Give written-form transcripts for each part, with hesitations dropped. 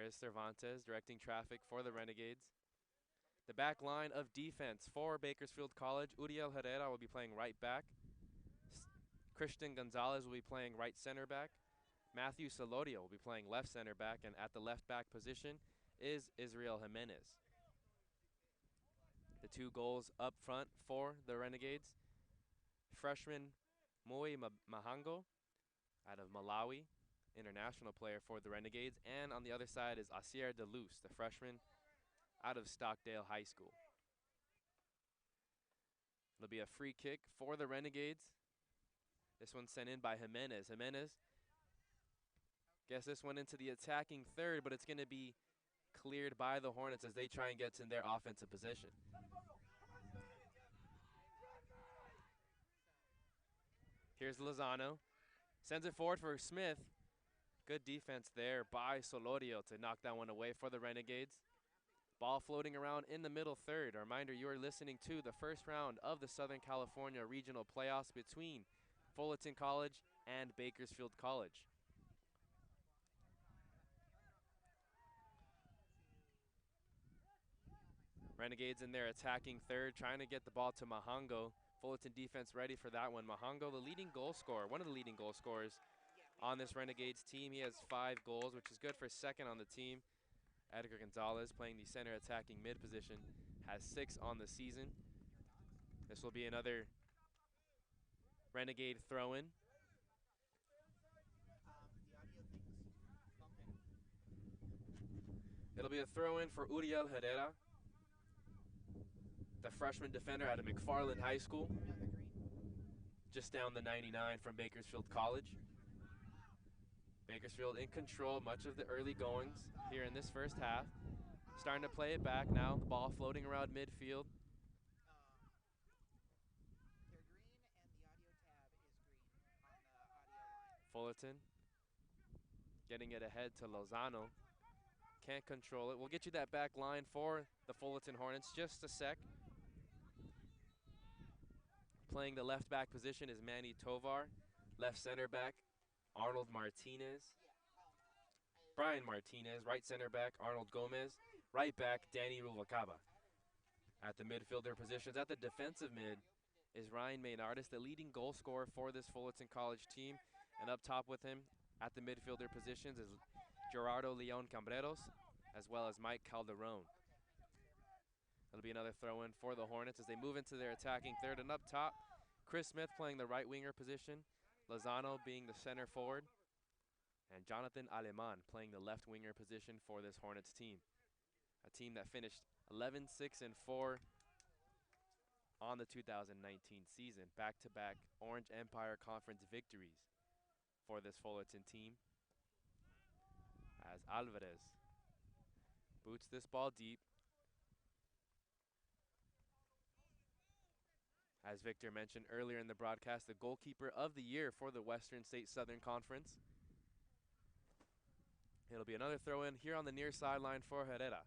There is Cervantes directing traffic for the Renegades. The back line of defense for Bakersfield College. Uriel Herrera will be playing right back. Christian Gonzalez will be playing right center back. Matthew Solorio will be playing left center back, and at the left back position is Israel Jimenez. The 2 goals up front for the Renegades. Freshman Moi Mahango out of Malawi, international player for the Renegades. And on the other side is Asier De Luz, the freshman out of Stockdale High School. It'll be a free kick for the Renegades. This one's sent in by Jimenez. Jimenez gets this one into the attacking third, but it's going to be cleared by the Hornets as they try and get in their offensive position. Here's Lozano. Sends it forward for Smith. Good defense there by Solorio to knock that one away for the Renegades. Ball floating around in the middle third. A reminder, you are listening to the first round of the Southern California Regional Playoffs between Fullerton College and Bakersfield College. Renegades in their attacking third, trying to get the ball to Mahango. Fullerton defense ready for that one. Mahango, the leading goal scorer, one of the leading goal scorers on this Renegades team. He has 5 goals, which is good for second on the team. Edgar Gonzalez, playing the center attacking mid position, has 6 on the season. This will be another Renegade throw-in. It'll be a throw-in for Uriel Herrera, the freshman defender out of McFarland High School, just down the 99 from Bakersfield College. Bakersfield in control much of the early goings here in this first half. Starting to play it back now. The ball floating around midfield. Fullerton getting it ahead to Lozano. Can't control it. We'll get you that back line for the Fullerton Hornets. Just a sec. Playing the left back position is Manny Tovar. Left center back, Arnold Martinez. Brian Martinez. Right center back, Arnold Gomez. Right back, Danny Ruvalcaba. At the midfielder positions, at the defensive mid, is Ryan Maynardis, the leading goal scorer for this Fullerton College team. And up top with him, at the midfielder positions, is Gerardo Leon Cambreros, as well as Mike Calderon. It'll be another throw-in for the Hornets as they move into their attacking third. And up top, Chris Smith playing the right winger position, Lozano being the center forward, and Jonathan Aleman playing the left winger position for this Hornets team. A team that finished 11-6-4 on the 2019 season. Back-to-back Orange Empire Conference victories for this Fullerton team. As Alvarez boots this ball deep. As Victor mentioned earlier in the broadcast, the goalkeeper of the year for the Western State Southern Conference. It'll be another throw-in here on the near sideline for Herrera.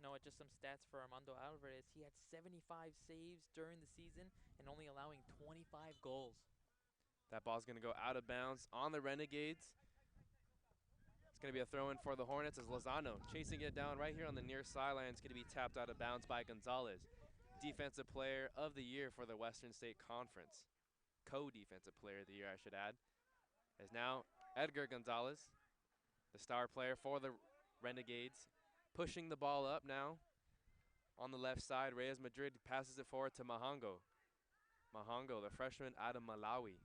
Noah, just some stats for Armando Alvarez. He had 75 saves during the season and only allowing 25 goals. That ball's going to go out of bounds on the Renegades. It's going to be a throw-in for the Hornets as Lozano chasing it down right here on the near sideline. It's going to be tapped out of bounds by Gonzalez. Defensive player of the year for the Western State Conference. Co-defensive player of the year, I should add. As now Edgar Gonzalez, the star player for the Renegades, pushing the ball up now on the left side. Reyes Madrid passes it forward to Mahango. Mahango, the freshman out of Malawi.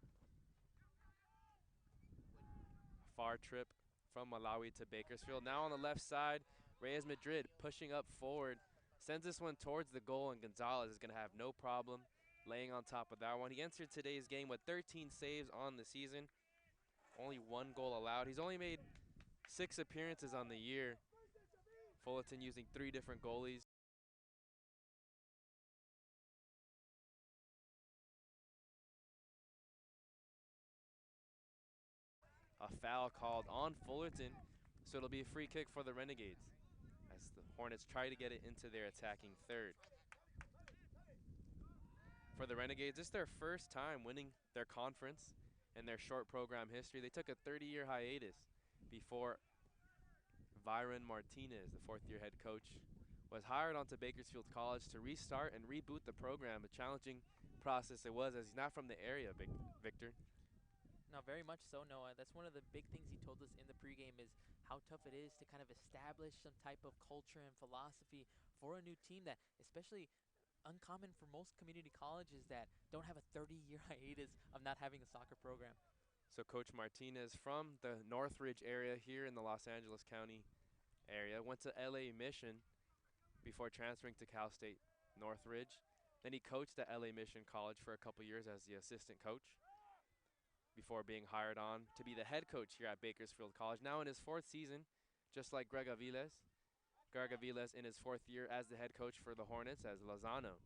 A far trip from Malawi to Bakersfield. Now on the left side, Reyes Madrid pushing up forward. Sends this one towards the goal, and Gonzalez is going to have no problem laying on top of that one. He entered today's game with 13 saves on the season. Only 1 goal allowed. He's only made 6 appearances on the year. Fullerton using 3 different goalies. A foul called on Fullerton, so it'll be a free kick for the Renegades as the Hornets try to get it into their attacking third. For the Renegades, it's their first time winning their conference in their short program history. They took a 30-year hiatus before Byron Martinez, the fourth-year head coach, was hired onto Bakersfield College to restart and reboot the program. A challenging process it was, as he's not from the area, Victor. No, very much so, Noah. That's one of the big things he told us in the pregame is how tough it is to kind of establish some type of culture and philosophy for a new team that, especially uncommon for most community colleges that don't have a 30-year hiatus of not having a soccer program. So Coach Martinez from the Northridge area here in the Los Angeles County area went to LA Mission before transferring to Cal State Northridge. Then he coached at LA Mission College for a couple years as the assistant coach before being hired on to be the head coach here at Bakersfield College. Now in his fourth season, just like Greg Aviles. Greg Aviles in his fourth year as the head coach for the Hornets as Lozano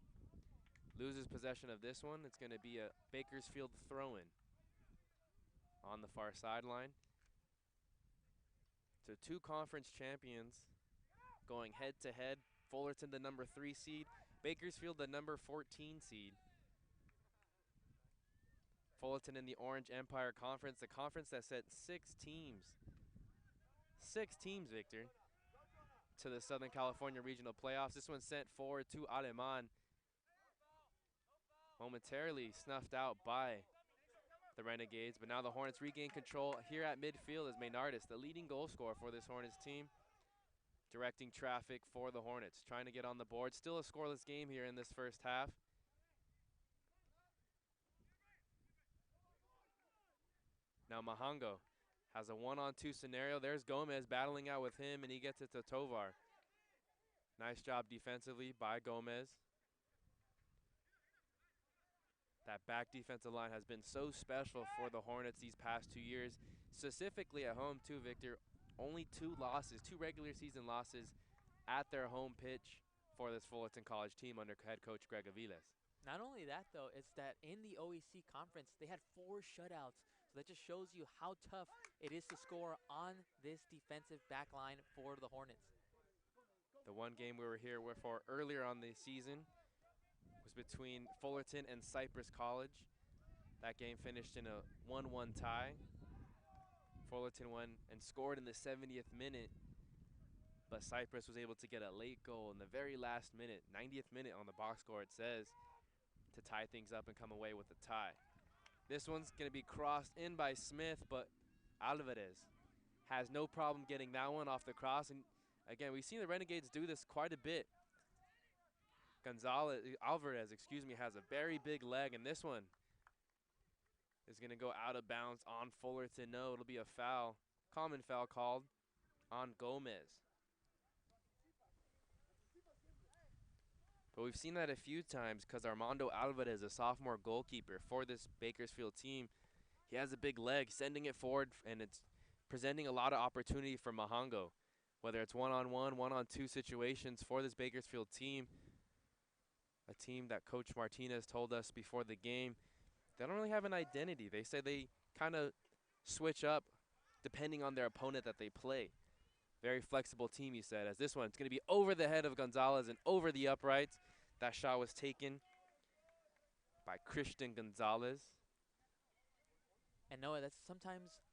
loses possession of this one. It's going to be a Bakersfield throw-in on the far sideline. So two conference champions going head-to-head. Fullerton, the number 3 seed. Bakersfield, the number 14 seed. Fullerton in the Orange Empire Conference, the conference that sent 6 teams. 6 teams, Victor, to the Southern California Regional Playoffs. This one sent forward to Aleman. Momentarily snuffed out by the Renegades, but now the Hornets regain control here at midfield as Maynardis, the leading goal scorer for this Hornets team, directing traffic for the Hornets, trying to get on the board. Still a scoreless game here in this first half. Now Mahango has a 1-on-2 scenario. There's Gomez battling out with him, and he gets it to Tovar. Nice job defensively by Gomez. That back defensive line has been so special for the Hornets these past 2 years, specifically at home too, Victor. Only 2 losses, 2 regular season losses at their home pitch for this Fullerton College team under head coach Greg Aviles. Not only that, though, it's that in the OAC conference, they had 4 shutouts. So that just shows you how tough it is to score on this defensive back line for the Hornets. The one game we were here for earlier on the season was between Fullerton and Cypress College. That game finished in a 1-1 tie. Fullerton won and scored in the 70th minute, but Cypress was able to get a late goal in the very last minute, 90th minute on the box score it says, to tie things up and come away with a tie. This one's going to be crossed in by Smith, but Alvarez has no problem getting that one off the cross. And again, we've seen the Renegades do this quite a bit. Alvarez, has a very big leg, and this one is going to go out of bounds on Fullerton. No, it'll be a foul, common foul called on Gomez. But we've seen that a few times because Armando Alvarez, a sophomore goalkeeper for this Bakersfield team, he has a big leg, sending it forward, and it's presenting a lot of opportunity for Mahango, whether it's one-on-one, one-on-two situations for this Bakersfield team. A team that Coach Martinez told us before the game, they don't really have an identity. They say they kind of switch up depending on their opponent that they play. Very flexible team, he said, as this one, it's going to be over the head of Gonzalez and over the uprights. That shot was taken by Christian Gonzalez. And Noah, that's sometimes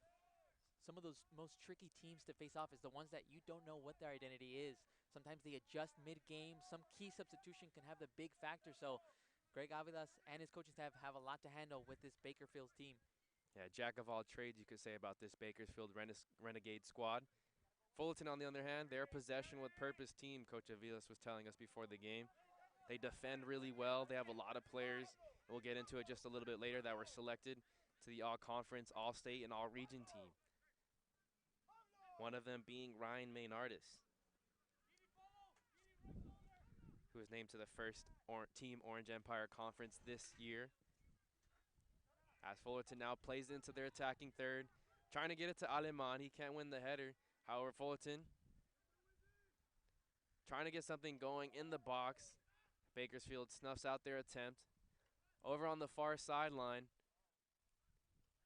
some of those most tricky teams to face off is the ones that you don't know what their identity is. Sometimes they adjust mid-game. Some key substitution can have the big factor. So Greg Avilas and his coaching staff have a lot to handle with this Bakersfield team. Yeah, jack of all trades, you could say, about this Bakersfield Renegade squad. Fullerton, on the other hand, their possession with purpose team, Coach Avilas was telling us before the game. They defend really well. They have a lot of players, and we'll get into it just a little bit later, that were selected to the All-Conference, All-State, and All-Region team. One of them being Ryan Maynardis, who was named to the first Team Orange Empire Conference this year. As Fullerton now plays into their attacking third, trying to get it to Aleman. He can't win the header. However, Fullerton trying to get something going in the box. Bakersfield snuffs out their attempt. Over on the far sideline,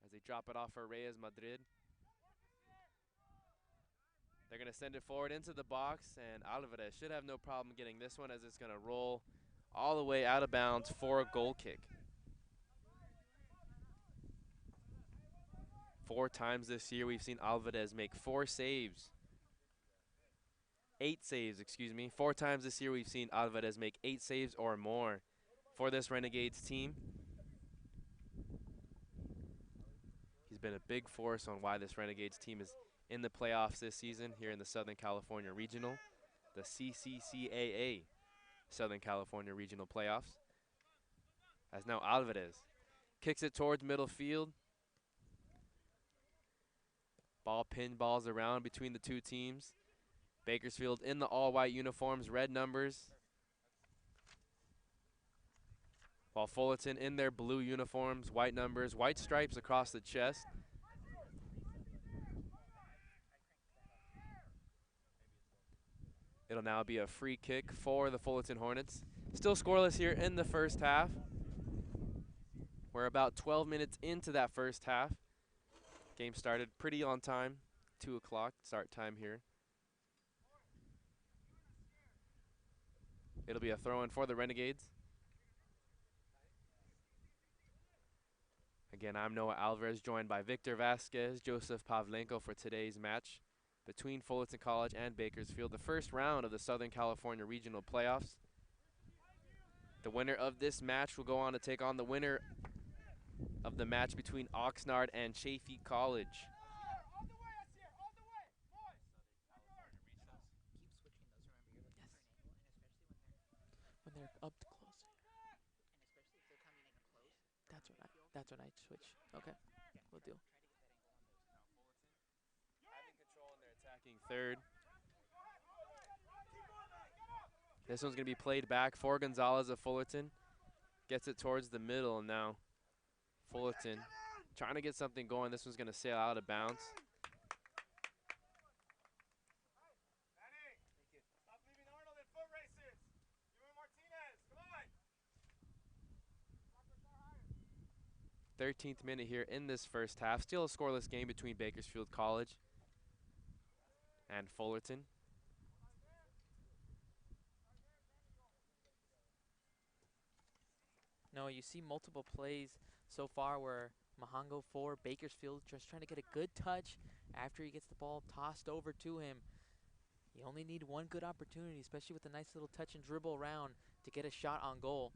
as they drop it off for Reyes Madrid. They're going to send it forward into the box, and Alvarez should have no problem getting this one, as it's going to roll all the way out of bounds for a goal kick. 4 times this year we've seen Alvarez make 4 saves 8 saves, excuse me. 4 times this year we've seen Alvarez make 8 saves or more for this Renegades team. He's been a big force on why this Renegades team is in the playoffs this season here in the Southern California Regional, the CCCAA Southern California Regional Playoffs. As now Alvarez kicks it towards middle field. Ball pinballs around between the two teams. Bakersfield in the all-white uniforms, red numbers, while Fullerton in their blue uniforms, white numbers, white stripes across the chest. It'll now be a free kick for the Fullerton Hornets. Still scoreless here in the first half. We're about 12 minutes into that first half. Game started pretty on time, 2 o'clock start time here. It'll be a throw-in for the Renegades. Again, I'm Noah Alvarez, joined by Victor Vasquez, Joseph Pavlenko for today's match between Fullerton College and Bakersfield, the first round of the Southern California Regional Playoffs. The winner of this match will go on to take on the winner of the match between Oxnard and Chaffey College. When they're up close. That's when I switch. Okay, we'll do. Having control in their attacking third. This one's going to be played back for Gonzalez of Fullerton. Gets it towards the middle now. Fullerton trying to get something going. This one's going to sail out of bounds. Stop leaving Arnold in foot races. You and Martinez, come on. 13th minute here in this first half. Still a scoreless game between Bakersfield College and Fullerton. No, you see multiple plays so far where Mahango for Bakersfield just trying to get a good touch after he gets the ball tossed over to him. You only need one good opportunity, especially with a nice little touch and dribble around to get a shot on goal.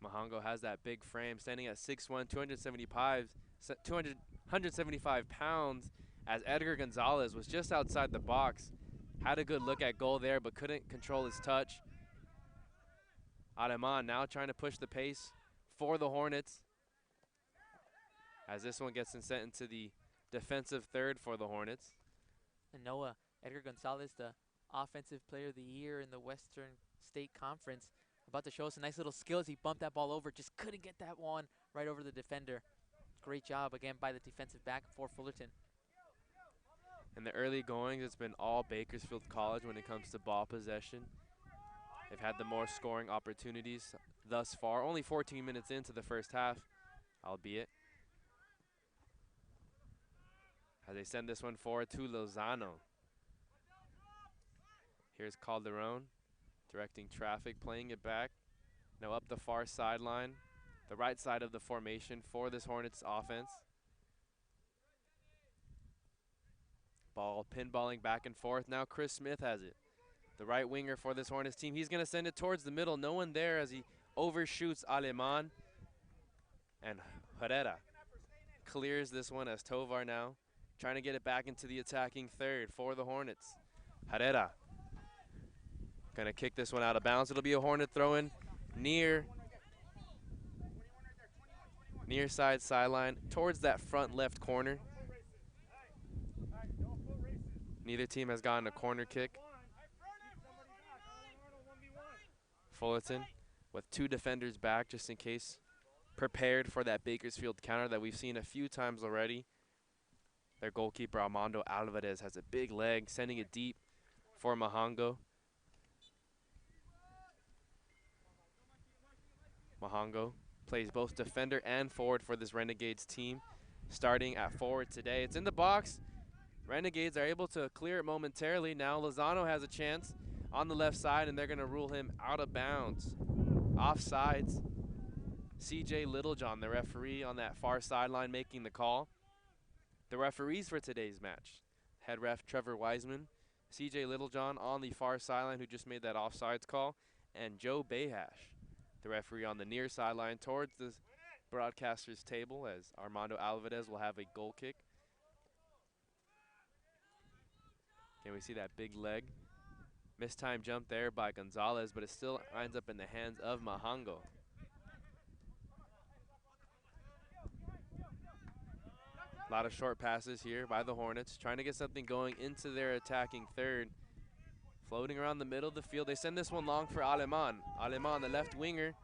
Mahango has that big frame, standing at 6'1", 175 pounds, as Edgar Gonzalez was just outside the box. Had a good look at goal there, but couldn't control his touch. Aleman now trying to push the pace for the Hornets, as this one gets sent into the defensive third for the Hornets. And Noah, Edgar Gonzalez, the Offensive Player of the Year in the Western State Conference, about to show us a nice little skill as he bumped that ball over. Just couldn't get that one right over the defender. Great job again by the defensive back for Fullerton. In the early goings, it's been all Bakersfield College when it comes to ball possession. They've had the more scoring opportunities thus far. Only 14 minutes into the first half, albeit. As they send this one forward to Lozano. Here's Calderon directing traffic, playing it back. Now up the far sideline, the right side of the formation for this Hornets offense. Ball pinballing back and forth. Now Chris Smith has it. The right winger for this Hornets team. He's going to send it towards the middle. No one there as he overshoots Aleman. And Herrera clears this one as Tovar now trying to get it back into the attacking third for the Hornets. Herrera going to kick this one out of bounds. It'll be a Hornet throw-in near side sideline towards that front left corner. Neither team has gotten a corner kick. Fullerton with 2 defenders back just in case, prepared for that Bakersfield counter that we've seen a few times already. Their goalkeeper Armando Alvarez has a big leg, sending it deep for Mahango. Mahango plays both defender and forward for this Renegades team, starting at forward today. It's in the box. Renegades are able to clear it momentarily. Now Lozano has a chance on the left side, and they're going to rule him out of bounds. Offsides. CJ Littlejohn, the referee on that far sideline, making the call. The referees for today's match: head ref Trevor Wiseman, CJ Littlejohn on the far sideline who just made that offsides call, and Joe Bayhash, the referee on the near sideline towards the broadcaster's table, as Armando Alvarez will have a goal kick. Can we see that big leg? Missed time jump there by Gonzalez, but it still ends up in the hands of Mahango. A lot of short passes here by the Hornets, trying to get something going into their attacking third. Floating around the middle of the field. They send this one long for Aleman. Aleman, the left winger,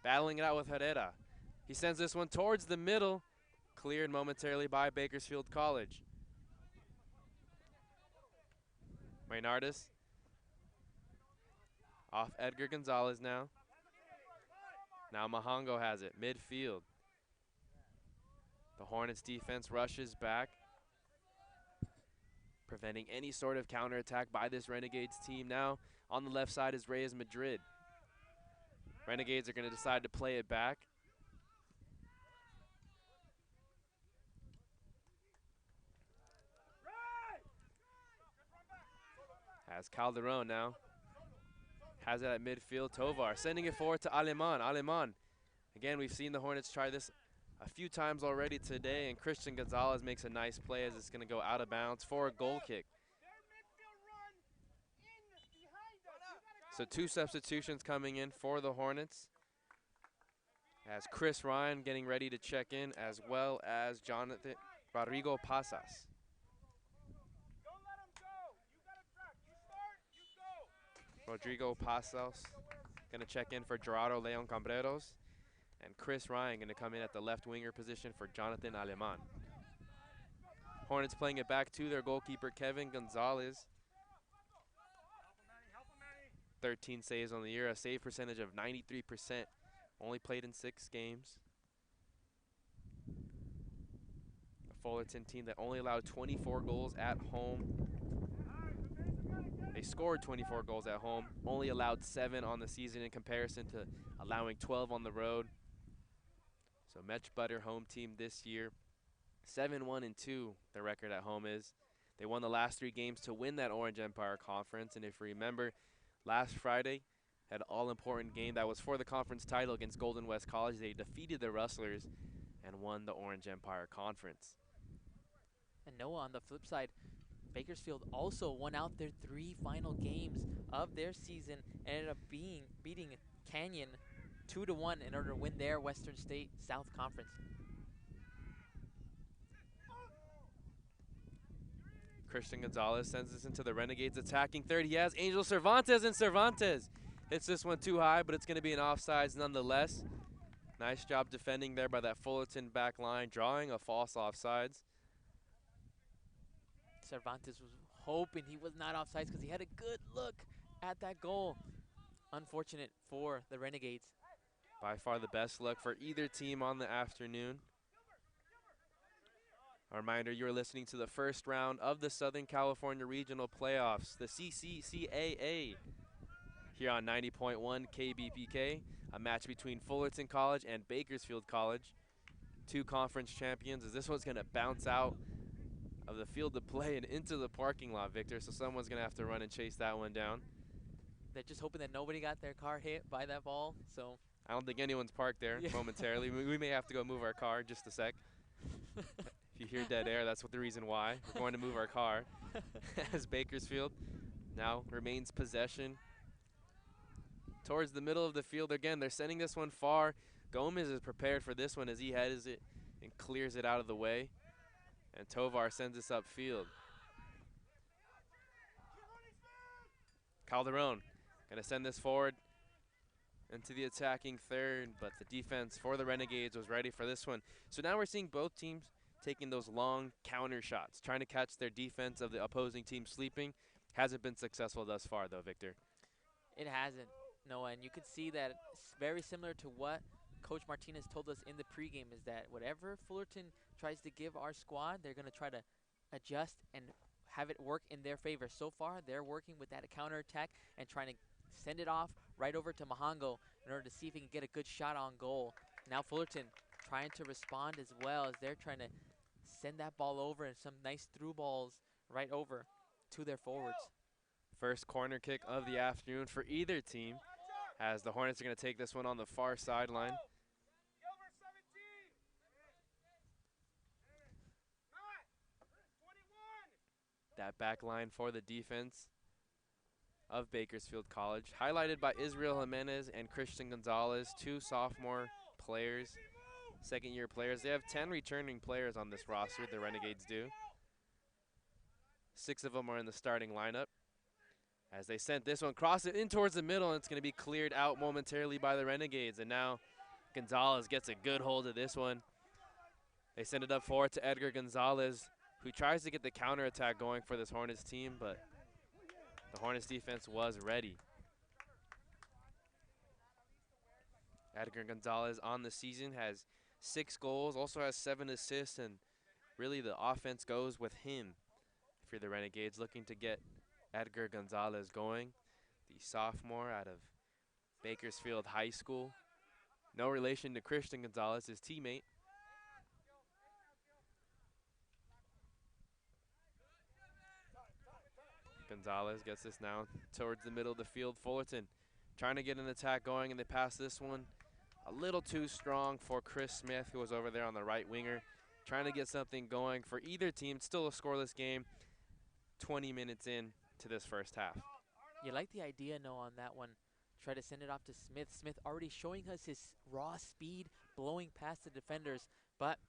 battling it out with Herrera. He sends this one towards the middle, cleared momentarily by Bakersfield College. Maynardis off Edgar Gonzalez now. Now Mahango has it, midfield. The Hornets defense rushes back, preventing any sort of counterattack by this Renegades team. Now on the left side is Reyes Madrid. Renegades are going to decide to play it back. As Calderon now has it at midfield. Tovar sending it forward to Aleman. Aleman. Again, we've seen the Hornets try this a few times already today, and Christian Gonzalez makes a nice play as it's going to go out of bounds for a goal kick. So 2 substitutions coming in for the Hornets, as Chris Ryan getting ready to check in, as well as Jonathan Rodrigo Pasas. Rodrigo Pasas going to check in for Gerardo Leon Cambreros. And Chris Ryan going to come in at the left winger position for Jonathan Aleman. Hornets playing it back to their goalkeeper, Kevin Gonzalez. 13 saves on the year, a save percentage of 93%. Only played in 6 games. A Fullerton team that only allowed 24 goals at home. They scored 24 goals at home, only allowed 7 on the season in comparison to allowing 12 on the road. So much better home team this year. 7-1-2 their record at home is. They won the last 3 games to win that Orange Empire Conference. And if you remember, last Friday had an all-important game that was for the conference title against Golden West College. They defeated the Rustlers and won the Orange Empire Conference. And Noah, on the flip side, Bakersfield also won out their 3 final games of their season and ended up beating Canyon 2-1 in order to win their Western State South Conference. Christian Gonzalez sends this into the Renegades attacking third. He has Angel Cervantes, and Cervantes hits this one too high, but it's going to be an offsides nonetheless. Nice job defending there by that Fullerton back line, drawing a false offsides. Cervantes was hoping he was not offsides because he had a good look at that goal. Unfortunate for the Renegades. By far the best look for either team on the afternoon. A reminder, you're listening to the first round of the Southern California Regional Playoffs, the CCCAA, here on 90.1 KBPK, a match between Fullerton College and Bakersfield College, 2 conference champions, as this one's going to bounce out of the field of play and into the parking lot, Victor, so someone's going to have to run and chase that one down. They're just hoping that nobody got their car hit by that ball, so. I don't think anyone's parked there momentarily. We may have to go move our car in just a sec. If you hear dead air, that's what the reason why. We're going to move our car. As Bakersfield now remains possession towards the middle of the field. Again, they're sending this one far. Gomez is prepared for this one as he heads it and clears it out of the way. And Tovar sends this upfield. Calderon going to send this forward into the attacking third, but the defense for the Renegades was ready for this one. So now we're seeing both teams taking those long counter shots, trying to catch their defense of the opposing team sleeping. Hasn't been successful thus far, though, Victor. It hasn't, Noah, and you can see that it's very similar to what Coach Martinez told us in the pregame, is that whatever Fullerton tries to give our squad, they're going to try to adjust and have it work in their favor. So far, they're working with that counterattack and trying to send it off right over to Mahango in order to see if he can get a good shot on goal. Now Fullerton trying to respond as well as they're trying to send that ball over, and some nice through balls right over to their forwards. First corner kick of the afternoon for either team, as the Hornets are going to take this one on the far sideline. Gilbert 17. Matt 21. That back line for the defense of Bakersfield College, highlighted by Israel Jimenez and Christian Gonzalez, two sophomore players, second-year players. They have 10 returning players on this roster, the Renegades do. 6 of them are in the starting lineup. As they sent this one, cross it in towards the middle, and it's going to be cleared out momentarily by the Renegades. And now Gonzalez gets a good hold of this one. They send it up forward to Edgar Gonzalez, who tries to get the counterattack going for this Hornets team, but the Hornets defense was ready. Edgar Gonzalez on the season has 6 goals, also has 7 assists, and really the offense goes with him. If you're the Renegades looking to get Edgar Gonzalez going, the sophomore out of Bakersfield High School. No relation to Christian Gonzalez, his teammate. Gonzalez gets this now towards the middle of the field. Fullerton trying to get an attack going, and they pass this one a little too strong for Chris Smith, who was over there on the right winger. Trying to get something going for either team. Still a scoreless game, 20 minutes in to this first half. You like the idea, no, on that one. Try to send it off to Smith. Smith already showing us his raw speed, blowing past the defenders, but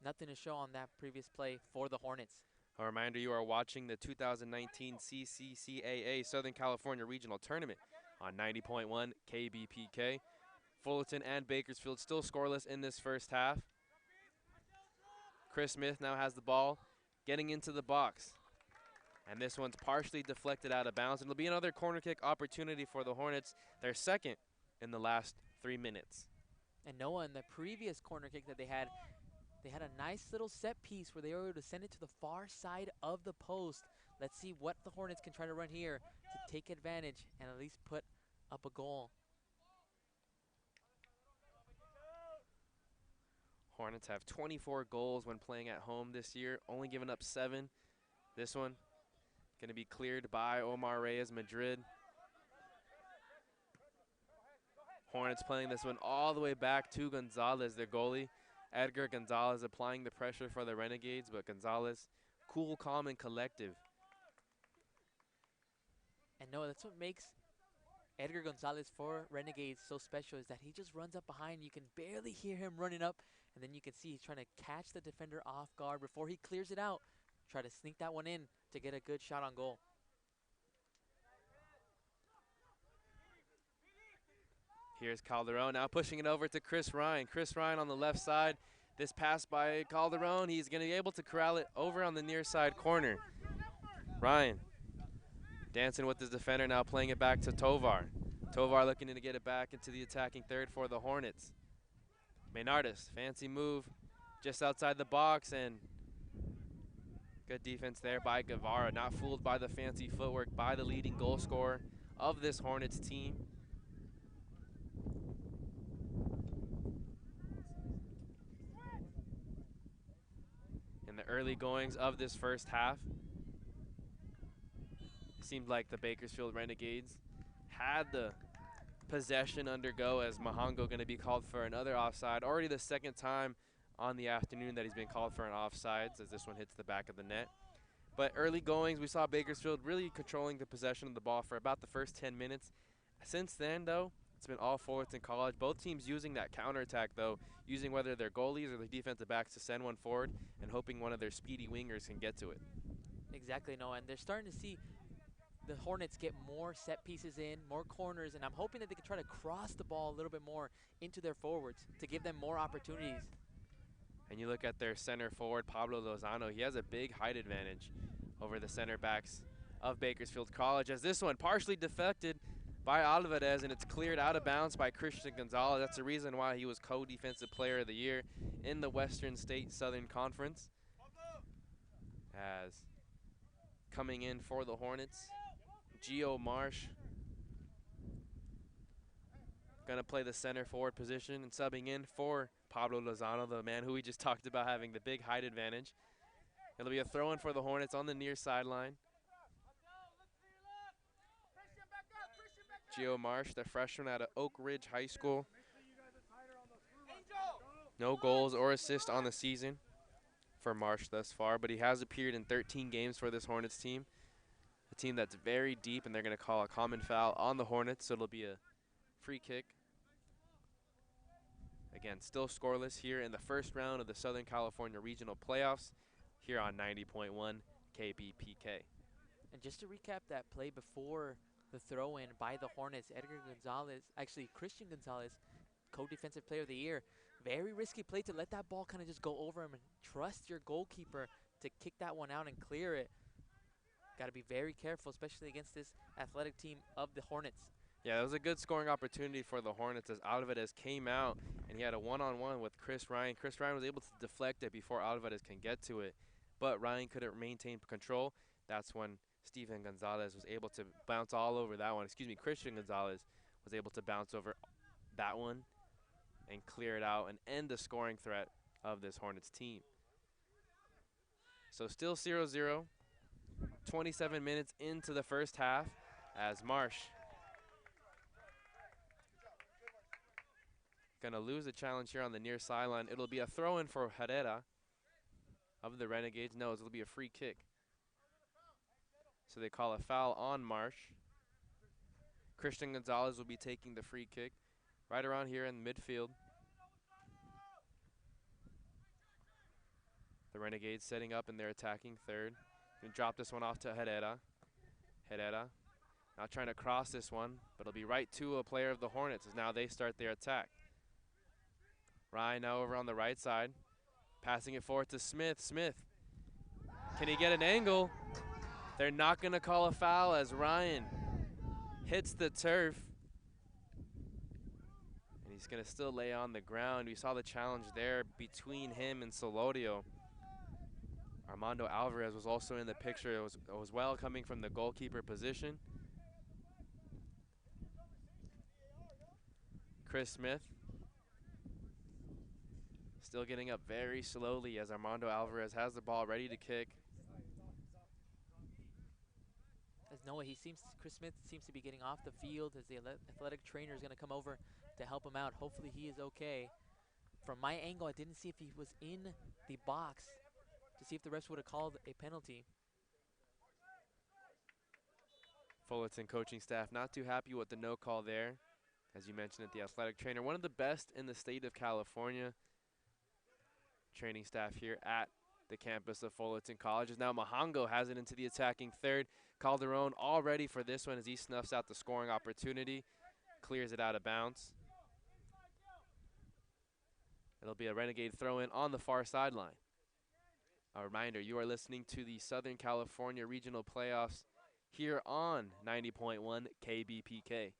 nothing to show on that previous play for the Hornets. A reminder, you are watching the 2019 CCCAA Southern California Regional Tournament on 90.1 KBPK. Fullerton and Bakersfield still scoreless in this first half. Chris Smith now has the ball, getting into the box. And this one's partially deflected out of bounds. It'll be another corner kick opportunity for the Hornets, their second in the last 3 minutes. And Noah, in the previous corner kick that they had a nice little set piece where they were able to send it to the far side of the post. Let's see what the Hornets can try to run here to take advantage and at least put up a goal. Hornets have 24 goals when playing at home this year, only giving up 7. This one going to be cleared by Omar Reyes Madrid. Hornets playing this one all the way back to Gonzalez, their goalie. Edgar Gonzalez applying the pressure for the Renegades, but Gonzalez cool, calm, and collective. And Noah, that's what makes Edgar Gonzalez for Renegades so special, is that he just runs up behind. You can barely hear him running up, and then you can see he's trying to catch the defender off guard before he clears it out. Try to sneak that one in to get a good shot on goal. Here's Calderon now pushing it over to Chris Ryan. Chris Ryan on the left side. This pass by Calderon. He's going to be able to corral it over on the near side corner. Ryan dancing with his defender, now playing it back to Tovar. Tovar looking to get it back into the attacking third for the Hornets. Maynardis, fancy move just outside the box, and good defense there by Guevara. Not fooled by the fancy footwork by the leading goal scorer of this Hornets team. In the early goings of this first half, it seemed like the Bakersfield Renegades had the possession undergo, as Mahongo going to be called for another offside. Already the second time on the afternoon that he's been called for an offsides, as this one hits the back of the net. But early goings, we saw Bakersfield really controlling the possession of the ball for about the first 10 minutes. Since then, though, it's been all Fullerton College. Both teams using that counterattack, though, using whether their goalies or their defensive backs to send one forward and hoping one of their speedy wingers can get to it. Exactly, Noah, and they're starting to see the Hornets get more set pieces in, more corners, and I'm hoping that they can try to cross the ball a little bit more into their forwards to give them more opportunities. And you look at their center forward, Pablo Lozano. He has a big height advantage over the center backs of Bakersfield College, as this one partially deflected by Alvarez, and it's cleared out of bounds by Christian Gonzalez. That's the reason why he was co-defensive player of the year in the Western State Southern Conference. As coming in for the Hornets, Gio Marsh gonna play the center forward position, and subbing in for Pablo Lozano, the man who we just talked about having the big height advantage. It'll be a throw-in for the Hornets on the near sideline. Gio Marsh, the freshman out of Oak Ridge High School. No goals or assists on the season for Marsh thus far, but he has appeared in 13 games for this Hornets team. A team that's very deep, and they're going to call a common foul on the Hornets, so it'll be a free kick. Again, still scoreless here in the first round of the Southern California Regional Playoffs here on 90.1 KBPK. And just to recap that play before the throw-in by the Hornets, Christian Gonzalez, co-defensive player of the year. Very risky play to let that ball kind of just go over him and trust your goalkeeper to kick that one out and clear it. Got to be very careful, especially against this athletic team of the Hornets. Yeah, it was a good scoring opportunity for the Hornets as Alvarez came out and he had a one-on-one with Chris Ryan. Chris Ryan was able to deflect it before Alvarez can get to it, but Ryan couldn't maintain control. That's when Steven Gonzalez was able to bounce all over that one. Christian Gonzalez was able to bounce over that one and clear it out and end the scoring threat of this Hornets team. So still 0-0, 27 minutes into the first half as Marsh gonna lose a challenge here on the near sideline. It'll be a throw-in for Herrera of the Renegades. No, it'll be a free kick. So they call a foul on Marsh. Christian Gonzalez will be taking the free kick right around here in midfield. The Renegades setting up in their attacking third. Gonna drop this one off to Herrera. Herrera now trying to cross this one, but it'll be right to a player of the Hornets as now they start their attack. Ryan now over on the right side, passing it forward to Smith. Smith, can he get an angle? They're not gonna call a foul as Ryan hits the turf. And he's gonna still lay on the ground. We saw the challenge there between him and Solorio. Armando Alvarez was also in the picture. It was well coming from the goalkeeper position. Chris Smith still getting up very slowly as Armando Alvarez has the ball ready to kick. As Noah, Chris Smith seems to be getting off the field as the athletic trainer is going to come over to help him out. Hopefully he is okay. From my angle, I didn't see if he was in the box to see if the refs would have called a penalty. Fullerton coaching staff not too happy with the no call there. As you mentioned, the athletic trainer, one of the best in the state of California. Training staff here at the campus of Fullerton College. As now Mahango has it into the attacking third. Calderon all ready for this one as he snuffs out the scoring opportunity. Clears it out of bounds. It'll be a Renegade throw-in on the far sideline. A reminder, you are listening to the Southern California Regional Playoffs here on 90.1 KBPK.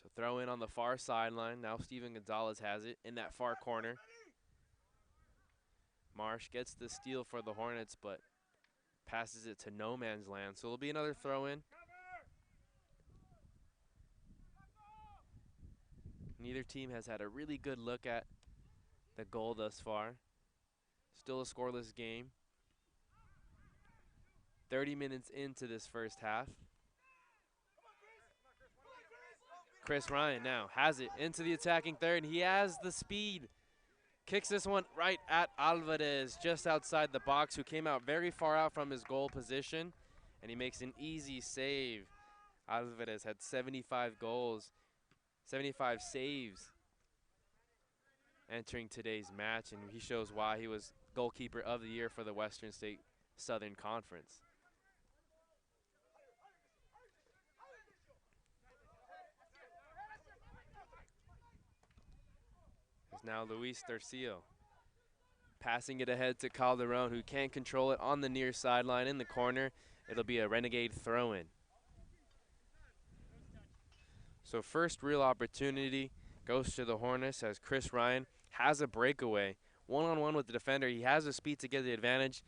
So throw in on the far sideline. Now Steven Gonzalez has it in that far corner. Marsh gets the steal for the Hornets, but passes it to no man's land. So it'll be another throw in. Neither team has had a really good look at the goal thus far. Still a scoreless game. 30 minutes into this first half. Chris Ryan now has it into the attacking third. He has the speed. Kicks this one right at Alvarez, just outside the box, who came out very far out from his goal position, and he makes an easy save. Alvarez had 75 goals, 75 saves entering today's match, and he shows why he was goalkeeper of the year for the Western State Southern Conference. It's now Luis Tercio passing it ahead to Calderon, who can't control it on the near sideline in the corner. It'll be a Renegade throw-in. So first real opportunity goes to the Hornets as Chris Ryan has a breakaway. One-on-one with the defender. He has the speed to get the advantage.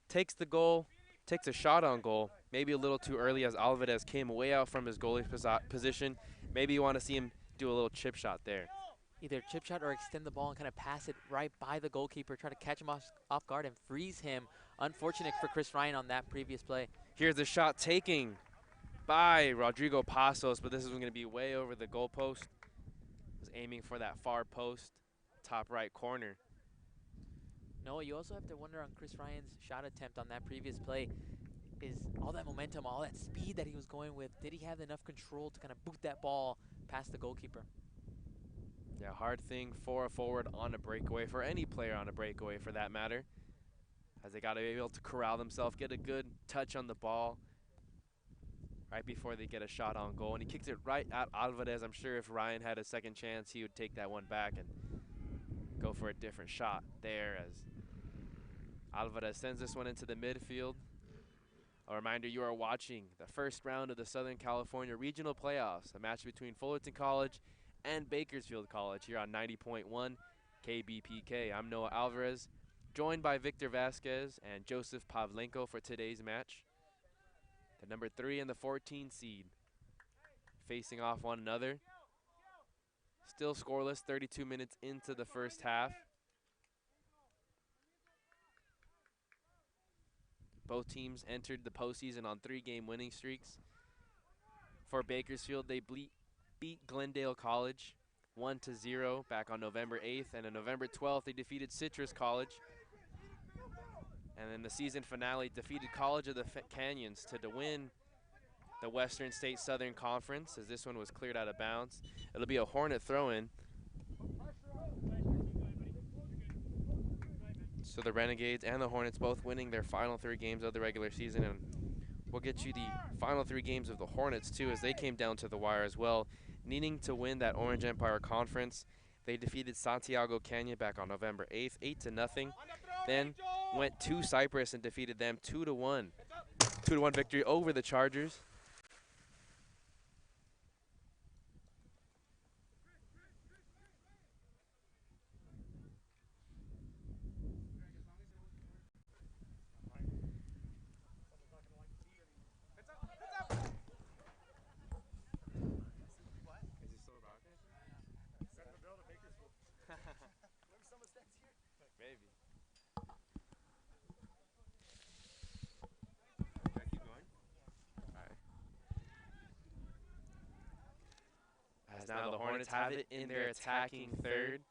Takes the goal, takes a shot on goal. Maybe a little too early as Alvarez came way out from his goalie position. Maybe you want to see him do a little chip shot there. either chip shot or extend the ball and kind of pass it right by the goalkeeper, try to catch him off guard and freeze him. Unfortunate for Chris Ryan on that previous play. Here's the shot taking by Rodrigo Pasos, but this is going to be way over the goalpost. Was aiming for that far post, top right corner. Noah, you also have to wonder on Chris Ryan's shot attempt on that previous play, is all that momentum, all that speed that he was going with, did he have enough control to kind of boot that ball past the goalkeeper? Yeah, hard thing for a forward on a breakaway, for any player on a breakaway for that matter, as they got to be able to corral themselves, get a good touch on the ball right before they get a shot on goal. And he kicks it right at Alvarez. I'm sure if Ryan had a second chance, he would take that one back and go for a different shot there, as Alvarez sends this one into the midfield. A reminder, you are watching the first round of the Southern California Regional Playoffs, a match between Fullerton College and Bakersfield College here on 90.1 KBPK. I'm Noah Alvarez, joined by Victor Vasquez and Joseph Pavlenko for today's match. The number 3 and the 14 seed facing off one another. Still scoreless, 32 minutes into the first half. Both teams entered the postseason on 3-game winning streaks. For Bakersfield, they beat Glendale College 1-0 back on November 8th, and on November 12th, they defeated Citrus College. And then the season finale defeated College of the Canyons to win the Western State Southern Conference, as this one was cleared out of bounds. It'll be a Hornet throw-in. So the Renegades and the Hornets both winning their final 3 games of the regular season, and we'll get you the final 3 games of the Hornets too, as they came down to the wire as well, needing to win that Orange Empire Conference. They defeated Santiago Canyon back on November 8th, 8-0. Then went to Cypress and defeated them 2-1. 2-1 victory over the Chargers. Maybe. Can I keep going? All right. As now the Hornets have it in their attacking third.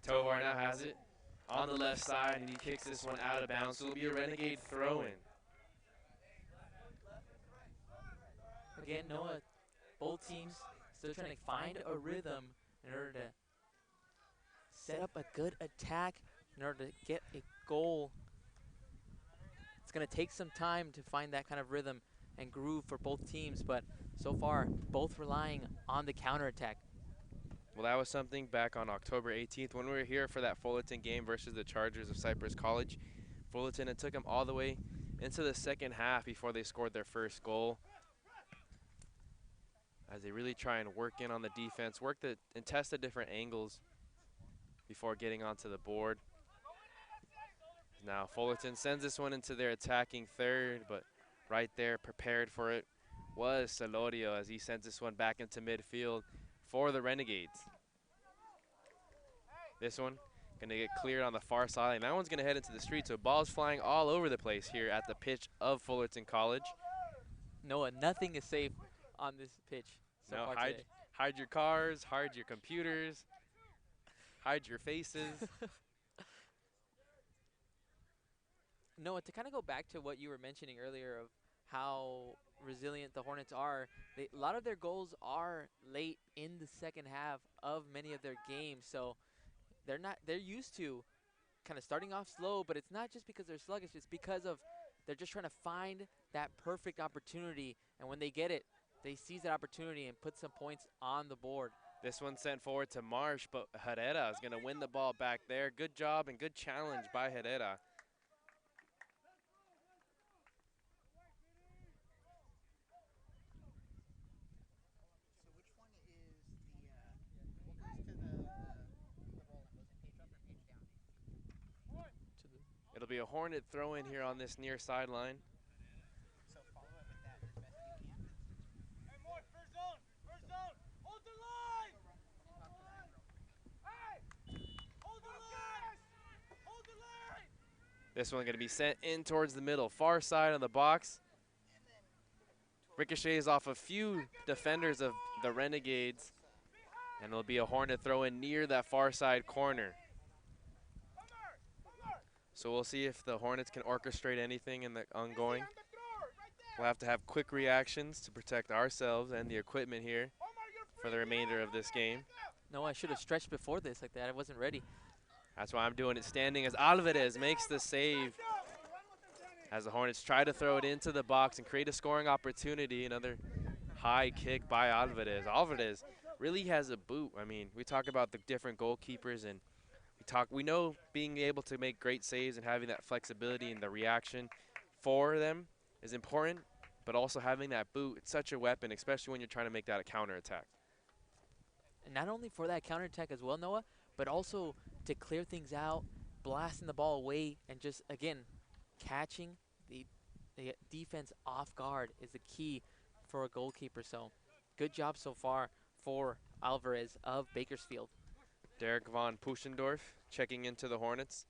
Tovar now has it on the left side, and he kicks this one out of bounds. So it'll be a Renegade throw-in. Again, Noah, both teams still trying to find a rhythm in order to set up a good attack, in order to get a goal. It's going to take some time to find that kind of rhythm and groove for both teams, but so far, both relying on the counterattack. Well, that was something back on October 18th when we were here for that Fullerton game versus the Chargers of Cypress College. Fullerton, it took them all the way into the second half before they scored their first goal, as they really try and work in on the defense, and test the different angles before getting onto the board. Now Fullerton sends this one into their attacking third, but right there, prepared for it, was Celorio, as he sends this one back into midfield for the Renegades. This one gonna get cleared on the far side, and that one's gonna head into the street, so ball's flying all over the place here at the pitch of Fullerton College. Noah, nothing is safe on this pitch so far today. Hide your cars, hide your computers, hide your faces. Noah, to kind of go back to what you were mentioning earlier of how resilient the Hornets are, a lot of their goals are late in the second half of many of their games, so they're used to kind of starting off slow, but it's not just because they're sluggish, it's because of they're just trying to find that perfect opportunity, and when they get it, they seize that opportunity and put some points on the board. This one sent forward to Marsh, but Herrera is going to win the ball back there. Good job and good challenge by Herrera. It'll be a Hornet throw in here on this near sideline. This one going to be sent in towards the middle, far side of the box. Ricochets off a few defenders of the Renegades, and it'll be a Hornet throw in near that far side corner. So we'll see if the Hornets can orchestrate anything in the ongoing. We'll have to have quick reactions to protect ourselves and the equipment here for the remainder of this game. No, I should have stretched before this like that. I wasn't ready. That's why I'm doing it standing as Alvarez makes the save as the Hornets try to throw it into the box and create a scoring opportunity. Another high kick by Alvarez. Alvarez really has a boot. I mean, we talk about the different goalkeepers, and we know being able to make great saves and having that flexibility and the reaction for them is important, but also having that boot, it's such a weapon, especially when you're trying to make that a counterattack. And not only for that counterattack as well, Noah, but also to clear things out, blasting the ball away, and just, again, catching the defense off guard is the key for a goalkeeper. So good job so far for Alvarez of Bakersfield. Derek von Puschendorf checking into the Hornets.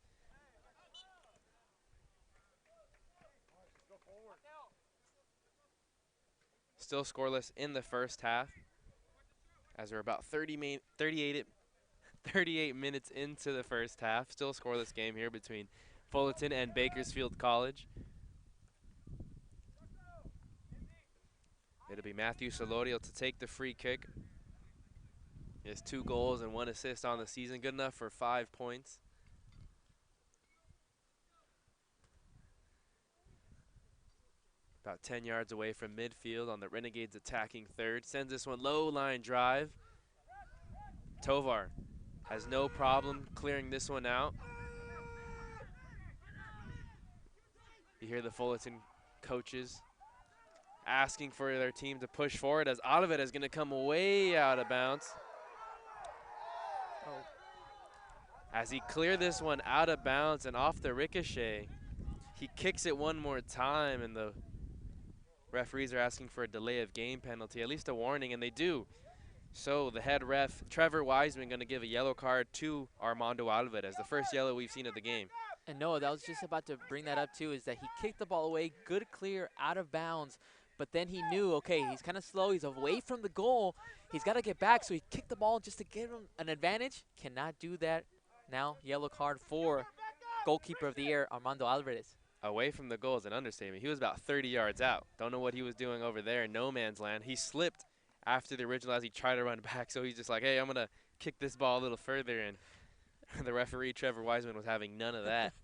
Still scoreless in the first half, as we're about 38 minutes into the first half. Still scoreless game here between Fullerton and Bakersfield College. It'll be Matthew Solorio to take the free kick. He has 2 goals and 1 assist on the season, good enough for 5 points. About 10 yards away from midfield on the Renegades attacking third. Sends this one low line drive. Tovar has no problem clearing this one out. You hear the Fullerton coaches asking for their team to push forward as Olivet is going to come way out of bounds. Oh. As he cleared this one out of bounds and off the ricochet, he kicks it one more time, and the referees are asking for a delay of game penalty, at least a warning, and they do. So the head ref, Trevor Wiseman, going to give a yellow card to Armando Alvarez, the first yellow we've seen of the game. And Noah, that was just about to bring that up too, is that he kicked the ball away, good clear, out of bounds, but then he knew, okay, he's kind of slow, he's away from the goal, he's got to get back, so he kicked the ball just to give him an advantage. Cannot do that. Now, yellow card for goalkeeper of the year, Armando Alvarez. Away from the goal is an understatement. He was about 30 yards out. Don't know what he was doing over there in no man's land. He slipped after the original as he tried to run back, so he's just like, hey, I'm going to kick this ball a little further, and the referee, Trevor Wiseman, was having none of that.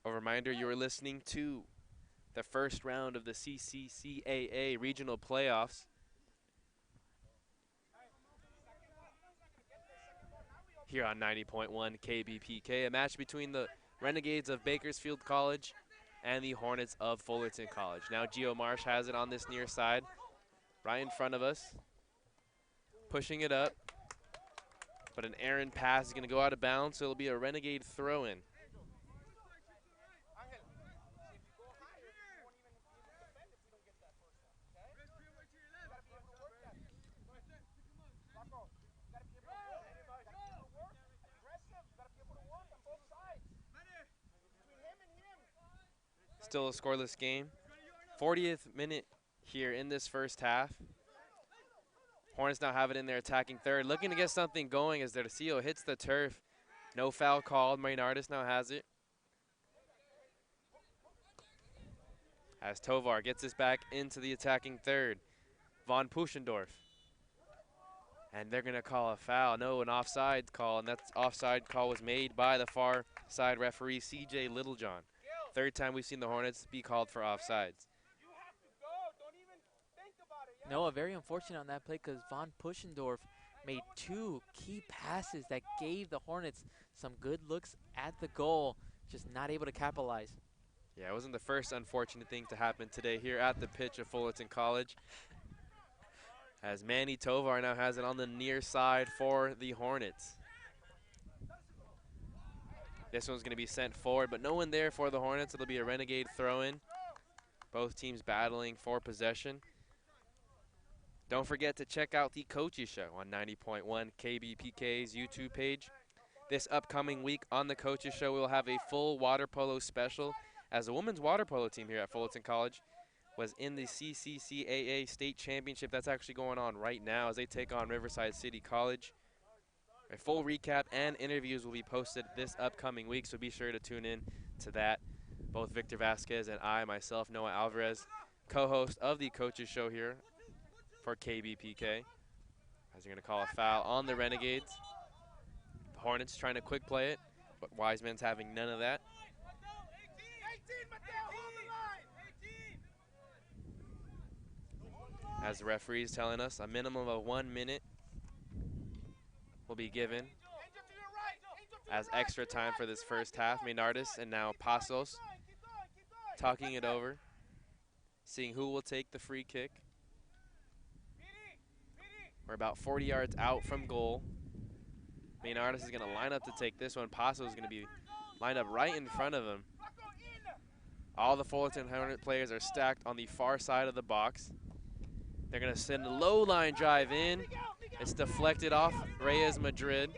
A reminder, you are listening to the first round of the CCCAA regional playoffs. Here on 90.1 KBPK, a match between the Renegades of Bakersfield College and the Hornets of Fullerton College. Now Gio Marsh has it on this near side, right in front of us, pushing it up. But an errant pass is going to go out of bounds, so it'll be a Renegade throw-in. Still a scoreless game. 40th minute here in this first half. Hornets now have it in their attacking third, looking to get something going as Dercio hits the turf. No foul called. Maynardis now has it. As Tovar gets this back into the attacking third. Von Puschendorf. And they're going to call a foul. No, an offside call, and that offside call was made by the far side referee, C.J. Littlejohn. Third time we've seen the Hornets be called for offsides. Noah, very unfortunate on that play because Von Puschendorf made 2 key passes that gave the Hornets some good looks at the goal, just not able to capitalize. Yeah, it wasn't the first unfortunate thing to happen today here at the pitch of Fullerton College. As Manny Tovar now has it on the near side for the Hornets. This one's going to be sent forward, but no one there for the Hornets. It'll be a Renegade throw-in. Both teams battling for possession. Don't forget to check out the Coaches Show on 90.1 KBPK's YouTube page. This upcoming week on the Coaches Show, we'll have a full water polo special, as the women's water polo team here at Fullerton College was in the CCCAA State Championship. That's actually going on right now as they take on Riverside City College. A full recap and interviews will be posted this upcoming week, so be sure to tune in to that. Both Victor Vasquez and I, myself, Noah Alvarez, co-host of the Coaches Show here for KBPK. As they're going to call a foul on the Renegades. The Hornets trying to quick play it, but Wiseman's having none of that. As the referee is telling us, a minimum of 1 minute will be given as extra time for this first half. Maynardis and now Pasos talking it over, seeing who will take the free kick. We're about 40 yards out from goal. Maynardis is going to line up to take this one. Pasos is going to be lined up right in front of him. All the Fullerton Hornet players are stacked on the far side of the box. They're going to send a low line drive in. It's deflected off Reyes Madrid.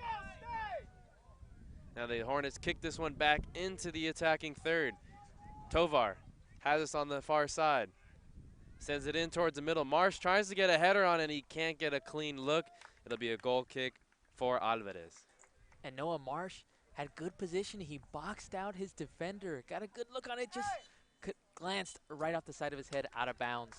Now the Hornets kick this one back into the attacking third. Tovar has us on the far side. Sends it in towards the middle. Marsh tries to get a header on it, and he can't get a clean look. It'll be a goal kick for Alvarez. And Noah Marsh had good position. He boxed out his defender. Got a good look on it, just glanced right off the side of his head out of bounds.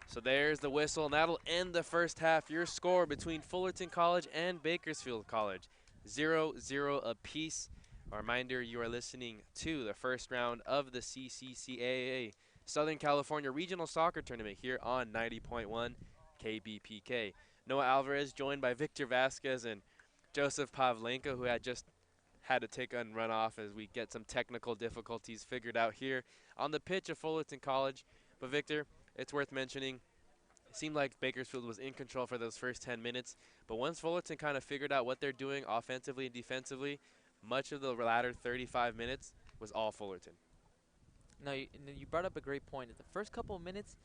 So there's the whistle, and that'll end the first half. Your score between Fullerton College and Bakersfield College, 0-0 apiece. A reminder, you are listening to the first round of the CCCAA Southern California Regional Soccer Tournament here on 90.1 KBPK. Noah Alvarez joined by Victor Vasquez and Joseph Pavlenko, who had just had to take and run off as we get some technical difficulties figured out here on the pitch of Fullerton College. But Victor, it's worth mentioning, it seemed like Bakersfield was in control for those first 10 minutes. But once Fullerton kind of figured out what they're doing offensively and defensively, much of the latter 35 minutes was all Fullerton. No, you brought up a great point. The first couple of minutes,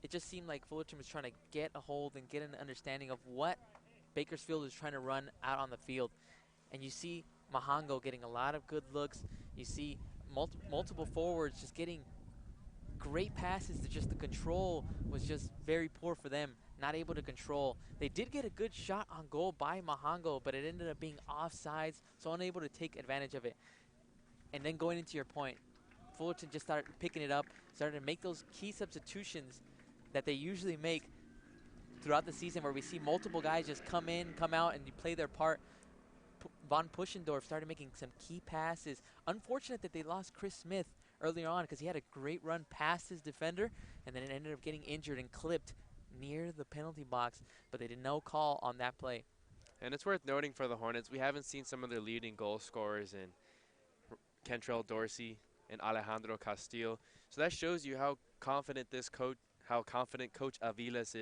it just seemed like Fullerton was trying to get a hold and get an understanding of what Bakersfield is trying to run out on the field. And you see Mahango getting a lot of good looks. You see multiple forwards just getting great passes. Just the control was just very poor for them, not able to control. They did get a good shot on goal by Mahango, but it ended up being offsides, so unable to take advantage of it. And then going into your point, Fullerton just started picking it up, started to make those key substitutions that they usually make throughout the season, where we see multiple guys just come in, come out, and play their part. Von Puschendorf started making some key passes. Unfortunate that they lost Chris Smith earlier on, because he had a great run past his defender, and then it ended up getting injured and clipped near the penalty box, but they did no call on that play. And it's worth noting for the Hornets, we haven't seen some of their leading goal scorers in Kentrell Dorsey and Alejandro Castillo. So that shows you how confident Coach Aviles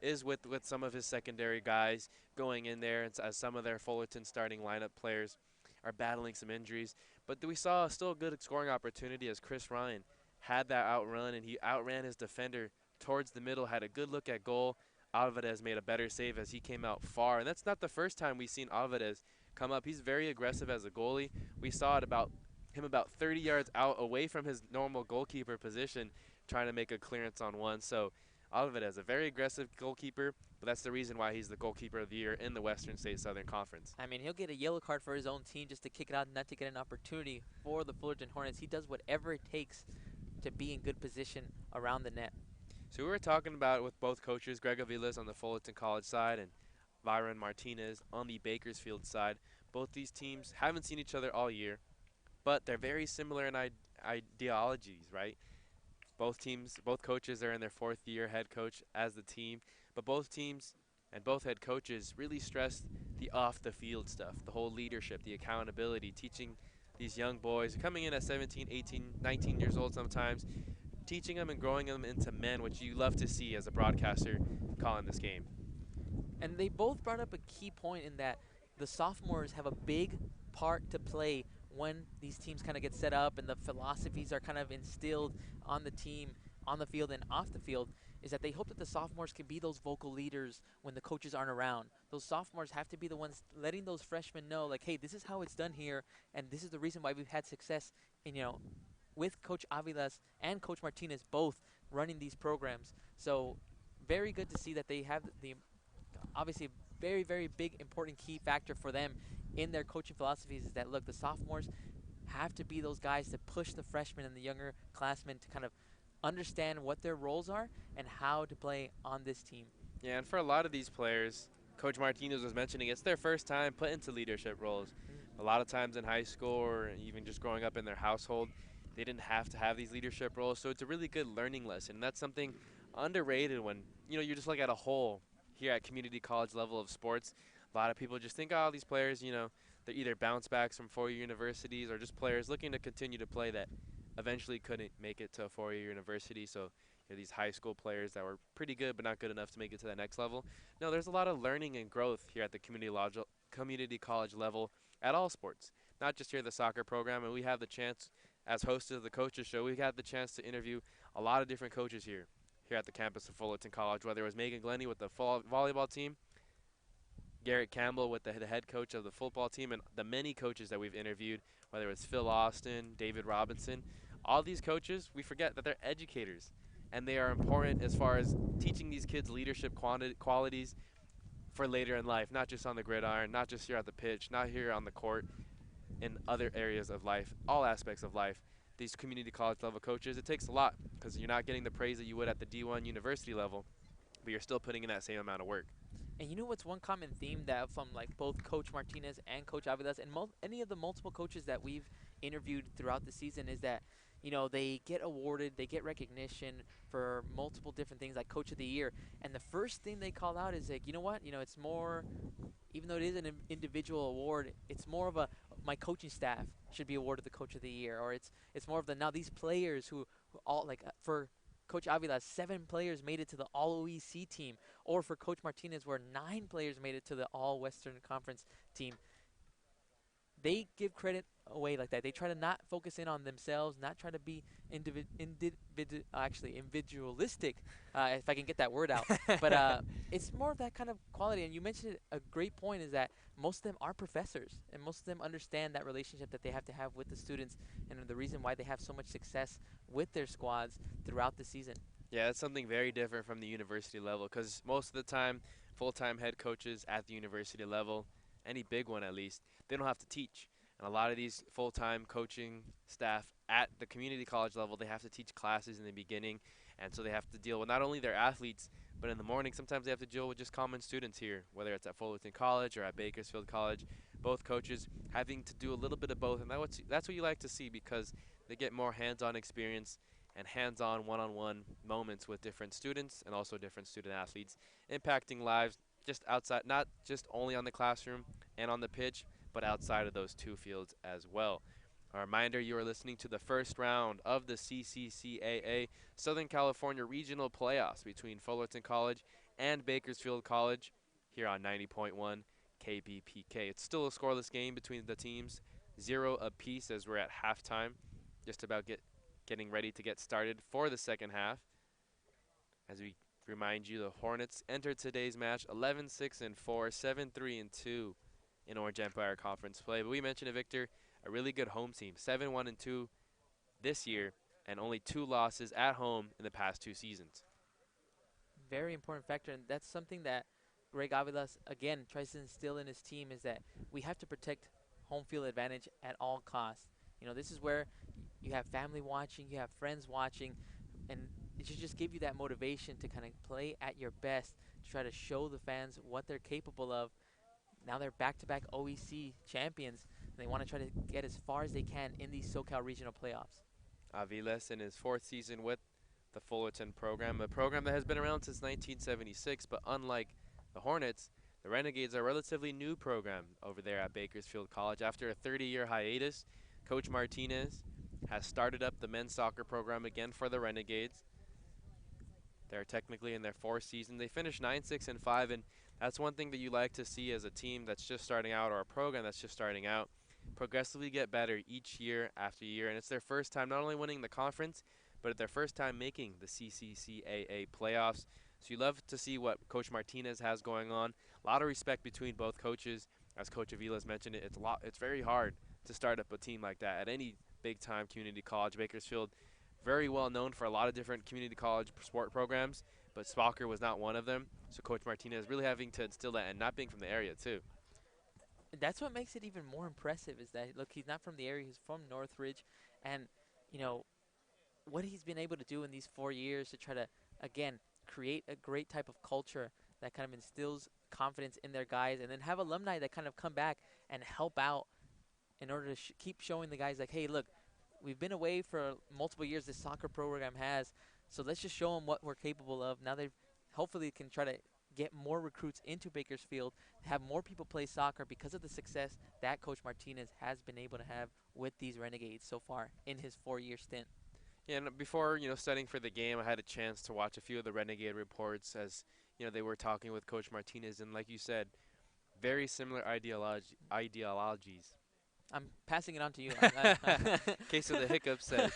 is with some of his secondary guys going in there, and as some of their Fullerton starting lineup players are battling some injuries. But we saw still a good scoring opportunity as Chris Ryan had that outrun, and he outran his defender towards the middle, had a good look at goal. Alvarez made a better save as he came out far, and that's not the first time we've seen Alvarez come up. He's very aggressive as a goalie. We saw it about 30 yards out away from his normal goalkeeper position, trying to make a clearance on one. So Alvarez, a very aggressive goalkeeper, but that's the reason why he's the goalkeeper of the year in the Western State Southern Conference. I mean, he'll get a yellow card for his own team just to kick it out and not to get an opportunity for the Fullerton Hornets. He does whatever it takes to be in good position around the net. So we were talking about it with both coaches, Greg Aviles on the Fullerton College side and Byron Martinez on the Bakersfield side. Both these teams haven't seen each other all year, but they're very similar in ideologies, right? Both coaches are in their fourth year, head coach as the team, but both teams and both head coaches really stress the off-the-field stuff, the whole leadership, the accountability, teaching these young boys coming in at 17, 18, 19 years old sometimes, teaching them and growing them into men, which you love to see as a broadcaster calling this game. And they both brought up a key point in that the sophomores have a big part to play when these teams kind of get set up and the philosophies are kind of instilled on the team, on the field and off the field, is that they hope that the sophomores can be those vocal leaders when the coaches aren't around. Those sophomores have to be the ones letting those freshmen know, like, hey, this is how it's done here, and this is the reason why we've had success in, with Coach Avilas and Coach Martinez both running these programs. So very good to see that they have the obviously very, very big, important key factor for them in their coaching philosophies is that, look, the sophomores have to be those guys to push the freshmen and the younger classmen to kind of understand what their roles are and how to play on this team. Yeah, and for a lot of these players, Coach Martinez was mentioning it's their first time put into leadership roles. A lot of times in high school or even just growing up in their household, they didn't have to have these leadership roles, so it's a really good learning lesson. And that's something underrated when, you just look at a whole here at community college level of sports. A lot of people just think, oh, these players, they're either bounce backs from four-year universities or just players looking to continue to play that eventually couldn't make it to a four-year university. So these high school players that were pretty good but not good enough to make it to that next level. No, there's a lot of learning and growth here at the community college level at all sports, not just here at the soccer program. And we have the chance, as hosts of the Coaches Show, we had the chance to interview a lot of different coaches here at the campus of Fullerton College, whether it was Megan Glennie with the volleyball team, Garrett Campbell with the head coach of the football team, and the many coaches that we've interviewed, whether it's Phil Austin, David Robinson. All these coaches, we forget that they're educators, and they are important as far as teaching these kids leadership qualities for later in life, not just on the gridiron, not just here at the pitch, not here on the court, in other areas of life, all aspects of life. These community college level coaches, it takes a lot because you're not getting the praise that you would at the D1 university level, but you're still putting in that same amount of work. And you know what's one common theme that from like both Coach Martinez and Coach Avilas and any of the multiple coaches that we've interviewed throughout the season is that, they get awarded, they get recognition for multiple different things like Coach of the Year. And the first thing they call out is like, you know what, it's more, even though it is an individual award, it's more of my coaching staff should be awarded the Coach of the Year, or it's more of now these players who all like for Coach Avila, 7 players made it to the All-OEC team, or for Coach Martinez, where 9 players made it to the All-Western Conference team. They give credit away like that. They try to not focus in on themselves, not try to be individualistic, if I can get that word out. But it's more of that kind of quality. And you mentioned a great point is that most of them are professors, and most of them understand that relationship that they have to have with the students and the reason why they have so much success with their squads throughout the season. Yeah, that's something very different from the university level because most of the time, full-time head coaches at the university level, any big one at least, they don't have to teach. And a lot of these full-time coaching staff at the community college level, they have to teach classes in the beginning. And so they have to deal with not only their athletes, but in the morning, sometimes they have to deal with just common students here, whether it's at Fullerton College or at Bakersfield College. Both coaches having to do a little bit of both. And that's what you like to see because they get more hands-on experience and hands-on one-on-one moments with different students and also different student athletes, impacting lives just outside, not just only on the classroom and on the pitch, but outside of those two fields as well. A reminder, you are listening to the first round of the CCCAA Southern California Regional Playoffs between Fullerton College and Bakersfield College here on 90.1 KBPK. It's still a scoreless game between the teams, 0 apiece as we're at halftime, just about getting ready to get started for the second half. As we remind you, the Hornets entered today's match 11-6-4, 7-3-2 in Orange Empire Conference play. But we mentioned it, Victor, a really good home team, 7-1-2 this year, and only 2 losses at home in the past 2 seasons. Very important factor, and that's something that Greg Avilas, again, tries to instill in his team is that we have to protect home field advantage at all costs. This is where you have family watching, you have friends watching, and it should just give you that motivation to kind of play at your best, to try to show the fans what they're capable of. Now they're back-to-back OEC champions, and they want to try to get as far as they can in these SoCal regional playoffs. Aviles in his 4th season with the Fullerton program, a program that has been around since 1976, but unlike the Hornets, the Renegades are a relatively new program over there at Bakersfield College. After a 30-year hiatus, Coach Martinez has started up the men's soccer program again for the Renegades. They're technically in their 4th season. They finished 9-6-5, and that's one thing that you like to see as a team that's just starting out or a program that's just starting out. progressively get better each year after year, and it's their first time not only winning the conference, but their first time making the CCCAA playoffs. So you love to see what Coach Martinez has going on. A lot of respect between both coaches. As Coach Avila's mentioned it, it's very hard to start up a team like that at any big-time community college. Bakersfield, very well known for a lot of different community college sport programs, but soccer was not one of them. So Coach Martinez really having to instill that, and not being from the area too. That's what makes it even more impressive is that, look, he's not from the area. He's from Northridge. And, you know, what he's been able to do in these 4 years to try to, again, create a great type of culture that kind of instills confidence in their guys, and then have alumni that kind of come back and help out in order to keep showing the guys like, hey, look, we've been away for multiple years, this soccer program has, so let's just show them what we're capable of. Now they hopefully can try to get more recruits into Bakersfield, have more people play soccer because of the success that Coach Martinez has been able to have with these Renegades so far in his 4-year stint. Yeah, and before, studying for the game, I had a chance to watch a few of the Renegade reports as, they were talking with Coach Martinez. And like you said, very similar ideologies. I'm passing it on to you. In case of the hiccups, said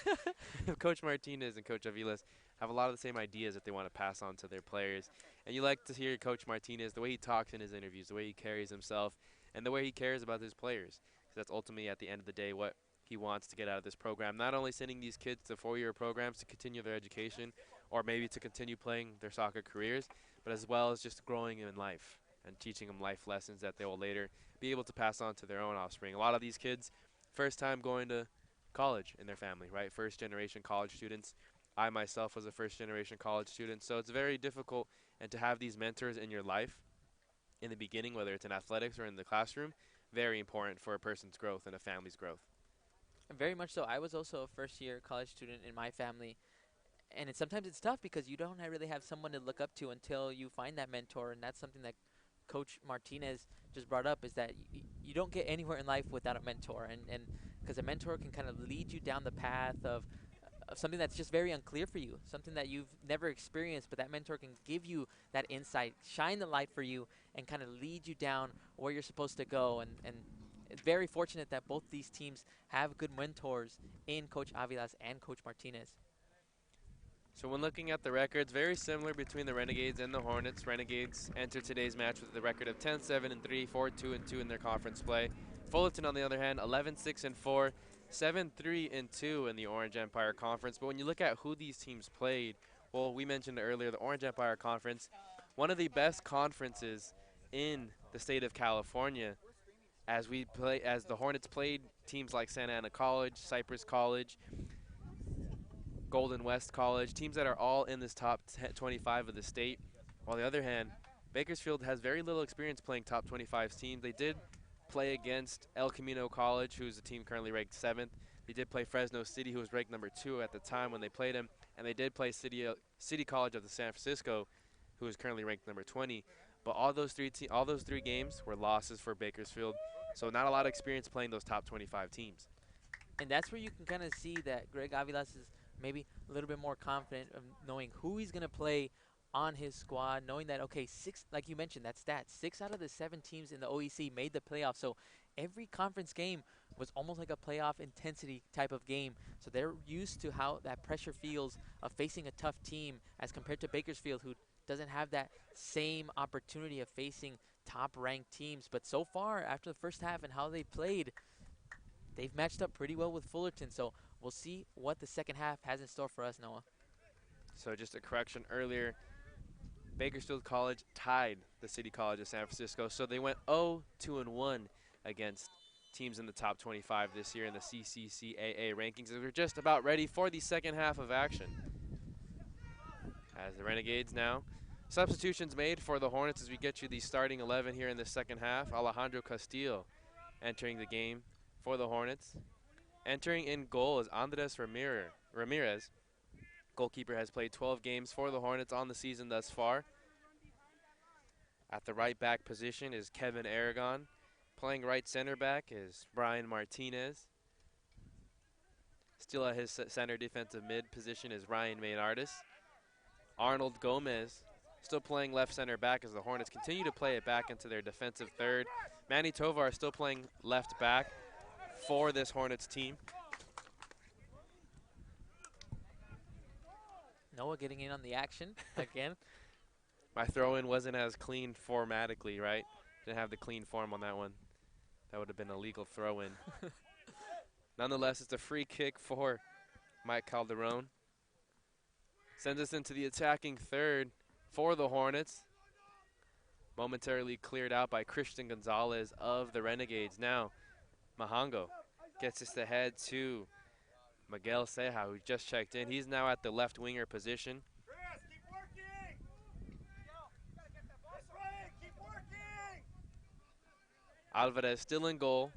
Coach Martinez and Coach Aviles have a lot of the same ideas that they want to pass on to their players. And you like to hear Coach Martinez, the way he talks in his interviews, the way he carries himself, and the way he cares about his players. Because that's ultimately, at the end of the day, what he wants to get out of this program. Not only sending these kids to 4-year programs to continue their education or maybe to continue playing their soccer careers, but as well as just growing in life and teaching them life lessons that they will later be able to pass on to their own offspring. A lot of these kids, first time going to college in their family, right? First-generation college students. I myself was a first-generation college student, so it's very difficult, and to have these mentors in your life in the beginning, whether it's in athletics or in the classroom, very important for a person's growth and a family's growth. Very much so. I was also a first-year college student in my family, and sometimes it's tough because you don't really have someone to look up to until you find that mentor, and that's something that Coach Martinez just brought up, is that you don't get anywhere in life without a mentor, and because a mentor can kind of lead you down the path of something that's just very unclear for you, something that you've never experienced, but that mentor can give you that insight, shine the light for you, and kind of lead you down where you're supposed to go. And it's very fortunate that both these teams have good mentors in Coach Avilas and Coach Martinez. So when looking at the records, very similar between the Renegades and the Hornets. Renegades enter today's match with a record of 10-7-3, 4-2-2 in their conference play. Fullerton, on the other hand, 11-6-4, 7-3-2 in the Orange Empire Conference. But when you look at who these teams played, well, we mentioned earlier the Orange Empire Conference, one of the best conferences in the state of California. As the Hornets played teams like Santa Ana College, Cypress College, Golden West College, teams that are all in this top 25 of the state. On the other hand, Bakersfield has very little experience playing top 25 teams. They did play against El Camino College, who's a team currently ranked 7th. They did play Fresno City, who was ranked number 2 at the time when they played him. And they did play City College of the San Francisco, who is currently ranked number 20. But all those three games were losses for Bakersfield. So not a lot of experience playing those top 25 teams. And that's where you can kind of see that Greg Avilas is maybe a little bit more confident of knowing who he's going to play on his squad, knowing that, okay, 6, like you mentioned, that stat, 6 out of the 7 teams in the OEC made the playoffs. So every conference game was almost like a playoff intensity type of game. So they're used to how that pressure feels of facing a tough team as compared to Bakersfield, who doesn't have that same opportunity of facing top-ranked teams. But so far, after the first half and how they played, they've matched up pretty well with Fullerton. So we'll see what the second half has in store for us, Noah. So just a correction earlier, Bakersfield College tied the City College of San Francisco. So they went 0-2-1 against teams in the top 25 this year in the CCCAA rankings. We're just about ready for the second half of action. As the Renegades now. Substitutions made for the Hornets as we get you the starting 11 here in the second half. Alejandro Castillo entering the game for the Hornets. Entering in goal is Andres Ramirez. Goalkeeper has played 12 games for the Hornets on the season thus far. At the right back position is Kevin Aragon. Playing right center back is Brian Martinez. Still at his center defensive mid position is Ryan Maynardis. Arnold Gomez still playing left center back as the Hornets continue to play it back into their defensive third. Manny Tovar still playing left back. for this Hornets team. Noah getting in on the action again. My throw-in wasn't as clean formatically, right? Didn't have the clean form on that one. That would have been a legal throw-in. Nonetheless, it's a free kick for Mike Calderon. Sends us into the attacking third for the Hornets. Momentarily cleared out by Christian Gonzalez of the Renegades. Now, Mahango gets us ahead to Miguel Ceja, who just checked in. He's now at the left winger position. Chris, keep working. That's right, keep working. Alvarez still in goal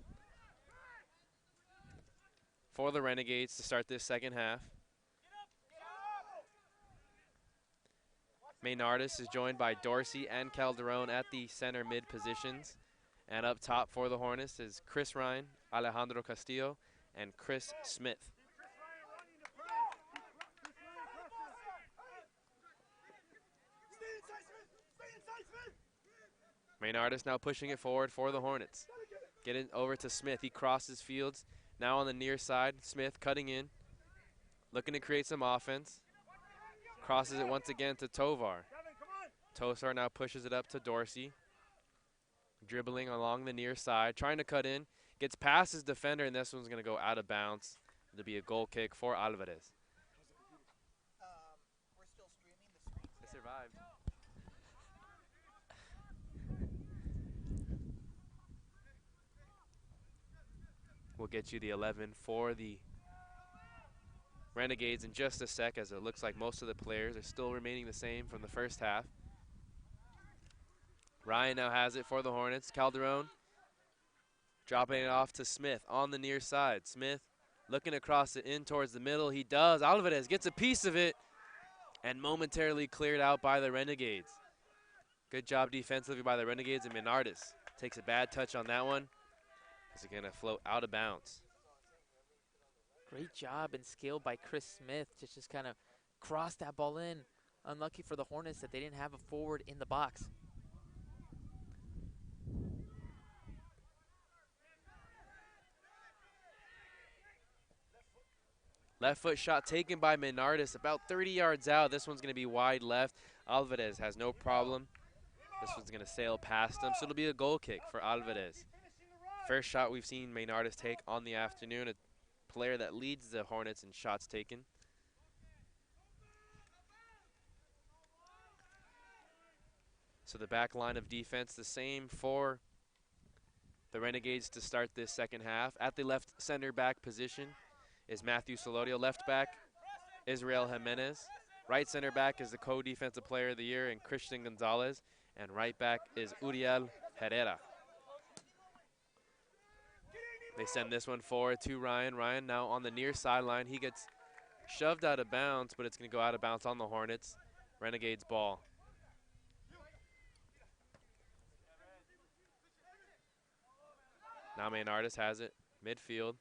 for the Renegades to start this second half. Maynardis is joined by Dorsey and Calderon at the center mid positions. And up top for the Hornets is Chris Ryan, Alejandro Castillo, and Chris Smith. Maynardis now pushing it forward for the Hornets. Getting over to Smith. He crosses fields. Now on the near side, Smith cutting in. Looking to create some offense. Crosses it once again to Tovar. Tosar now pushes it up to Dorsey. Dribbling along the near side. Trying to cut in. Gets past his defender, and this one's going to go out of bounds. It'll be a goal kick for Alvarez. We're still streaming the stream. It survived. We'll get you the 11 for the Renegades in just a sec, as it looks like most of the players are still remaining the same from the first half. Ryan now has it for the Hornets. Calderon dropping it off to Smith on the near side. Smith looking to cross it in towards the middle. He does. Alvarez gets a piece of it and momentarily cleared out by the Renegades. Good job defensively by the Renegades, and Menardis takes a bad touch on that one. Is it going to float out of bounds? Great job and skill by Chris Smith to just kind of cross that ball in. Unlucky for the Hornets that they didn't have a forward in the box. Left foot shot taken by Menardis about 30 yards out. This one's going to be wide left. Alvarez has no problem. This one's going to sail past him, so it'll be a goal kick for Alvarez. First shot we've seen Maynardis take on the afternoon, a player that leads the Hornets in shots taken. So the back line of defense, the same for the Renegades to start this second half. At the left center back position is Matthew Solorio. Left back, Israel Jimenez. Right center back is the co-defensive player of the year in Christian Gonzalez. And right back is Uriel Herrera. They send this one forward to Ryan. Ryan now on the near sideline. He gets shoved out of bounds, but it's going to go out of bounds on the Hornets. Renegades ball. Now Maynardis has it. Midfield.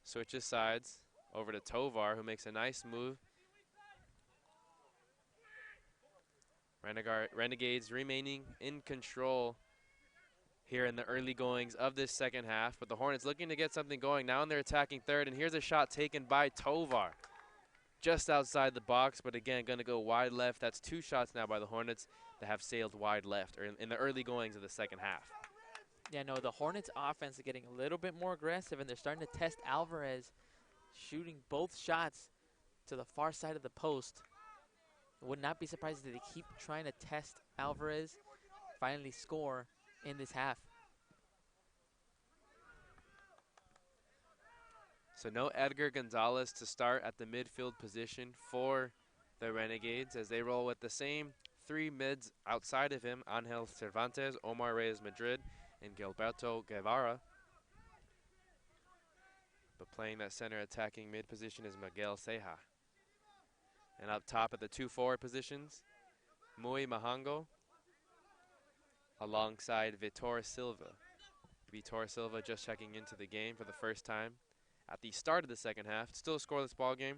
Switches sides over to Tovar, who makes a nice move. Renegades remaining in control here in the early goings of this second half, but the Hornets looking to get something going now in their attacking third, and here's a shot taken by Tovar just outside the box, but again going to go wide left. That's two shots now by the Hornets that have sailed wide left, or in the early goings of the second half. Yeah, no, the Hornets offense is getting a little bit more aggressive, and they're starting to test Alvarez, shooting both shots to the far side of the post. Would not be surprised if they keep trying to test Alvarez, finally score in this half. So no Edgar Gonzalez to start at the midfield position for the Renegades as they roll with the same three mids outside of him: Angel Cervantes, Omar Reyes Madrid, and Gilberto Guevara. But playing that center attacking mid position is Miguel Ceja. And up top at the two forward positions, Muy Mahango alongside Vitor Silva. Vitor Silva just checking into the game for the first time at the start of the second half. Still a scoreless ball game.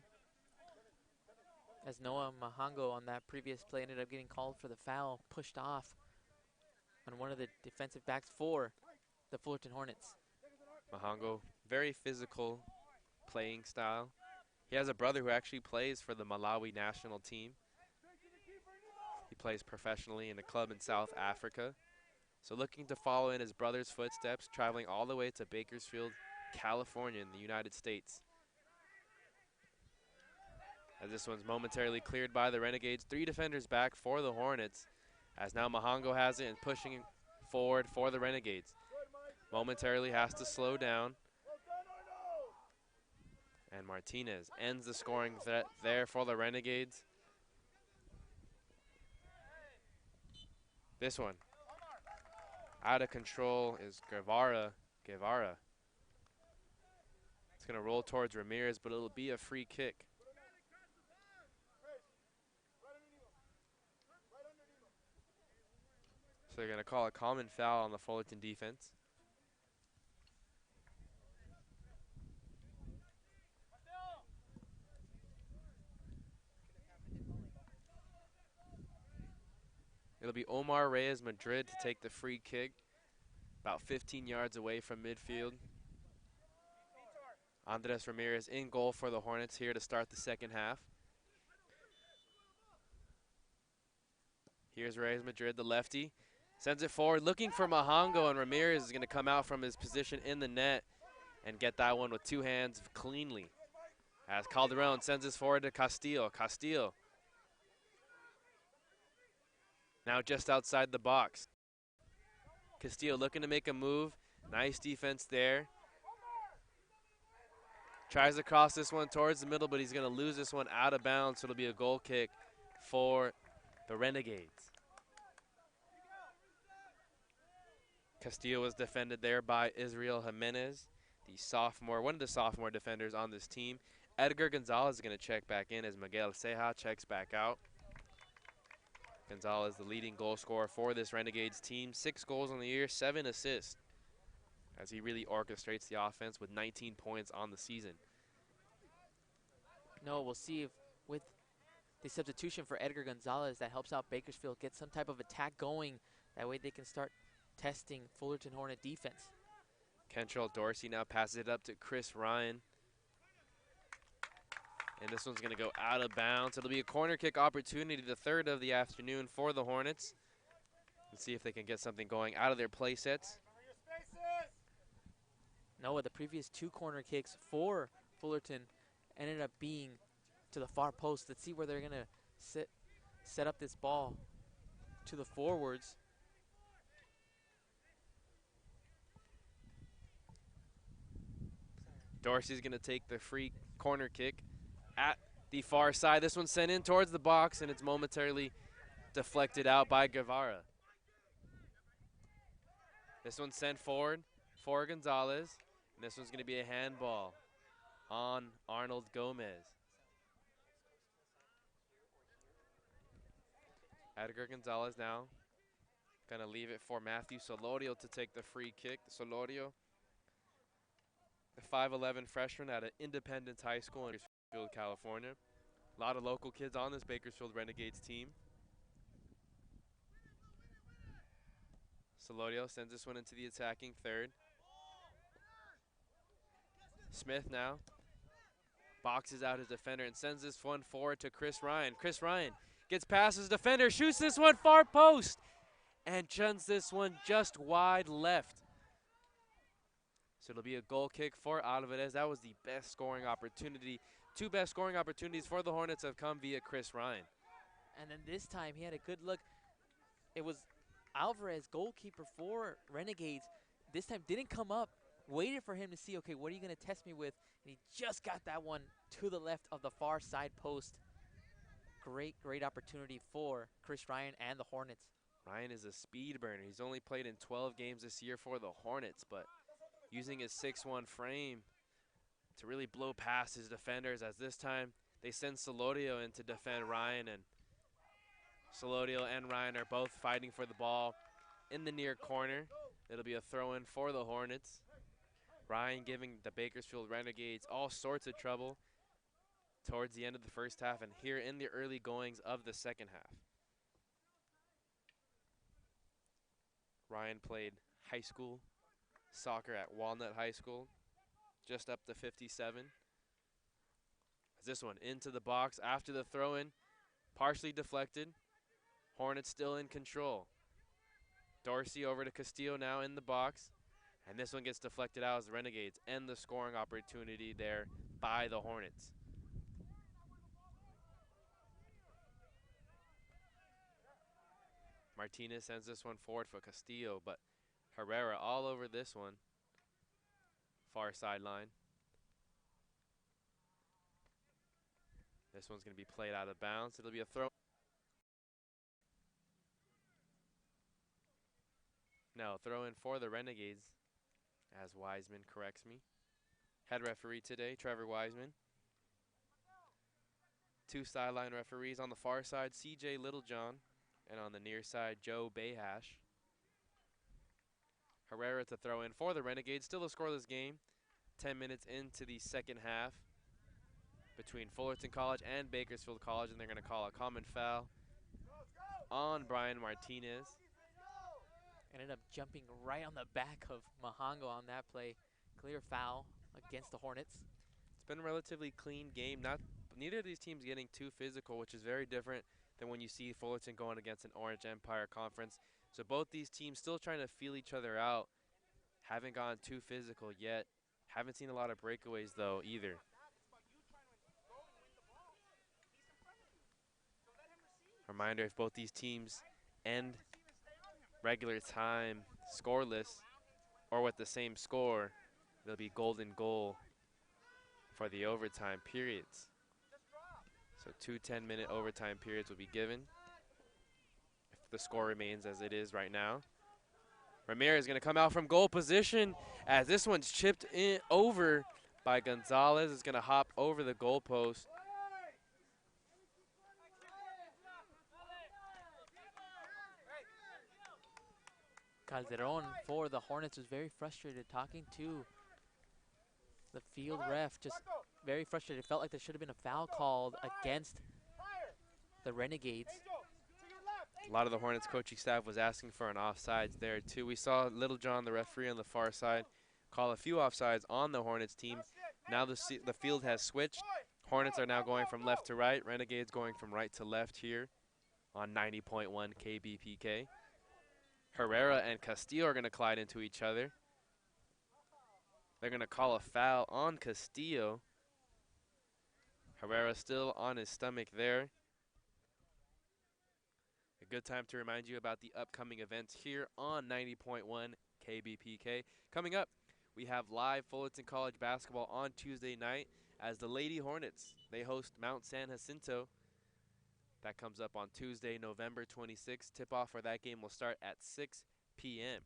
As Noah Mahango on that previous play ended up getting called for the foul, pushed off on one of the defensive backs for the Fullerton Hornets. Mahongo, very physical playing style. He has a brother who actually plays for the Malawi national team. He plays professionally in a club in South Africa. So looking to follow in his brother's footsteps, traveling all the way to Bakersfield, California in the United States. As this one's momentarily cleared by the Renegades. 3 defenders back for the Hornets. As now Mahongo has it and pushing forward for the Renegades. Momentarily has to slow down. And Martinez ends the scoring threat there for the Renegades. This one, out of control is Guevara. It's going to roll towards Ramirez, but it'll be a free kick. So they're going to call a common foul on the Fullerton defense. It'll be Omar Reyes Madrid to take the free kick, about 15 yards away from midfield. Andres Ramirez in goal for the Hornets here to start the second half. Here's Reyes Madrid, the lefty. Sends it forward, looking for Mahongo, and Ramirez is going to come out from his position in the net and get that one with 2 hands cleanly. As Calderon sends this forward to Castillo. Castillo now just outside the box. Castillo looking to make a move. Nice defense there. Tries to cross this one towards the middle, but he's going to lose this one out of bounds, so it'll be a goal kick for the Renegades. Castillo was defended there by Israel Jimenez, the sophomore, one of the sophomore defenders on this team. Edgar Gonzalez is going to check back in as Miguel Ceja checks back out. Gonzalez, the leading goal scorer for this Renegades team. 6 goals on the year, 7 assists, as he really orchestrates the offense with 19 points on the season. No, we'll see if with the substitution for Edgar Gonzalez that helps out Bakersfield get some type of attack going. That way they can start testing Fullerton Hornet defense. Kentrell Dorsey now passes it up to Chris Ryan. And this one's going to go out of bounds. It'll be a corner kick opportunity, the 3rd of the afternoon for the Hornets. Let's see if they can get something going out of their play sets. No, the previous 2 corner kicks for Fullerton ended up being to the far post. Let's see where they're going to set up this ball to the forwards. Dorsey's going to take the free corner kick at the far side. This one's sent in towards the box, and it's momentarily deflected out by Guevara. This one's sent forward for Gonzalez, and this one's going to be a handball on Arnold Gomez. Edgar Gonzalez now going to leave it for Matthew Solorio to take the free kick. Solorio, the 5'11" freshman at an Independence High School in Bakersfield, California. A lot of local kids on this Bakersfield Renegades team. Solorio sends this one into the attacking 3rd. Smith now boxes out his defender and sends this one forward to Chris Ryan. Chris Ryan gets past his defender, shoots this one far post, and sends this one just wide left. So it'll be a goal kick for Alvarez. That was the best scoring opportunity. 2 best scoring opportunities for the Hornets have come via Chris Ryan. And then this time he had a good look. It was Alvarez, goalkeeper for Renegades. This time didn't come up, waited for him to see, okay, what are you going to test me with? And he just got that one to the left of the far side post. Great opportunity for Chris Ryan and the Hornets. Ryan is a speed burner. He's only played in 12 games this year for the Hornets, but using his 6'1" frame to really blow past his defenders, as this time they send Solorio in to defend Ryan, and Solorio and Ryan are both fighting for the ball in the near corner. It'll be a throw-in for the Hornets. Ryan giving the Bakersfield Renegades all sorts of trouble towards the end of the first half and here in the early goings of the second half. Ryan played high school soccer at Walnut High School, just up to 57. As this one into the box after the throw-in, partially deflected. Hornets still in control. Dorsey over to Castillo now in the box. And this one gets deflected out as the Renegades end the scoring opportunity there by the Hornets. Martinez sends this one forward for Castillo, but Herrera all over this one. Far sideline. This one's going to be played out of bounds. It'll be a throw. No, throw in for the Renegades, as Wiseman corrects me. Head referee today, Trevor Wiseman. Two sideline referees on the far side, CJ Littlejohn, and on the near side, Joe Bayhash. Herrera to throw in for the Renegades. Still a scoreless game. 10 minutes into the second half between Fullerton College and Bakersfield College, and they're going to call a common foul on Brian Martinez. Ended up jumping right on the back of Mahango on that play. Clear foul against the Hornets. It's been a relatively clean game. Neither of these teams getting too physical, which is very different than when you see Fullerton going against an Orange Empire conference. So both these teams still trying to feel each other out. Haven't gone too physical yet. Haven't seen a lot of breakaways, though, either. Reminder, if both these teams end regular time scoreless or with the same score, there'll be golden goal for the overtime periods. So 2 10-minute overtime periods will be given if the score remains as it is right now. Ramirez is going to come out from goal position as this one's chipped in over by Gonzalez. It's going to hop over the goalpost. Calderon for the Hornets was very frustrated talking to the field ref, just very frustrated. Felt like there should have been a foul called against the Renegades. A lot of the Hornets coaching staff was asking for an offsides there too. We saw Littlejohn, the referee on the far side, call a few offsides on the Hornets team. Now the field has switched. Hornets are now going from left to right. Renegades going from right to left here on 90.1 KBPK. Herrera and Castillo are going to collide into each other. They're going to call a foul on Castillo. Herrera still on his stomach there. A good time to remind you about the upcoming events here on 90.1 KBPK. Coming up, we have live Fullerton College basketball on Tuesday night as the Lady Hornets, they host Mount San Jacinto. That comes up on Tuesday, November 26th. Tip-off for that game will start at 6 p.m.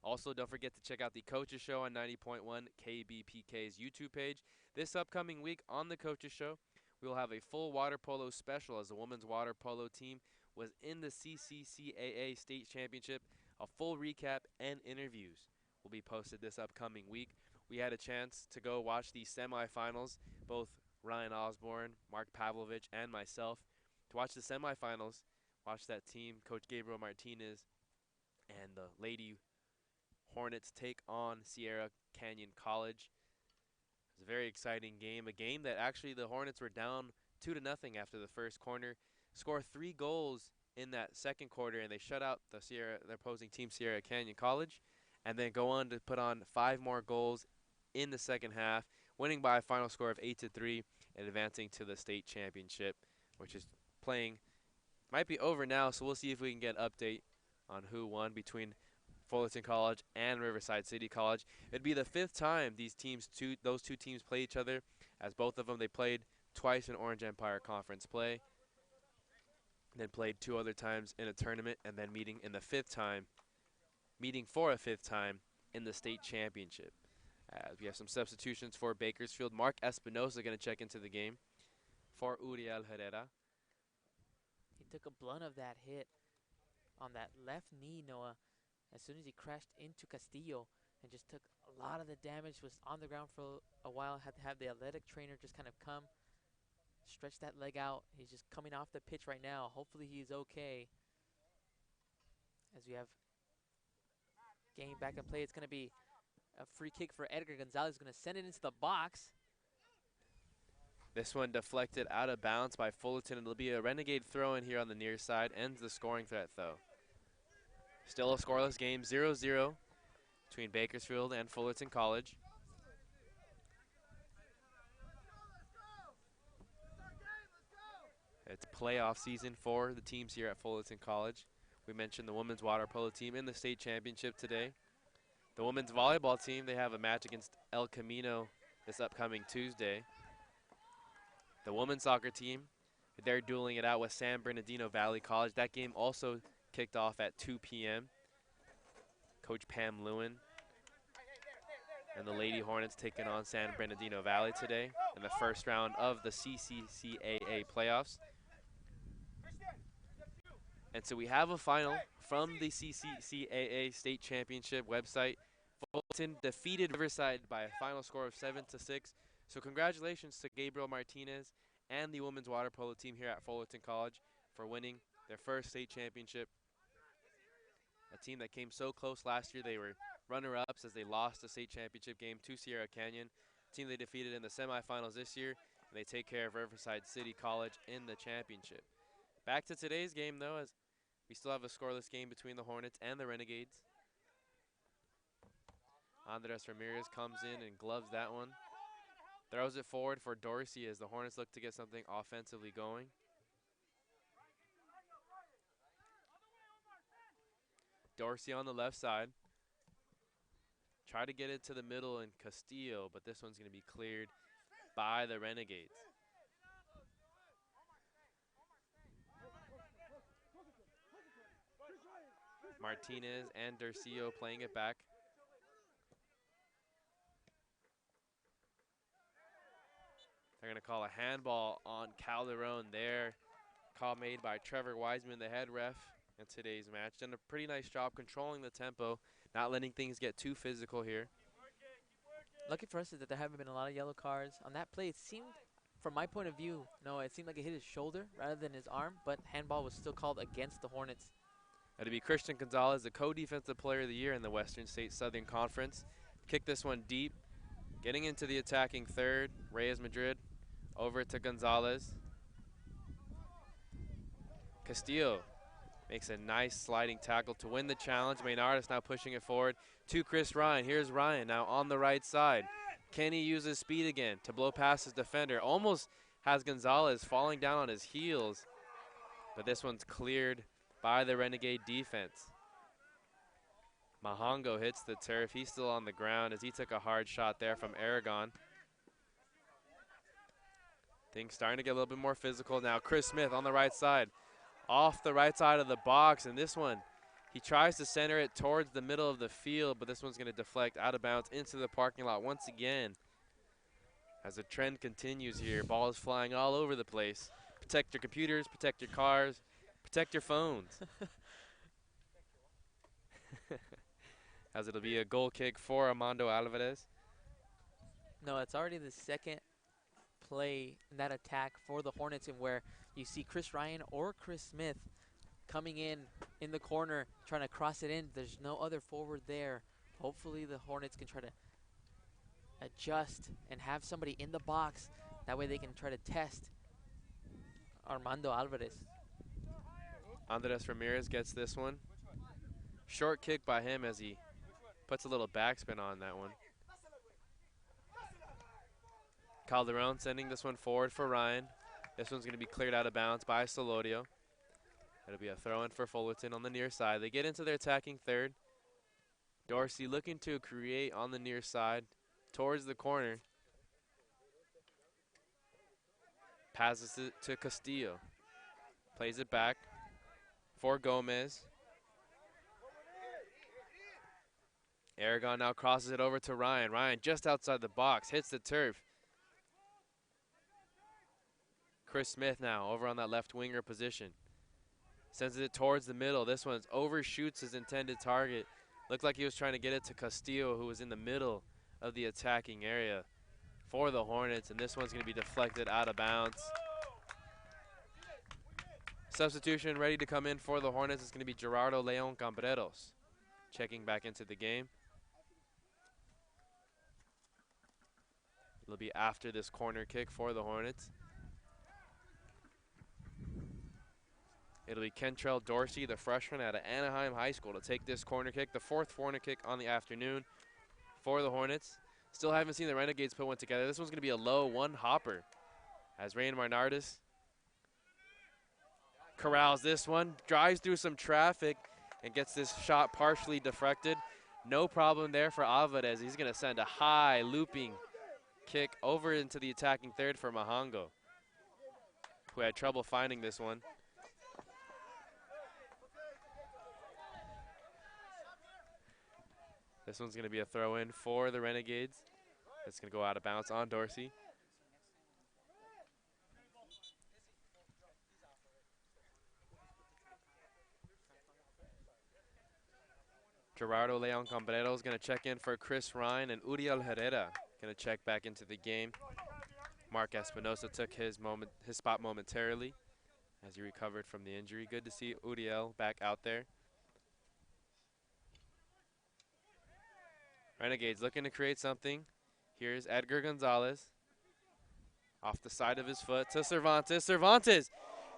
Also, don't forget to check out the Coaches Show on 90.1 KBPK's YouTube page. This upcoming week on the Coaches Show, we will have a full water polo special as the women's water polo team was in the CCCAA State Championship. A full recap and interviews will be posted this upcoming week. We had a chance to go watch the semifinals, both Ryan Osborne, Mark Pavlovich, and myself, to watch the semifinals, watch that team, Coach Gabriel Martinez, and the Lady Hornets take on Sierra Canyon College. It was a very exciting game, a game that actually the Hornets were down 2-0 after the first quarter, score 3 goals in that second quarter, and they shut out the opposing team, Sierra Canyon College, and then go on to put on 5 more goals in the second half, winning by a final score of 8-3 and advancing to the state championship, which is might be over now, so we'll see if we can get an update on who won between Fullerton College and Riverside City College. It'd be the 5th time those two teams play each other, as both of them they played twice in Orange Empire Conference play, then played 2 other times in a tournament, and then meeting for a 5th time in the state championship. We have some substitutions for Bakersfield. Mark Espinosa going to check into the game for Uriel Herrera. He took a blunt of that hit on that left knee, Noah, as soon as he crashed into Castillo and just took a lot of the damage, was on the ground for a while, had to have the athletic trainer just kind of come, stretch that leg out. He's just coming off the pitch right now. Hopefully he's okay. As we have game back in play, it's going to be A free kick for Edgar Gonzalez, going to send it into the box. This one deflected out of bounds by Fullerton. It'll be a Renegade throw in here on the near side. Ends the scoring threat, though. Still a scoreless game, 0-0 between Bakersfield and Fullerton College. It's playoff season for the teams here at Fullerton College. We mentioned the women's water polo team in the state championship today. The women's volleyball team, they have a match against El Camino this upcoming Tuesday. The women's soccer team, they're dueling it out with San Bernardino Valley College. That game also kicked off at 2 p.m. Coach Pam Lewin and the Lady Hornets taking on San Bernardino Valley today in the first round of the CCCAA playoffs. And so we have a final from the CCCAA State Championship website. Fullerton defeated Riverside by a final score of 7-6. So congratulations to Gabriel Martinez and the women's water polo team here at Fullerton College for winning their first state championship. A team that came so close last year. They were runner-ups as they lost the state championship game to Sierra Canyon. A team they defeated in the semifinals this year, and they take care of Riverside City College in the championship. Back to today's game, though, as we still have a scoreless game between the Hornets and the Renegades. Andres Ramirez comes in and gloves that one. Throws it forward for Dorsey as the Hornets look to get something offensively going. Dorsey on the left side. Try to get it to the middle in Castillo, but this one's going to be cleared by the Renegades. Martinez and Durcio playing it back. They're going to call a handball on Calderon there. Call made by Trevor Wiseman, the head ref in today's match. Done a pretty nice job controlling the tempo, not letting things get too physical here. Lucky for us is that there haven't been a lot of yellow cards. On that play, it seemed, from my point of view, no, it seemed like it hit his shoulder rather than his arm, but handball was still called against the Hornets. That'll be Christian Gonzalez, the co-defensive player of the year in the Western State Southern Conference. Kick this one deep. Getting into the attacking third, Reyes Madrid over to Gonzalez. Castillo makes a nice sliding tackle to win the challenge. Maynard is now pushing it forward to Chris Ryan. Here's Ryan now on the right side. Can he use his speed again to blow past his defender? Almost has Gonzalez falling down on his heels, but this one's cleared by the Renegade defense. Mahongo hits the turf. He's still on the ground as he took a hard shot there from Aragon. Things starting to get a little bit more physical now. Chris Smith on the right side. Off the right side of the box, and this one, he tries to center it towards the middle of the field, but this one's going to deflect out of bounds into the parking lot once again. As the trend continues here, ball is flying all over the place. Protect your computers, protect your cars, protect your phones. As it'll be a goal kick for Armando Alvarez. No, it's already the second play in that attack for the Hornets, and where you see Chris Ryan or Chris Smith coming in the corner trying to cross it in. There's no other forward there. Hopefully the Hornets can try to adjust and have somebody in the box. That way they can try to test Armando Alvarez. Andres Ramirez gets this one. Short kick by him as he puts a little backspin on that one. Calderon sending this one forward for Ryan. This one's going to be cleared out of bounds by Solorio. It'll be a throw-in for Fullerton on the near side. They get into their attacking third. Dorsey looking to create on the near side towards the corner. Passes it to Castillo. Plays it back for Gomez. Aragon now crosses it over to Ryan. Ryan just outside the box, hits the turf. Chris Smith now over on that left winger position. Sends it towards the middle. This one's overshoots his intended target. Looked like he was trying to get it to Castillo, who was in the middle of the attacking area for the Hornets, and this one's going to be deflected out of bounds. Substitution ready to come in for the Hornets is going to be Gerardo Leon Cambreros checking back into the game. It'll be after this corner kick for the Hornets. It'll be Kentrell Dorsey, the freshman out of Anaheim High School, to take this corner kick, the 4th corner kick on the afternoon for the Hornets. Still haven't seen the Renegades put one together. This one's going to be a low one-hopper as Rain Marnardis corrals this one, drives through some traffic, and gets this shot partially deflected. No problem there for Alvarez. He's going to send a high looping kick over into the attacking third for Mahango, who had trouble finding this one. This one's going to be a throw-in for the Renegades. It's going to go out of bounds on Dorsey. Gerardo Leon Cambrero is going to check in for Chris Ryan, and Uriel Herrera going to check back into the game. Mark Espinosa took his spot momentarily as he recovered from the injury. Good to see Uriel back out there. Renegades looking to create something. Here's Edgar Gonzalez. Off the side of his foot to Cervantes. Cervantes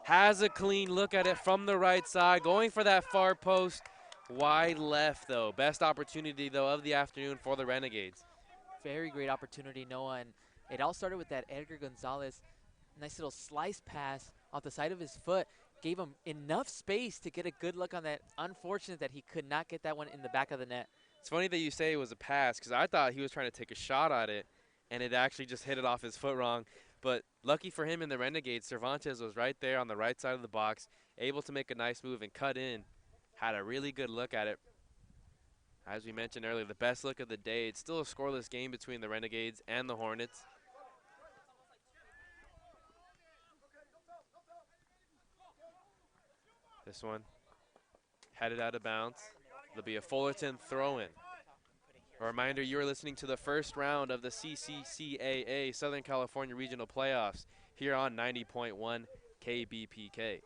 has a clean look at it from the right side, going for that far post. Wide left, though. Best opportunity, though, of the afternoon for the Renegades. Very great opportunity, Noah. And it all started with that Edgar Gonzalez nice little slice pass off the side of his foot. Gave him enough space to get a good look on that. Unfortunate that he could not get that one in the back of the net. It's funny that you say it was a pass, because I thought he was trying to take a shot at it, and it actually just hit it off his foot wrong. But lucky for him in the Renegades, Cervantes was right there on the right side of the box, able to make a nice move and cut in. Had a really good look at it. As we mentioned earlier, the best look of the day. It's still a scoreless game between the Renegades and the Hornets. This one headed out of bounds. It'll be a Fullerton throw-in. A reminder, you are listening to the first round of the CCCAA Southern California Regional Playoffs here on 90.1 KBPK.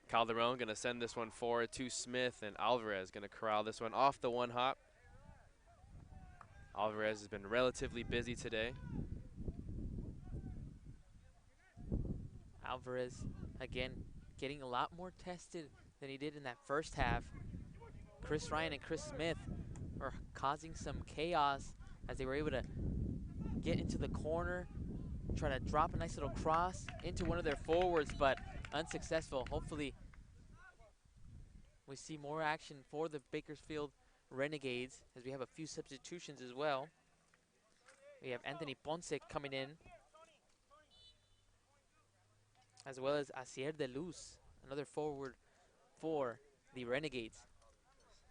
Calderon going to send this one forward to Smith, and Alvarez going to corral this one off the one hop. Alvarez has been relatively busy today. Alvarez, again, getting a lot more tested than he did in that first half. Chris Ryan and Chris Smith are causing some chaos as they were able to get into the corner, try to drop a nice little cross into one of their forwards, but unsuccessful. Hopefully we see more action for the Bakersfield Renegades as we have a few substitutions as well. We have Anthony Ponce coming in, as well as Asier de Luz, another forward for the Renegades.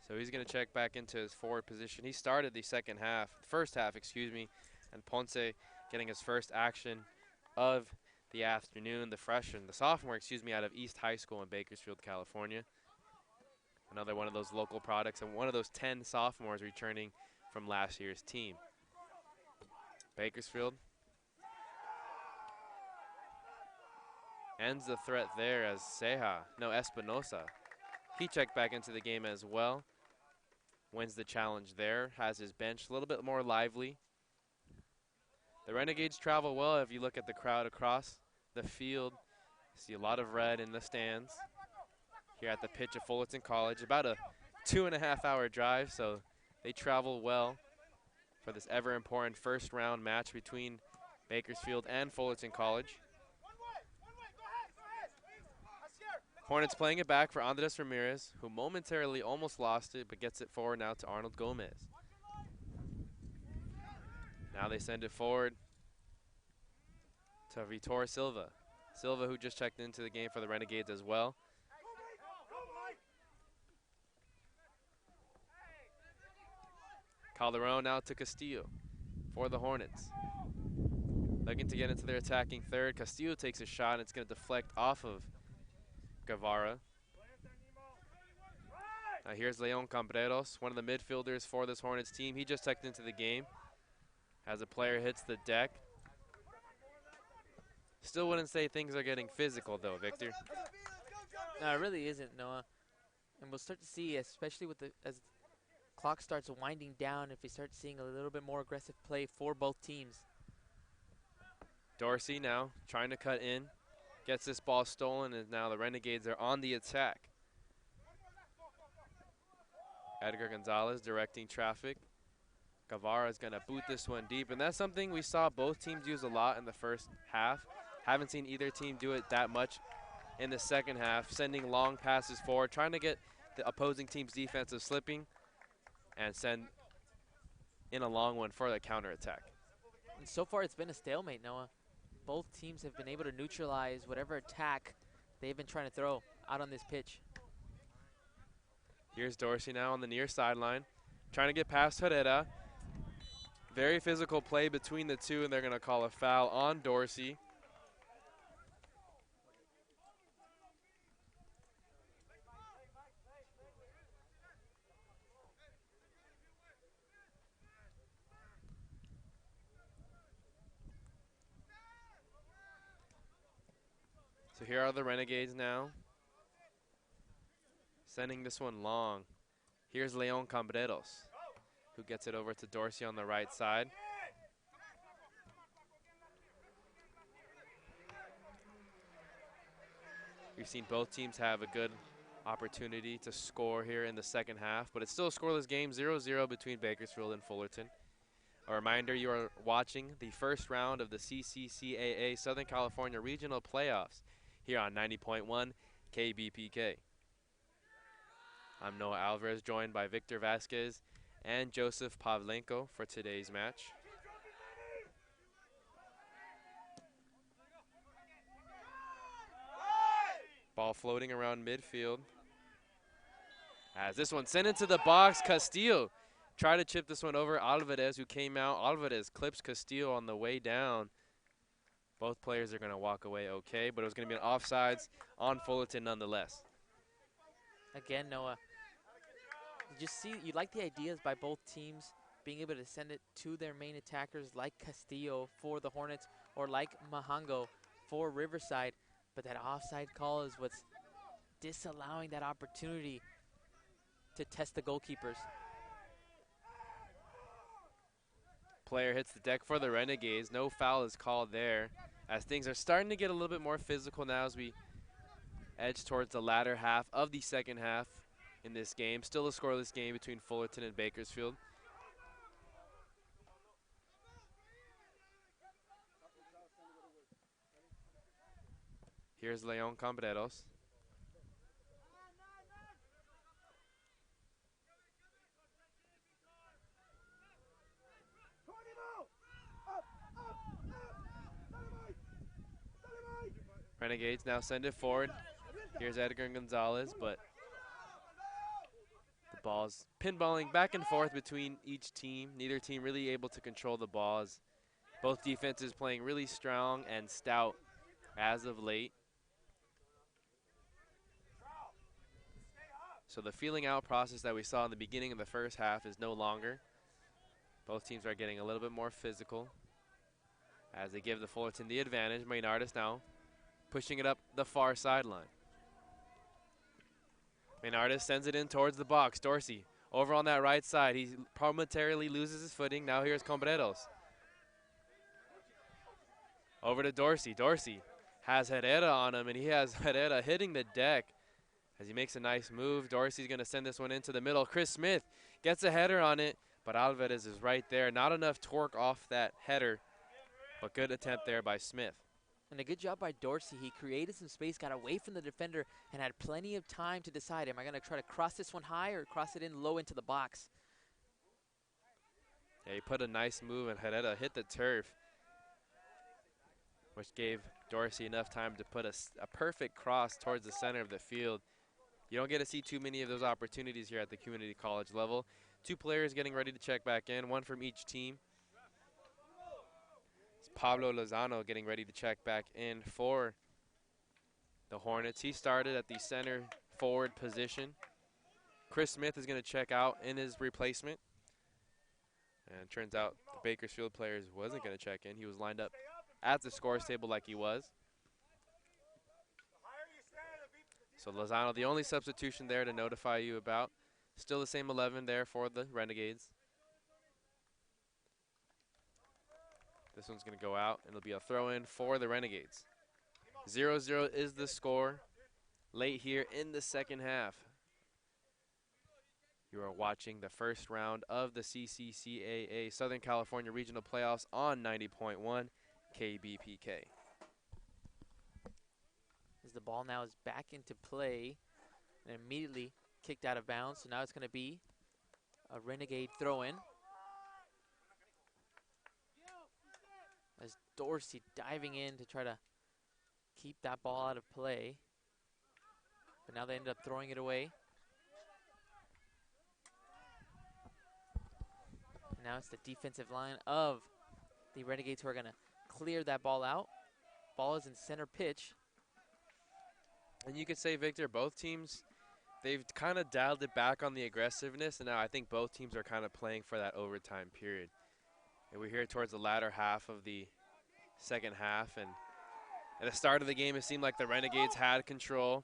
So he's going to check back into his forward position. He started the first half, and Ponce getting his first action of the afternoon. The sophomore, out of East High School in Bakersfield, California. Another one of those local products and one of those 10 sophomores returning from last year's team. Bakersfield ends the threat there as Espinosa. He checked back into the game as well. Wins the challenge there, has his bench a little bit more lively. The Renegades travel well if you look at the crowd across the field. See a lot of red in the stands here at the pitch of Fullerton College. About a 2.5-hour drive, so they travel well for this ever important first round match between Bakersfield and Fullerton College. Hornets playing it back for Andres Ramirez, who momentarily almost lost it, but gets it forward now to Arnold Gomez. Now they send it forward to Vitor Silva. Silva, who just checked into the game for the Renegades as well. Calderon now to Castillo for the Hornets. Looking to get into their attacking third. Castillo takes a shot, and it's going to deflect off of Guevara. Now here's Leon Cambreros, one of the midfielders for this Hornets team. He just checked into the game as a player hits the deck. Still wouldn't say things are getting physical though, Victor. No, it really isn't, Noah. And we'll start to see, especially with as clock starts winding down, if we start seeing a little bit more aggressive play for both teams. Dorsey now trying to cut in, gets this ball stolen, and now the Renegades are on the attack. Edgar Gonzalez directing traffic. Guevara is going to boot this one deep, and that's something we saw both teams use a lot in the first half. Haven't seen either team do it that much in the second half, sending long passes forward, trying to get the opposing team's defensive slipping and send in a long one for the counterattack. And so far it's been a stalemate, Noah. Both teams have been able to neutralize whatever attack they've been trying to throw out on this pitch. Here's Dorsey now on the near sideline, trying to get past Herrera. Very physical play between the two, and they're going to call a foul on Dorsey. So here are the Renegades now, sending this one long. Here's Leon Cambreros, who gets it over to Dorsey on the right side. We've seen both teams have a good opportunity to score here in the second half, but it's still a scoreless game, 0-0 between Bakersfield and Fullerton. A reminder, you are watching the first round of the CCCAA Southern California Regional Playoffs here on 90.1 KBPK. I'm Noah Alvarez, joined by Victor Vasquez and Joseph Pavlenko for today's match. Ball floating around midfield. As this one sent into the box, Castillo tried to chip this one over Alvarez, who came out. Alvarez clips Castillo on the way down. Both players are going to walk away okay, but it was going to be an offsides on Fullerton nonetheless. Again, Noah, you like the ideas by both teams being able to send it to their main attackers like Castillo for the Hornets or like Mahango for Riverside, but that offside call is what's disallowing that opportunity to test the goalkeepers. Player hits the deck for the Renegades. No foul is called there, as things are starting to get a little bit more physical now as we edge towards the latter half of the second half in this game. Still a scoreless game between Fullerton and Bakersfield. Here's Leon Cambreros. Renegades now send it forward. Here's Edgar Gonzalez, but the ball's pinballing back and forth between each team. Neither team really able to control the balls. Both defenses playing really strong and stout as of late. So the feeling out process that we saw in the beginning of the first half is no longer. Both teams are getting a little bit more physical as they give the Fullerton the advantage. Maynardis now pushing it up the far sideline. Maynardis sends it in towards the box. Dorsey over on that right side. He momentarily loses his footing. Now here's Cambreros. Over to Dorsey. Dorsey has Herrera on him, and he has Herrera hitting the deck as he makes a nice move. Dorsey's going to send this one into the middle. Chris Smith gets a header on it, but Alvarez is right there. Not enough torque off that header, but good attempt there by Smith. And a good job by Dorsey. He created some space, got away from the defender, and had plenty of time to decide, am I going to try to cross this one high or cross it in low into the box? Yeah, he put a nice move, and Herrera hit the turf, which gave Dorsey enough time to put a perfect cross towards the center of the field. You don't get to see too many of those opportunities here at the community college level. Two players getting ready to check back in, one from each team. It's Pablo Lozano getting ready to check back in for the Hornets. He started at the center forward position. Chris Smith is going to check out in his replacement. And it turns out the Bakersfield players wasn't going to check in. He was lined up at the scores table like he was. So Lozano, the only substitution there to notify you about. Still the same 11 there for the Renegades. This one's going to go out, and it'll be a throw-in for the Renegades. 0-0 is the score late here in the second half. You are watching the first round of the CCCAA Southern California Regional Playoffs on 90.1 KBPK. As the ball now is back into play and immediately kicked out of bounds. So now it's going to be a Renegade throw-in. As Dorsey diving in to try to keep that ball out of play. But now they end up throwing it away. And now it's the defensive line of the Renegades who are going to clear that ball out. Ball is in center pitch. And you could say, Victor, both teams, they've kind of dialed it back on the aggressiveness, and now I think both teams are kind of playing for that overtime period. And we're here towards the latter half of the second half, and at the start of the game, it seemed like the Renegades had control.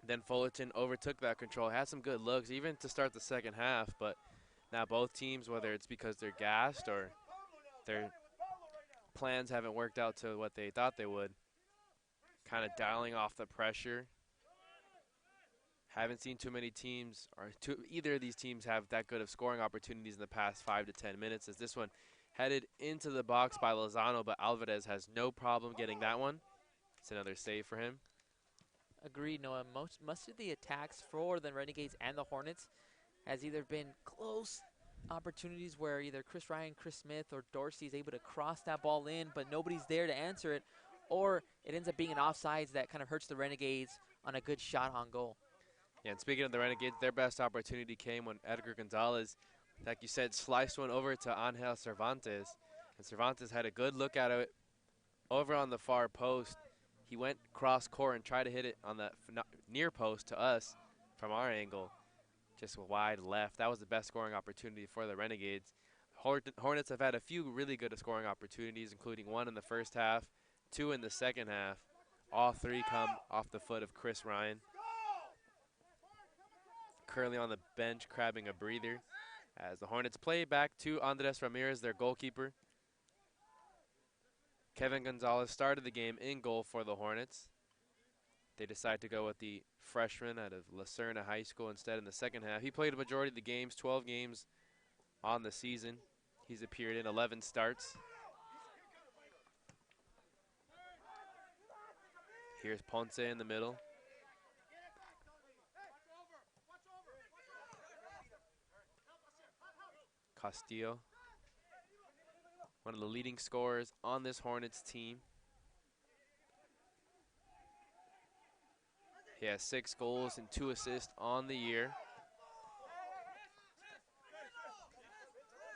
Then Fullerton overtook that control, had some good looks, even to start the second half, but now both teams, whether it's because they're gassed or their plans haven't worked out to what they thought they would, kind of dialing off the pressure. Haven't seen too many teams, or either of these teams have that good of scoring opportunities in the past 5 to 10 minutes, as this one headed into the box by Lozano, but Alvarez has no problem getting that one. It's another save for him. Agreed, Noah. Most of the attacks for the Renegades and the Hornets has either been close opportunities where either Chris Ryan, Chris Smith, or Dorsey is able to cross that ball in, but nobody's there to answer it, or it ends up being an offsides that kind of hurts the Renegades on a good shot on goal. Yeah, and speaking of the Renegades, their best opportunity came when Edgar Gonzalez, like you said, sliced one over to Angel Cervantes, and Cervantes had a good look at it over on the far post. He went cross court and tried to hit it on the near post to us from our angle, just wide left. That was the best scoring opportunity for the Renegades. Hornets have had a few really good scoring opportunities, including one in the first half, 2 in the second half. All 3 come off the foot of Chris Ryan. Currently on the bench, grabbing a breather, as the Hornets play back to Andres Ramirez, their goalkeeper. Kevin Gonzalez started the game in goal for the Hornets. They decide to go with the freshman out of La Serna High School instead in the second half. He played a majority of the games, 12 games on the season. He's appeared in 11 starts. Here's Ponce in the middle. Castillo, one of the leading scorers on this Hornets team. He has 6 goals and 2 assists on the year.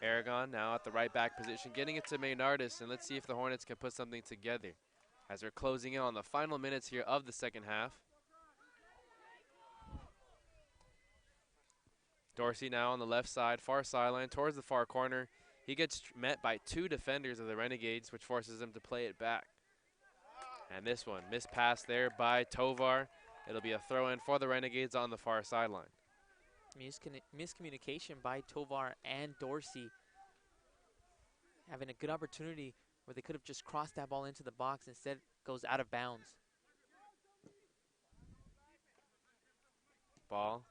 Aragon now at the right back position, getting it to Maynardis, and let's see if the Hornets can put something together as we're closing in on the final minutes here of the second half. Dorsey now on the left side, far sideline, towards the far corner. He gets met by 2 defenders of the Renegades, which forces him to play it back. And this one, missed pass there by Tovar. It'll be a throw-in for the Renegades on the far sideline. Miscommunication by Tovar and Dorsey, having a good opportunity where they could have just crossed that ball into the box. Instead, it goes out of bounds. Ball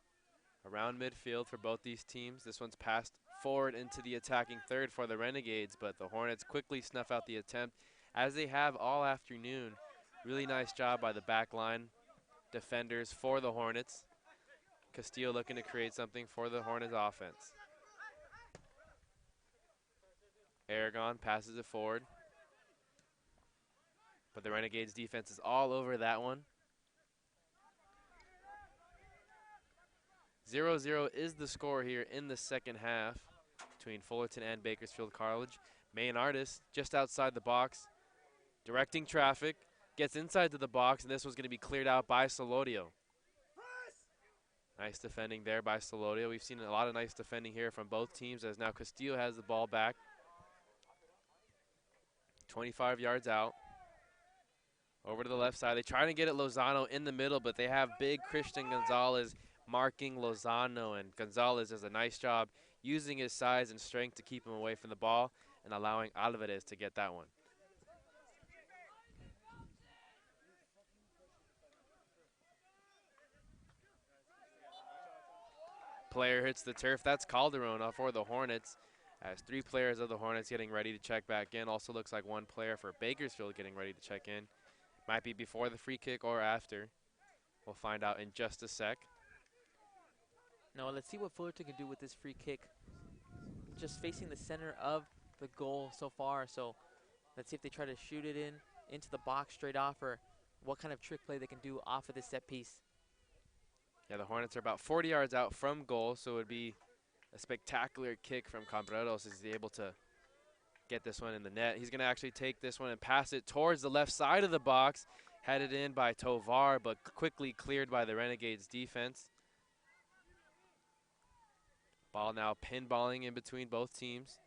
around midfield for both these teams. This one's passed forward into the attacking third for the Renegades, but the Hornets quickly snuff out the attempt, as they have all afternoon. Really nice job by the back line defenders for the Hornets. Castillo looking to create something for the Hornets offense. Aragon passes it forward, but the Renegades defense is all over that one. 0-0 is the score here in the second half between Fullerton and Bakersfield College. Maynardis just outside the box, directing traffic, gets inside to the box, and this one's going to be cleared out by Solorio. Nice defending there by Solorio. We've seen a lot of nice defending here from both teams, as now Castillo has the ball back. 25 yards out. Over to the left side. They try to get it Lozano in the middle, but they have big Christian Gonzalez marking Lozano, and Gonzalez does a nice job using his size and strength to keep him away from the ball and allowing Alvarez to get that one. Player hits the turf. That's Calderon for the Hornets, as 3 players of the Hornets getting ready to check back in. Also looks like 1 player for Bakersfield getting ready to check in. Might be before the free kick or after. We'll find out in just a sec. No, let's see what Fullerton can do with this free kick. Just facing the center of the goal so far, so let's see if they try to shoot it into the box straight off, or what kind of trick play they can do off of this set piece. Yeah, the Hornets are about 40 yards out from goal, so it would be a spectacular kick from Cambreros as he's able to get this one in the net. He's going to actually take this one and pass it towards the left side of the box, headed in by Tovar, but quickly cleared by the Renegades defense. Ball now pinballing in between both teams.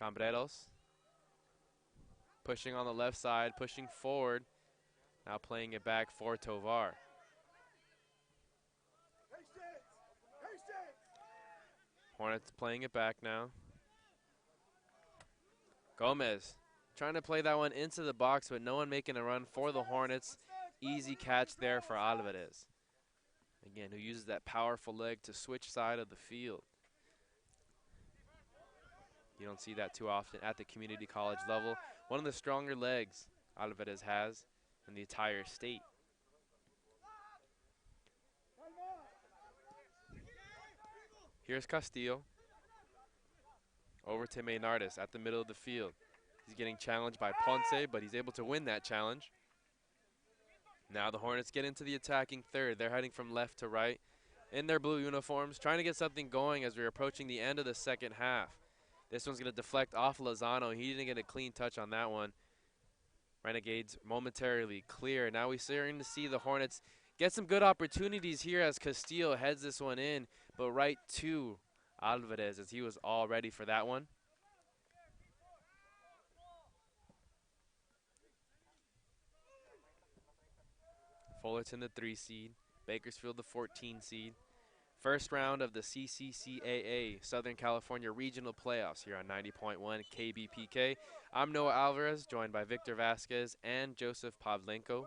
Cambreros pushing on the left side, pushing forward, now playing it back for Tovar. Hornets playing it back now. Gomez trying to play that one into the box, but no one making a run for the Hornets. Easy catch there for Alvarez. Again, who uses that powerful leg to switch side of the field. You don't see that too often at the community college level. One of the stronger legs Alvarez has in the entire state. Here's Castillo. Over to Maynardis at the middle of the field. He's getting challenged by Ponce, but he's able to win that challenge. Now the Hornets get into the attacking third. They're heading from left to right in their blue uniforms, trying to get something going as we're approaching the end of the second half. This one's going to deflect off Lozano. He didn't get a clean touch on that one. Renegades momentarily clear. Now we're starting to see the Hornets get some good opportunities here as Castillo heads this one in, but right to Alvarez as he was all ready for that one. Fullerton the 3 seed, Bakersfield the 14 seed. First round of the CCCAA Southern California Regional Playoffs here on 90.1 KBPK. I'm Noah Alvarez, joined by Victor Vasquez and Joseph Pavlenko.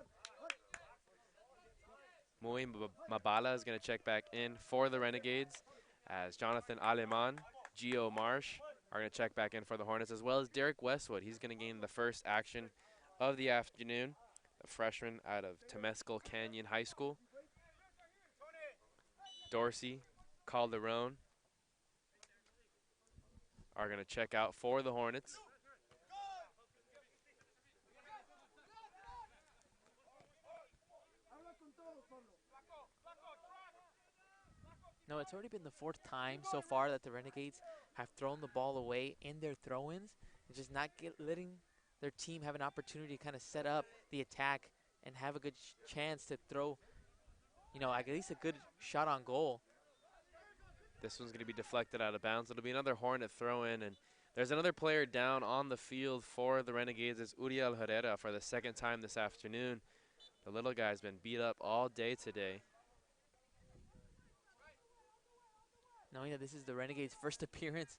Muy Mabala is going to check back in for the Renegades, as Jonathan Aleman, Gio Marsh are going to check back in for the Hornets, as well as Derek Westwood. He's going to gain the first action of the afternoon, a freshman out of Temescal Canyon High School. Dorsey, Calderon are going to check out for the Hornets. No, it's already been the 4th time so far that the Renegades have thrown the ball away in their throw-ins and just not letting their team have an opportunity to kind of set up the attack and have a good chance to throw, at least a good shot on goal. This one's going to be deflected out of bounds. It'll be another Hornet throw-in, and there's another player down on the field for the Renegades. It's Uriel Herrera for the 2nd time this afternoon. The little guy's been beat up all day today. Knowing that this is the Renegades' first appearance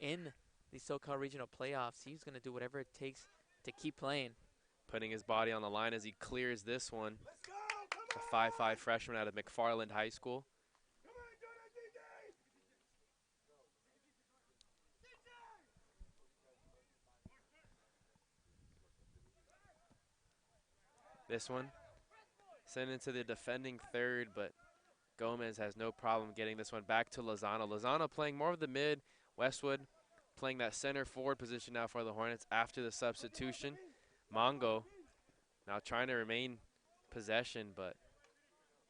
in the SoCal Regional Playoffs, he's going to do whatever it takes to keep playing. Putting his body on the line as he clears this one. A 5'5" freshman out of McFarland High School. This one sent into the defending third, but Gomez has no problem getting this one back to Lozano. Lozano playing more of the mid. Westwood playing that center forward position now for the Hornets after the substitution. Mongo now trying to remain possession, but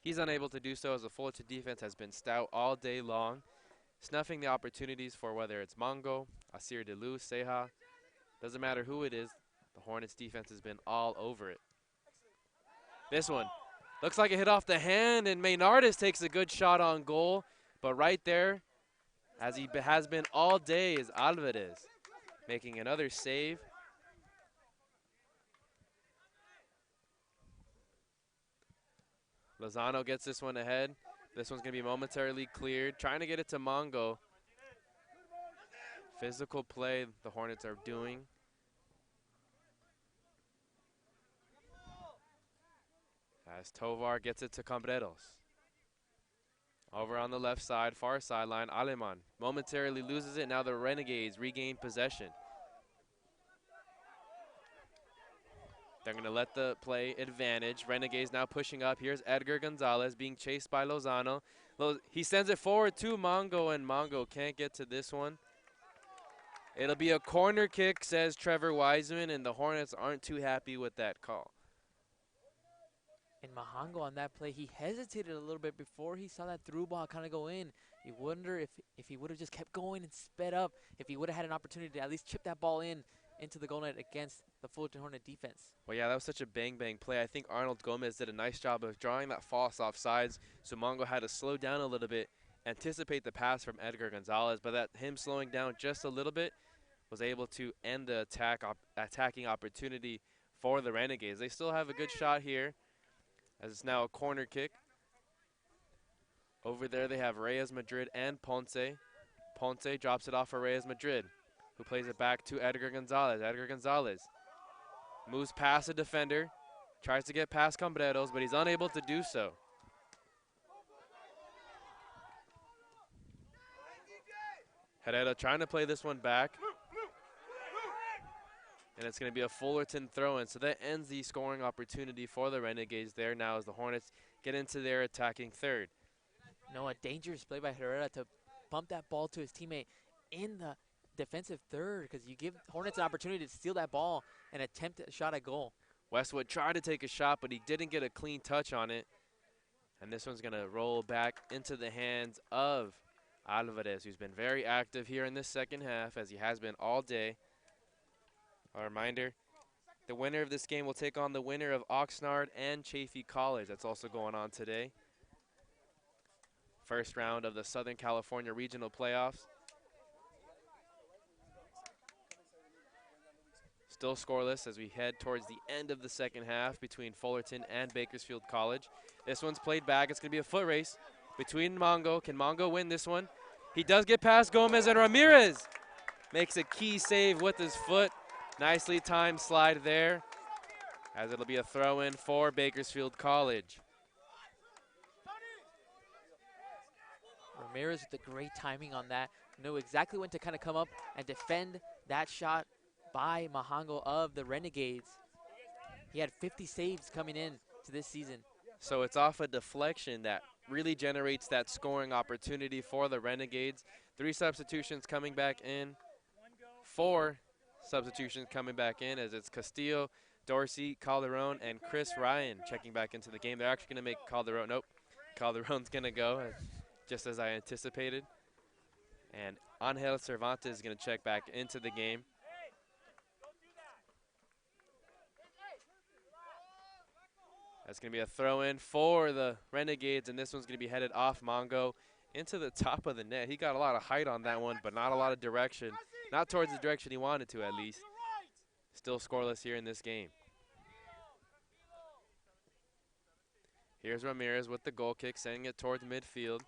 he's unable to do so as the Fullerton defense has been stout all day long, snuffing the opportunities for whether it's Mongo, Asir Delu, Seha. Doesn't matter who it is, the Hornets defense has been all over it. This one looks like it hit off the hand, and Maynardis takes a good shot on goal, but right there, as he has been all day, is Alvarez making another save. Lozano gets this one ahead. This one's going to be momentarily cleared. Trying to get it to Mongo. Physical play the Hornets are doing. As Tovar gets it to Cambreros. Over on the left side, far sideline, Aleman momentarily loses it. Now the Renegades regain possession. They're going to let the play advantage. Renegades now pushing up. Here's Edgar Gonzalez being chased by Lozano. He sends it forward to Mongo, and Mongo can't get to this one. It'll be a corner kick, says Trevor Wiseman, and the Hornets aren't too happy with that call. And Mahango on that play, he hesitated a little bit before he saw that through ball kind of go in. You wonder if he would have just kept going and sped up, if he would have had an opportunity to at least chip that ball into the goal net against the Fullerton Hornet defense. Well, yeah, that was such a bang-bang play. I think Arnold Gomez did a nice job of drawing that false offsides, so Mongo had to slow down a little bit, anticipate the pass from Edgar Gonzalez, but that him slowing down just a little bit was able to end the attacking opportunity for the Renegades. They still have a good shot here, as it's now a corner kick. Over there they have Reyes Madrid and Ponce. Ponce drops it off for Reyes Madrid, who plays it back to Edgar Gonzalez. Edgar Gonzalez moves past the defender, tries to get past Cambreros, but he's unable to do so. Herrera trying to play this one back. And it's going to be a Fullerton throw-in, so that ends the scoring opportunity for the Renegades there now as the Hornets get into their attacking third. No, a dangerous play by Herrera to bump that ball to his teammate in the defensive third, because you give Hornets an opportunity to steal that ball and attempt a shot at goal. Westwood tried to take a shot, but he didn't get a clean touch on it. And this one's going to roll back into the hands of Alvarez, who's been very active here in this second half, as he has been all day. A reminder, the winner of this game will take on the winner of Oxnard and Chaffey College. That's also going on today. First round of the Southern California Regional Playoffs. Still scoreless as we head towards the end of the second half between Fullerton and Bakersfield College. This one's played back. It's going to be a foot race between Mongo. Can Mongo win this one? He does get past Gomez, and Ramirez makes a key save with his foot. Nicely timed slide there, as it'll be a throw-in for Bakersfield College. Ramirez with the great timing on that. Knew exactly when to kind of come up and defend that shot by Mahango of the Renegades. He had 50 saves coming in to this season. So it's off a deflection that really generates that scoring opportunity for the Renegades. 3 substitutions coming back in. 4 substitutions coming back in, as it's Castillo, Dorsey, Calderon, and Chris Ryan checking back into the game. They're actually going to make Calderon. Nope. Calderon's going to go, just as I anticipated. And Angel Cervantes is going to check back into the game. That's going to be a throw-in for the Renegades, and this one's going to be headed off Mongo into the top of the net. He got a lot of height on that one, but not a lot of direction. Not towards the direction he wanted to, at least. Still scoreless here in this game. Here's Ramirez with the goal kick, sending it towards midfield.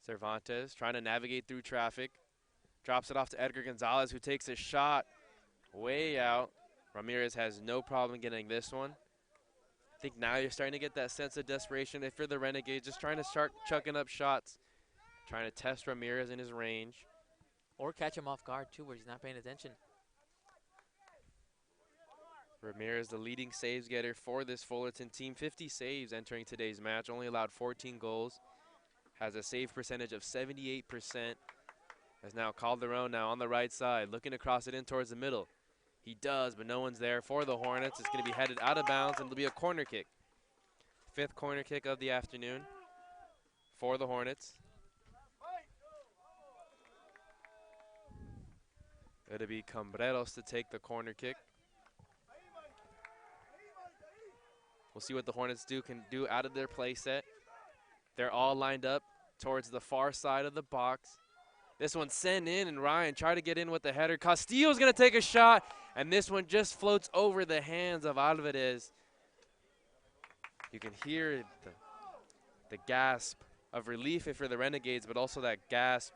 Cervantes trying to navigate through traffic. Drops it off to Edgar Gonzalez, who takes a shot way out. Ramirez has no problem getting this one. I think now you're starting to get that sense of desperation if you're the Renegades, just trying to start chucking up shots, trying to test Ramirez in his range. Or catch him off guard, too, where he's not paying attention. Ramirez, the leading saves getter for this Fullerton team. 50 saves entering today's match, only allowed 14 goals. Has a save percentage of 78%. As now Calderon now on the right side, looking to cross it in towards the middle. He does, but no one's there for the Hornets. It's going to be headed out of bounds, and it'll be a corner kick. 5th corner kick of the afternoon for the Hornets. It'll be Cambreros to take the corner kick. We'll see what the Hornets can do out of their play set. They're all lined up towards the far side of the box. This one sent in, and Ryan tried to get in with the header. Castillo's going to take a shot, and this one just floats over the hands of Alvarez. You can hear the gasp of relief for the Renegades, but also that gasp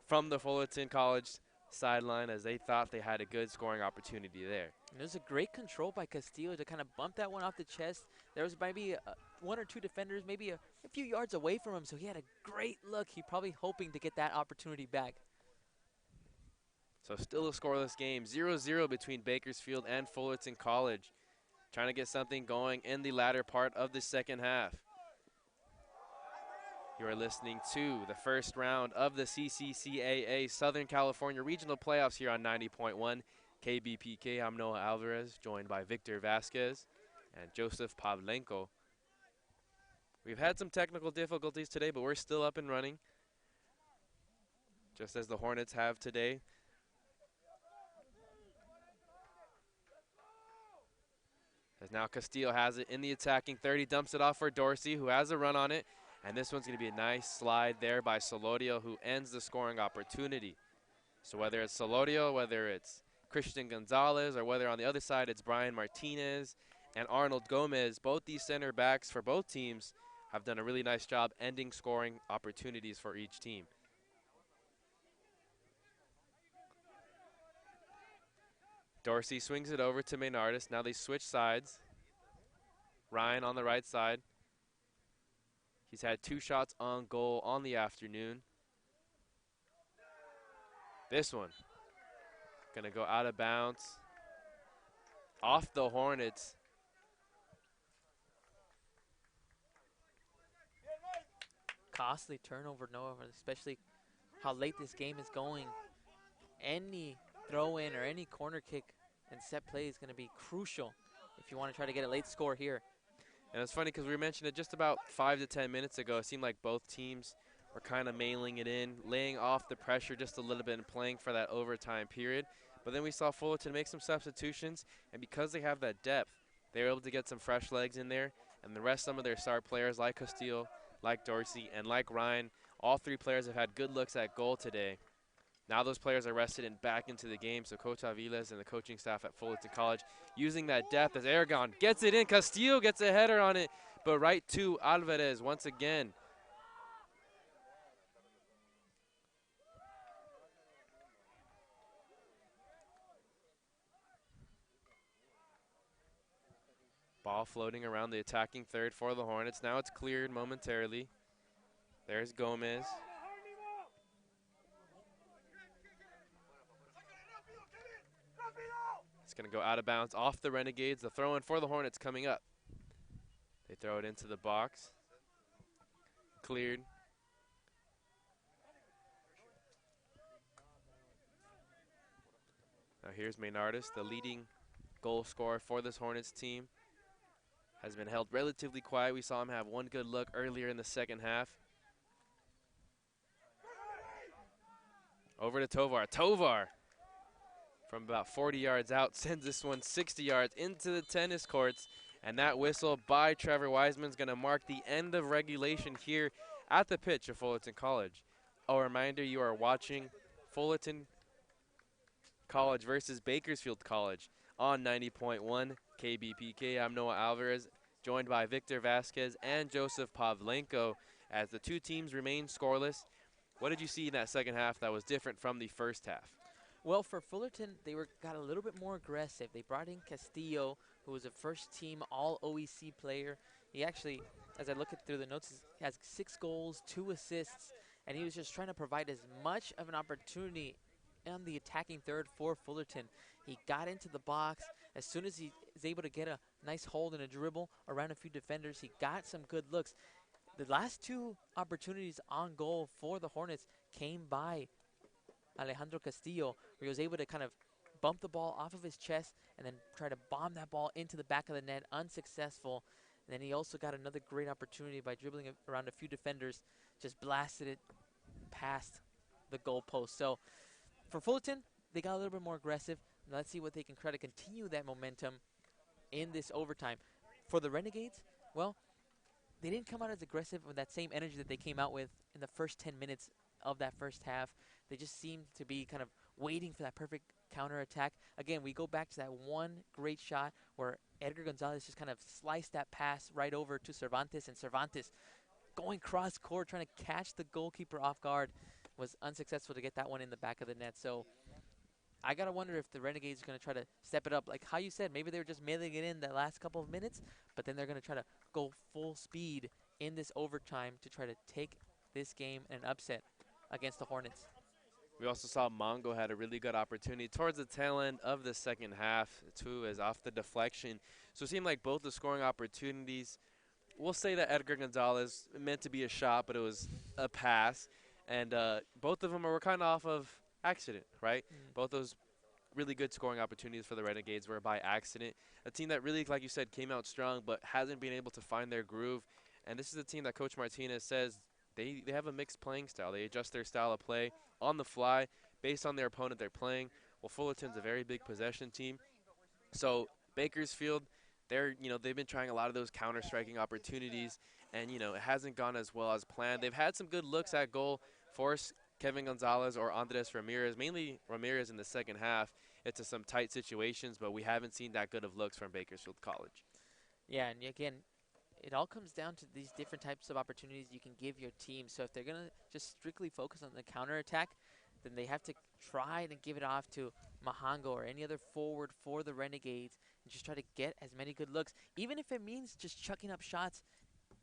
from the Fullerton College sideline as they thought they had a good scoring opportunity there. And it was a great control by Castillo to kind of bump that one off the chest. There was maybe one or two defenders, maybe a few yards away from him, so he had a great look. He probably hoping to get that opportunity back. So still a scoreless game, 0-0 between Bakersfield and Fullerton College. Trying to get something going in the latter part of the second half. You are listening to the first round of the CCCAA Southern California Regional Playoffs here on 90.1 KBPK. I'm Noah Alvarez, joined by Victor Vasquez and Joseph Pavlenko. We've had some technical difficulties today, but we're still up and running, just as the Hornets have today. As now Castillo has it in the attacking 30, dumps it off for Dorsey, who has a run on it. And this one's going to be a nice slide there by Solorio, who ends the scoring opportunity. So whether it's Solorio, whether it's Christian Gonzalez, or whether on the other side it's Brian Martinez and Arnold Gomez, both these center backs for both teams have done a really nice job ending scoring opportunities for each team. Dorsey swings it over to Maynardis. Now they switch sides. Ryan on the right side. He's had 2 shots on goal on the afternoon. This one going to go out of bounds off the Hornets. Costly turnover, Noah, especially how late this game is going. Any throw-in or any corner kick and set play is going to be crucial if you want to try to get a late score here. And it's funny because we mentioned it just about 5 to 10 minutes ago. It seemed like both teams were kind of mailing it in, laying off the pressure just a little bit and playing for that overtime period. But then we saw Fullerton make some substitutions, and because they have that depth, they were able to get some fresh legs in there. And the rest, some of their star players like Castillo, like Dorsey, and like Ryan, all 3 players have had good looks at goal today. Now those players are rested and back into the game, so Coach Aviles and the coaching staff at Fullerton College using that depth as Aragon gets it in. Castillo gets a header on it, but right to Alvarez once again. Ball floating around the attacking third for the Hornets. Now it's cleared momentarily. There's Gomez. It's going to go out of bounds off the Renegades. The throw in for the Hornets coming up. They throw it into the box. Cleared. Now here's Maynardis, the leading goal scorer for this Hornets team. Has been held relatively quiet. We saw him have 1 good look earlier in the second half. Over to Tovar. Tovar, from about 40 yards out, sends this one 60 yards into the tennis courts. And that whistle by Trevor Wiseman is going to mark the end of regulation here at the pitch of Fullerton College. A reminder, you are watching Fullerton College versus Bakersfield College on 90.1 KBPK. I'm Noah Alvarez, joined by Victor Vasquez and Joseph Pavlenko as the 2 teams remain scoreless. What did you see in that second half that was different from the first half? Well, for Fullerton, they got a little bit more aggressive. They brought in Castillo, who was a first-team All-OEC player. He actually, as I look through the notes, has 6 goals, 2 assists, and he was just trying to provide as much of an opportunity on the attacking third for Fullerton. He got into the box. As soon as he is able to get a nice hold and a dribble around a few defenders, he got some good looks. The last 2 opportunities on goal for the Hornets came by Alejandro Castillo, where he was able to kind of bump the ball off of his chest and then try to bomb that ball into the back of the net, unsuccessful. And then he also got another great opportunity by dribbling around a few defenders, just blasted it past the goalpost. So for Fullerton, they got a little bit more aggressive. Now let's see what they can try to continue that momentum in this overtime. For the Renegades, well, they didn't come out as aggressive with that same energy that they came out with in the first 10 minutes of that first half. They just seemed to be kind of waiting for that perfect counterattack. Again, we go back to that one great shot where Edgar Gonzalez just kind of sliced that pass right over to Cervantes, and Cervantes going cross court, trying to catch the goalkeeper off guard, was unsuccessful to get that one in the back of the net. So I gotta wonder if the Renegades are gonna try to step it up. Like how you said, maybe they were just mailing it in the last couple of minutes, but then they're gonna try to go full speed in this overtime to try to take this game and upset against the Hornets. We also saw Mongo had a really good opportunity towards the tail end of the second half, too, as off the deflection. So it seemed like both the scoring opportunities, we'll say that Edgar Gonzalez meant to be a shot, but it was a pass. And both of them were kind of off of accident, right? Both those really good scoring opportunities for the Renegades were by accident. A team that really, like you said, came out strong but hasn't been able to find their groove. And this is a team that Coach Martinez says they have a mixed playing style. They adjust their style of play on the fly based on their opponent they're playing. Well, Fullerton's a very big possession team. So Bakersfield, they've been trying a lot of those counter-striking opportunities, and, it hasn't gone as well as planned. They've had some good looks at goal, force Kevin Gonzalez or Andres Ramirez, mainly Ramirez in the second half, into some tight situations, but we haven't seen that good of looks from Bakersfield College. Yeah, and again, it all comes down to these different types of opportunities you can give your team. So if they're going to just strictly focus on the counterattack, then they have to try to give it off to Mahango or any other forward for the Renegades and just try to get as many good looks, even if it means just chucking up shots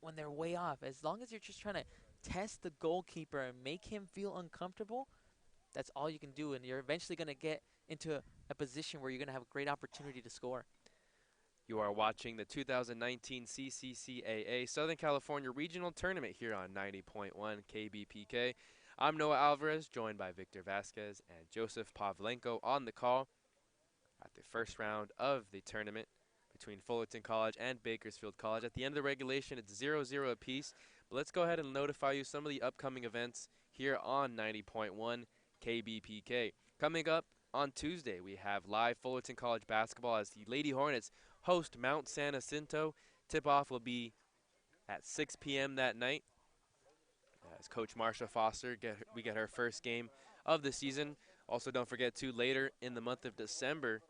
when they're way off. As long as you're just trying to test the goalkeeper and make him feel uncomfortable, that's all you can do, and you're eventually going to get into a position where you're going to have a great opportunity to score. You are watching the 2019 CCCAA Southern California Regional Tournament here on 90.1 KBPK. I'm Noah Alvarez, joined by Victor Vasquez and Joseph Pavlenko on the call at the first round of the tournament between Fullerton College and Bakersfield College. At the end of the regulation, it's 0-0 apiece. But let's go ahead and notify you some of the upcoming events here on 90.1 KBPK. Coming up on Tuesday, we have live Fullerton College basketball as the Lady Hornets host Mount San Jacinto. Tip-off will be at 6 p.m. that night. As Coach Marsha Foster, we get her first game of the season. Also, don't forget, too, later in the month of December,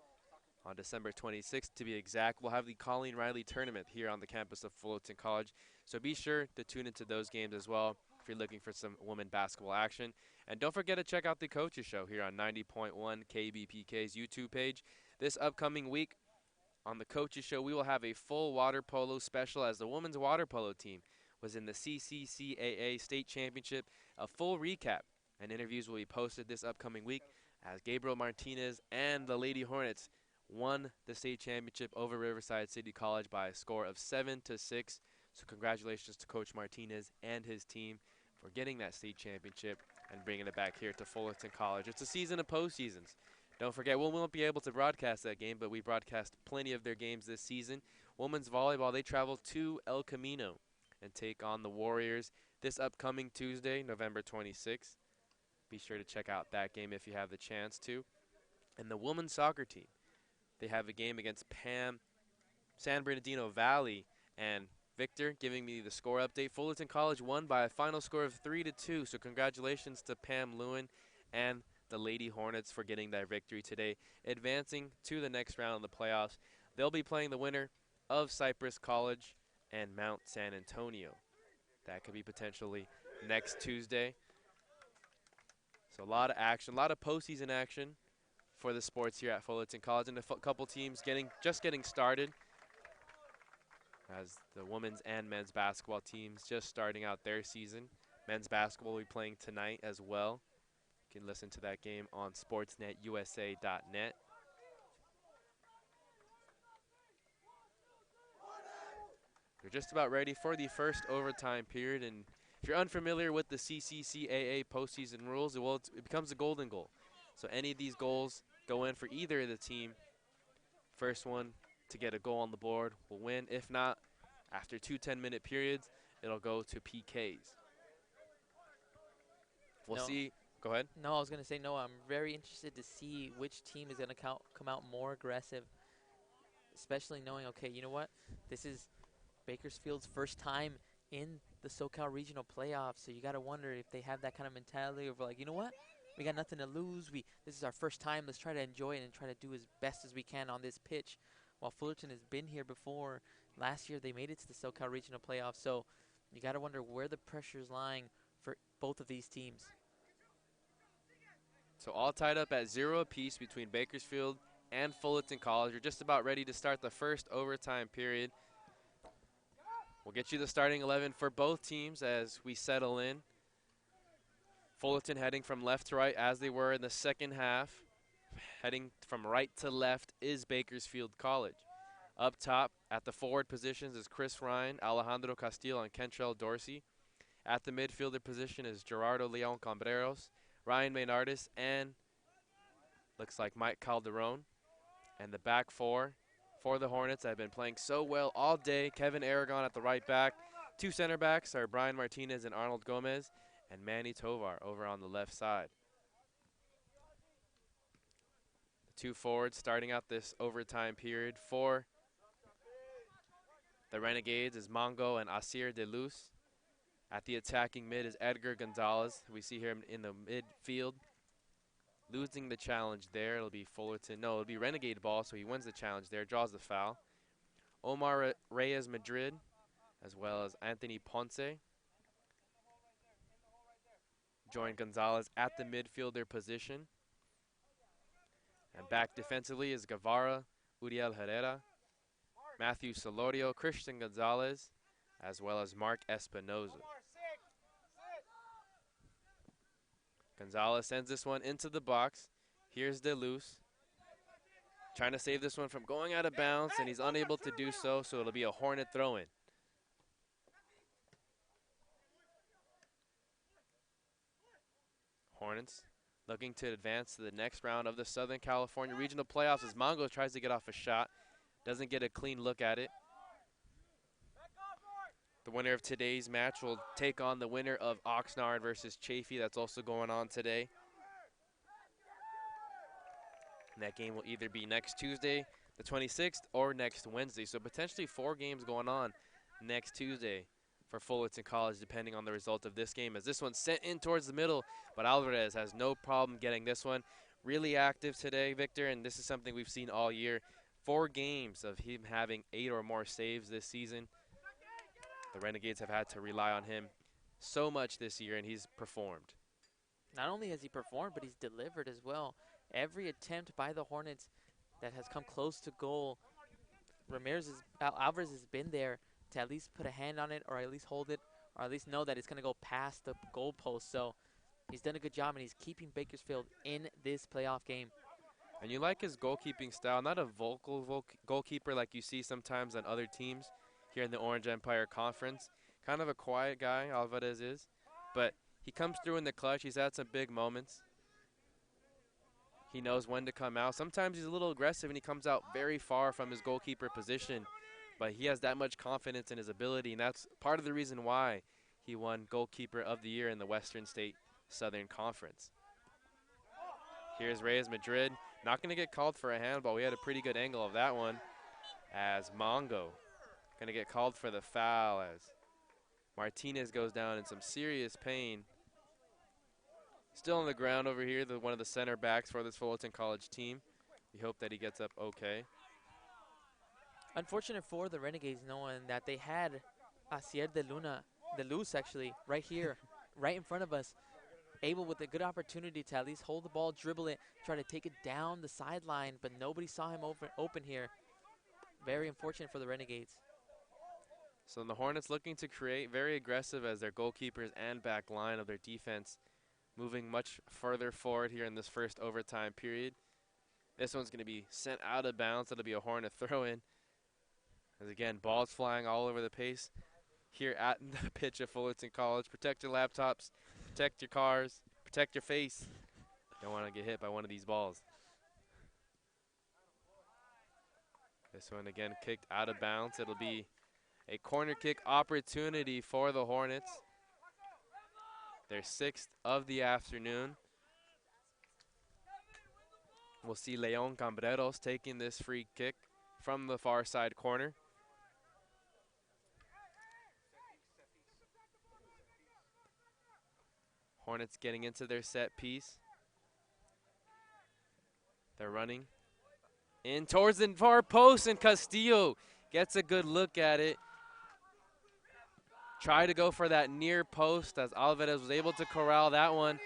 on December 26th to be exact, we'll have the Colleen Riley Tournament here on the campus of Fullerton College. So be sure to tune into those games as well if you're looking for some women basketball action. And don't forget to check out the Coaches Show here on 90.1 KBPK's YouTube page. This upcoming week on the Coaches Show, we will have a full water polo special as the women's water polo team was in the CCCAA State Championship. A full recap and interviews will be posted this upcoming week as Gabriel Martinez and the Lady Hornets won the state championship over Riverside City College by a score of 7-6. So congratulations to Coach Martinez and his team for getting that state championship and bringing it back here to Fullerton College. It's a season of postseasons. Don't forget, we won't be able to broadcast that game, but we broadcast plenty of their games this season. Women's volleyball, they travel to El Camino and take on the Warriors this upcoming Tuesday, November 26th. Be sure to check out that game if you have the chance to. And the women's soccer team, they have a game against San Bernardino Valley. And Victor giving me the score update. Fullerton College won by a final score of 3-2. So congratulations to Pam Lewin and the Lady Hornets for getting that victory today, advancing to the next round of the playoffs. They'll be playing the winner of Cypress College and Mount San Antonio. That could be potentially next Tuesday. So a lot of action, a lot of postseason action for the sports here at Fullerton College, and a couple teams just getting started as the women's and men's basketball teams just starting out their season. Men's basketball will be playing tonight as well. You can listen to that game on sportsnetusa.net. We're just about ready for the first overtime period, and if you're unfamiliar with the CCCAA postseason rules, it becomes a golden goal. So any of these goals go in for either of the team. First one to get a goal on the board will win. If not, after 2 10-minute periods, it'll go to PKs. We'll see. Go ahead. No, I was going to say, no, I'm very interested to see which team is going to come out more aggressive, especially knowing, okay, you know what? This is Bakersfield's first time in the SoCal Regional Playoffs, so you got to wonder if they have that kind of mentality of like, you know what, we got nothing to lose. This is our first time. Let's try to enjoy it and try to do as best as we can on this pitch. While Fullerton has been here before, last year they made it to the SoCal Regional Playoffs, so you got to wonder where the pressure is lying for both of these teams. So all tied up at 0 apiece between Bakersfield and Fullerton College. You're just about ready to start the first overtime period. We'll get you the starting 11 for both teams as we settle in. Fullerton heading from left to right as they were in the second half. Heading from right to left is Bakersfield College. Up top at the forward positions is Chris Ryan, Alejandro Castillo, and Kentrell Dorsey. At the midfielder position is Gerardo Leon Cambreros, Ryan Maynardis, and looks like Mike Calderon. And the back four for the Hornets have been playing so well all day. Kevin Aragon at the right back. Two center backs are Brian Martinez and Arnold Gomez, and Manny Tovar over on the left side. The two forwards starting out this overtime period for the Renegades is Mongo and Asir De Luz. At the attacking mid is Edgar Gonzalez. We see him in the midfield. Losing the challenge there, it'll be Fullerton. No, it'll be Renegade ball, so he wins the challenge there, draws the foul. Omar Reyes Madrid, as well as Anthony Ponce. Join Gonzalez at the midfielder position. And back defensively is Guevara, Uriel Herrera, Matthew Solorio, Christian Gonzalez, as well as Mark Espinoza. Gonzalez sends this one into the box. Here's De Luz. Trying to save this one from going out of bounds, and he's unable to do so, so it'll be a Hornet throw-in. Hornets looking to advance to the next round of the Southern California Regional Playoffs as Mongo tries to get off a shot. Doesn't get a clean look at it. The winner of today's match will take on the winner of Oxnard versus Chaffee. That's also going on today. And that game will either be next Tuesday, the 26th, or next Wednesday. So potentially 4 games going on next Tuesday for Fullerton College, depending on the result of this game. As this one's sent in towards the middle, but Alvarez has no problem getting this one. Really active today, Victor, and this is something we've seen all year. 4 games of him having 8 or more saves this season. The Renegades have had to rely on him so much this year, and he's performed. Not only has he performed, but he's delivered as well. Every attempt by the Hornets that has come close to goal, Alvarez has been there to at least put a hand on it, or at least hold it, or at least know that it's going to go past the goal post. So he's done a good job, and he's keeping Bakersfield in this playoff game. And you like his goalkeeping style, not a vocal goalkeeper like you see sometimes on other teams here in the Orange Empire Conference. Kind of a quiet guy, Alvarez is, but he comes through in the clutch. He's had some big moments. He knows when to come out. Sometimes he's a little aggressive and he comes out very far from his goalkeeper position, but he has that much confidence in his ability, and that's part of the reason why he won Goalkeeper of the Year in the Western State Southern Conference. Here's Reyes Madrid. Not going to get called for a handball. We had a pretty good angle of that one, as Mongo going to get called for the foul as Martinez goes down in some serious pain. Still on the ground over here, one of the center backs for this Fullerton College team. We hope that he gets up okay. Unfortunate for the Renegades, knowing that they had Asier de Luz actually right here, right in front of us, able with a good opportunity to at least hold the ball, dribble it, try to take it down the sideline, but nobody saw him open here. Very unfortunate for the Renegades. So the Hornets looking to create, very aggressive as their goalkeepers and back line of their defense, moving much further forward here in this first overtime period. This one's going to be sent out of bounds. It'll be a Hornet throw-in. As again, balls flying all over the pace here at the pitch of Fullerton College. Protect your laptops, protect your cars, protect your face. Don't want to get hit by one of these balls. This one again kicked out of bounds. It'll be a corner kick opportunity for the Hornets. Their 6th of the afternoon. We'll see Leon Cambreros taking this free kick from the far side corner. Hornets getting into their set piece. They're running in towards the far post, and Castillo gets a good look at it. Try to go for that near post as Alvarez was able to corral that one,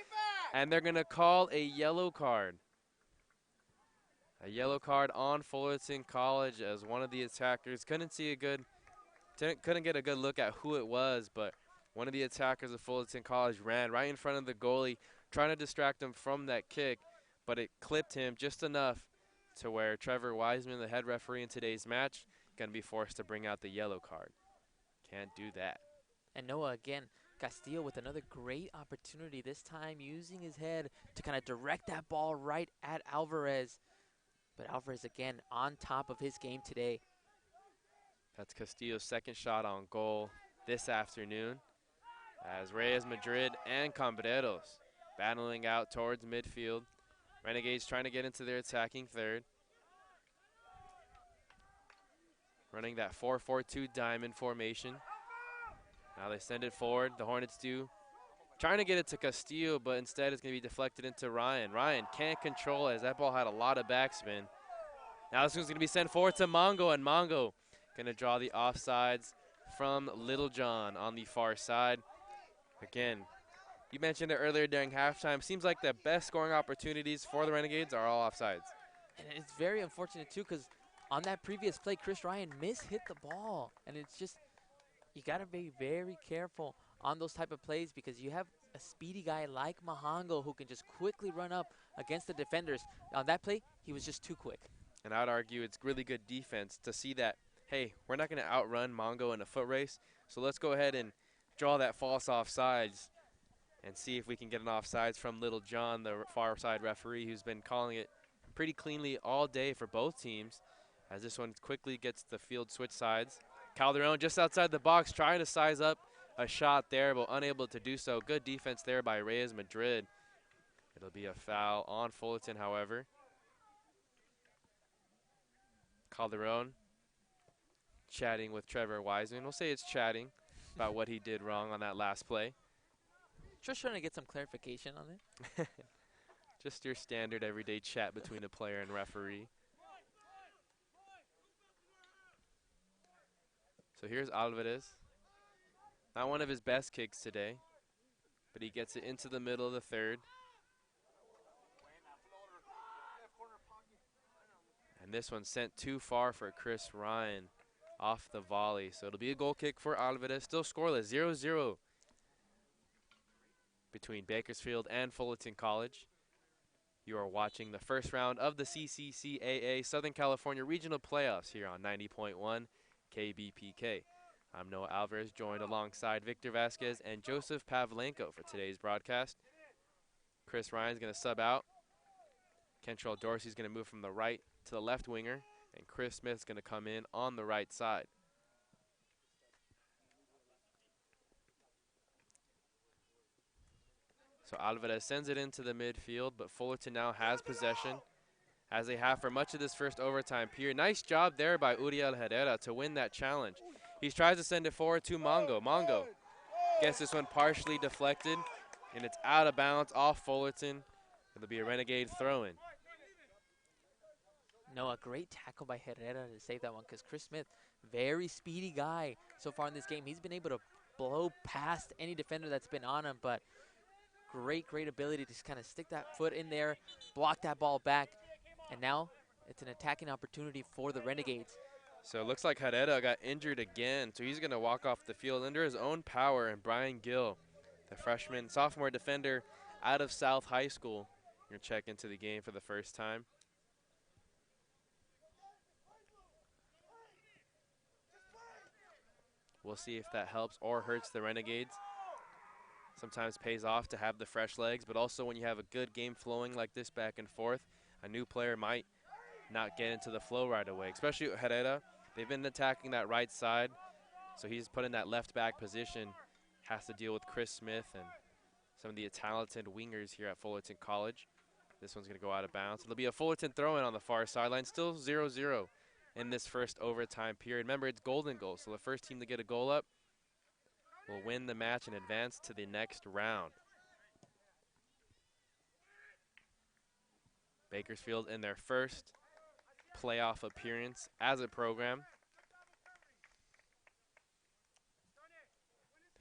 and they're going to call a yellow card. A yellow card on Fullerton College as one of the attackers couldn't get a good look at who it was, but one of the attackers of Fullerton College ran right in front of the goalie, trying to distract him from that kick, but it clipped him just enough to where Trevor Wiseman, the head referee in today's match, going to be forced to bring out the yellow card. Can't do that. And Noah, again, Castillo with another great opportunity, this time using his head to kind of direct that ball right at Alvarez. But Alvarez, again, on top of his game today. That's Castillo's second shot on goal this afternoon, as Reyes Madrid and Cambreros battling out towards midfield. Renegades trying to get into their attacking third. Running that 4-4-2 diamond formation. Now they send it forward, the Hornets do. Trying to get it to Castillo, but instead it's going to be deflected into Ryan. Ryan can't control it as that ball had a lot of backspin. Now this one's going to be sent forward to Mongo, and Mongo going to draw the offsides from Littlejohn on the far side. Again, you mentioned it earlier during halftime. Seems like the best scoring opportunities for the Renegades are all offsides. And it's very unfortunate, too, because on that previous play, Chris Ryan hit the ball. And it's just, you got to be very careful on those type of plays because you have a speedy guy like Mahongo who can just quickly run up against the defenders. On that play, he was just too quick. And I'd argue it's really good defense to see that, hey, we're not going to outrun Mongo in a foot race, so let's go ahead and draw that false offsides and see if we can get an offsides from Little John, the far side referee, who's been calling it pretty cleanly all day for both teams, as this one quickly gets the field switch sides. Calderon just outside the box trying to size up a shot there, but unable to do so. Good defense there by Reyes Madrid. It'll be a foul on Fullerton, however. Calderon chatting with Trevor Wiseman. We'll say it's chatting about what he did wrong on that last play. Just trying to get some clarification on it. Just your standard everyday chat between a player and referee. So here's Alvarez. Not one of his best kicks today, but he gets it into the middle of the third. And this one sent too far for Chris Ryan off the volley. So it'll be a goal kick for Alvarez. Still scoreless, 0-0 between Bakersfield and Fullerton College. You are watching the first round of the CCCAA Southern California Regional Playoffs here on 90.1 KBPK. I'm Noah Alvarez, joined alongside Victor Vasquez and Joseph Pavlenko for today's broadcast. Chris Ryan's going to sub out. Kentrell Dorsey's going to move from the right to the left winger, and Chris Smith's going to come in on the right side. So Alvarez sends it into the midfield, but Fullerton now has possession, as they have for much of this first overtime period. Nice job there by Uriel Herrera to win that challenge. He tries to send it forward to Mongo. Mongo gets this one partially deflected, and it's out of bounds off Fullerton. It'll be a Renegade throw-in. No, a great tackle by Herrera to save that one because Chris Smith, very speedy guy so far in this game. He's been able to blow past any defender that's been on him, but great ability to just kind of stick that foot in there, block that ball back, and now it's an attacking opportunity for the Renegades. So it looks like Herrera got injured again, so he's going to walk off the field under his own power, and Brian Gill, the sophomore defender out of South High School, going to check into the game for the first time. We'll see if that helps or hurts the Renegades. Sometimes pays off to have the fresh legs, but also when you have a good game flowing like this back and forth, a new player might not get into the flow right away, especially Herrera. They've been attacking that right side, so he's put in that left back position, has to deal with Chris Smith and some of the talented wingers here at Fullerton College. This one's going to go out of bounds. It'll be a Fullerton throw-in on the far sideline, still 0-0 in this first overtime period. Remember, it's golden goal, so the first team to get a goal up will win the match and advance to the next round. Bakersfield in their first playoff appearance as a program.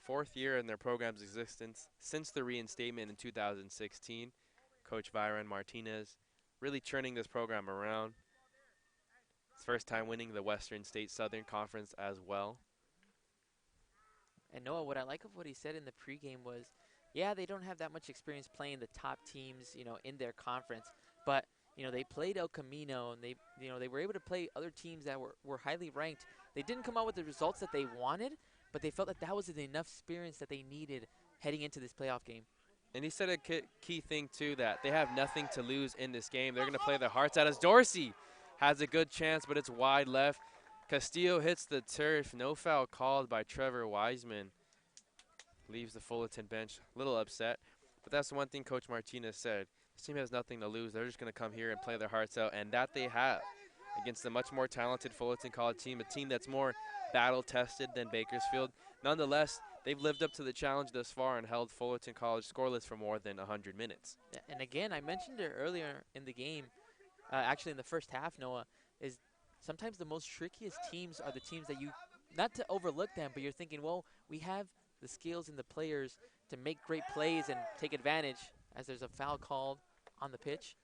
4th year in their program's existence since the reinstatement in 2016. Coach Byron Martinez really turning this program around. His first time winning the Western State Southern Conference as well. And Noah, what I like of what he said in the pregame was, yeah, they don't have that much experience playing the top teams, in their conference, but they played El Camino, and they were able to play other teams that were highly ranked. They didn't come out with the results that they wanted, but they felt that was enough experience that they needed heading into this playoff game. And he said a key thing, too, that they have nothing to lose in this game. They're going to play their hearts out as Dorsey has a good chance, but it's wide left. Castillo hits the turf. No foul called by Trevor Wiseman. Leaves the Fullerton bench a little upset. But that's the one thing Coach Martinez said. This team has nothing to lose. They're just going to come here and play their hearts out, and that they have against a much more talented Fullerton College team, a team that's more battle-tested than Bakersfield. Nonetheless, they've lived up to the challenge thus far and held Fullerton College scoreless for more than 100 minutes. And again, I mentioned it earlier in the game, actually in the first half, Noah, is sometimes the most trickiest teams are the teams that you, not to overlook them, but you're thinking, well, we have the skills and the players to make great plays and take advantage, as there's a foul called on the pitch.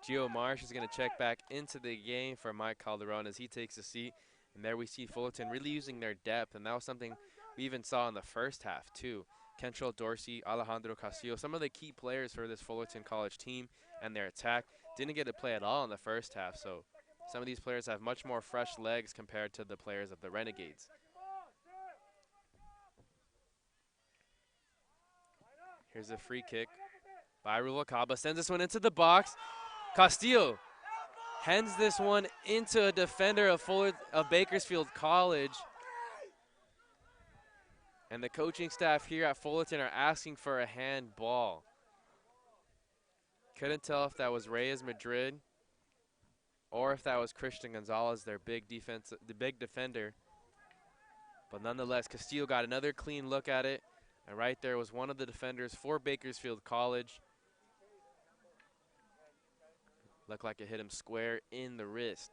Gio Marsh is going to check back into the game for Mike Calderon as he takes a seat. And there we see Fullerton really using their depth, and that was something we even saw in the first half, too. Kentrell Dorsey, Alejandro Castillo, some of the key players for this Fullerton College team and their attack didn't get to play at all in the first half, so some of these players have much more fresh legs compared to the players of the Renegades. Here's a free kick by Ruvalcaba. Sends this one into the box. Castillo hands this one into a defender of Bakersfield College. And the coaching staff here at Fullerton are asking for a handball. Couldn't tell if that was Reyes Madrid or if that was Christian Gonzalez, their big defender. But nonetheless, Castillo got another clean look at it. And right there was one of the defenders for Bakersfield College. Looked like it hit him square in the wrist.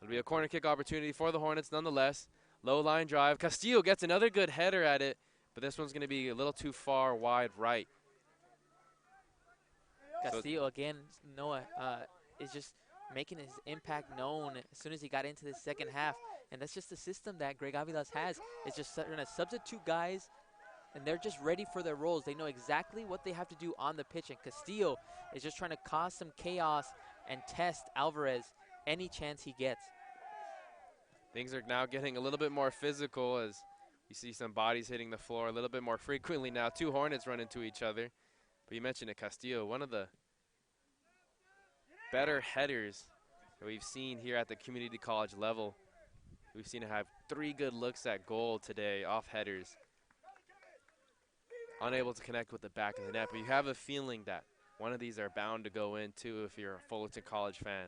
It'll be a corner kick opportunity for the Hornets nonetheless. Low line drive. Castillo gets another good header at it, but this one's going to be a little too far wide right. Castillo, again, Noah, is just making his impact known as soon as he got into the second half. And that's just the system that Greg Avilas has. It's just trying to substitute guys, and they're just ready for their roles. They know exactly what they have to do on the pitch, and Castillo is just trying to cause some chaos and test Alvarez any chance he gets. Things are now getting a little bit more physical as you see some bodies hitting the floor a little bit more frequently now. Two Hornets run into each other. But you mentioned it, Castillo, one of the better headers that we've seen here at the community college level. We've seen him have 3 good looks at goal today off headers. Unable to connect with the back of the net, but you have a feeling that one of these are bound to go in too if you're a Fullerton College fan.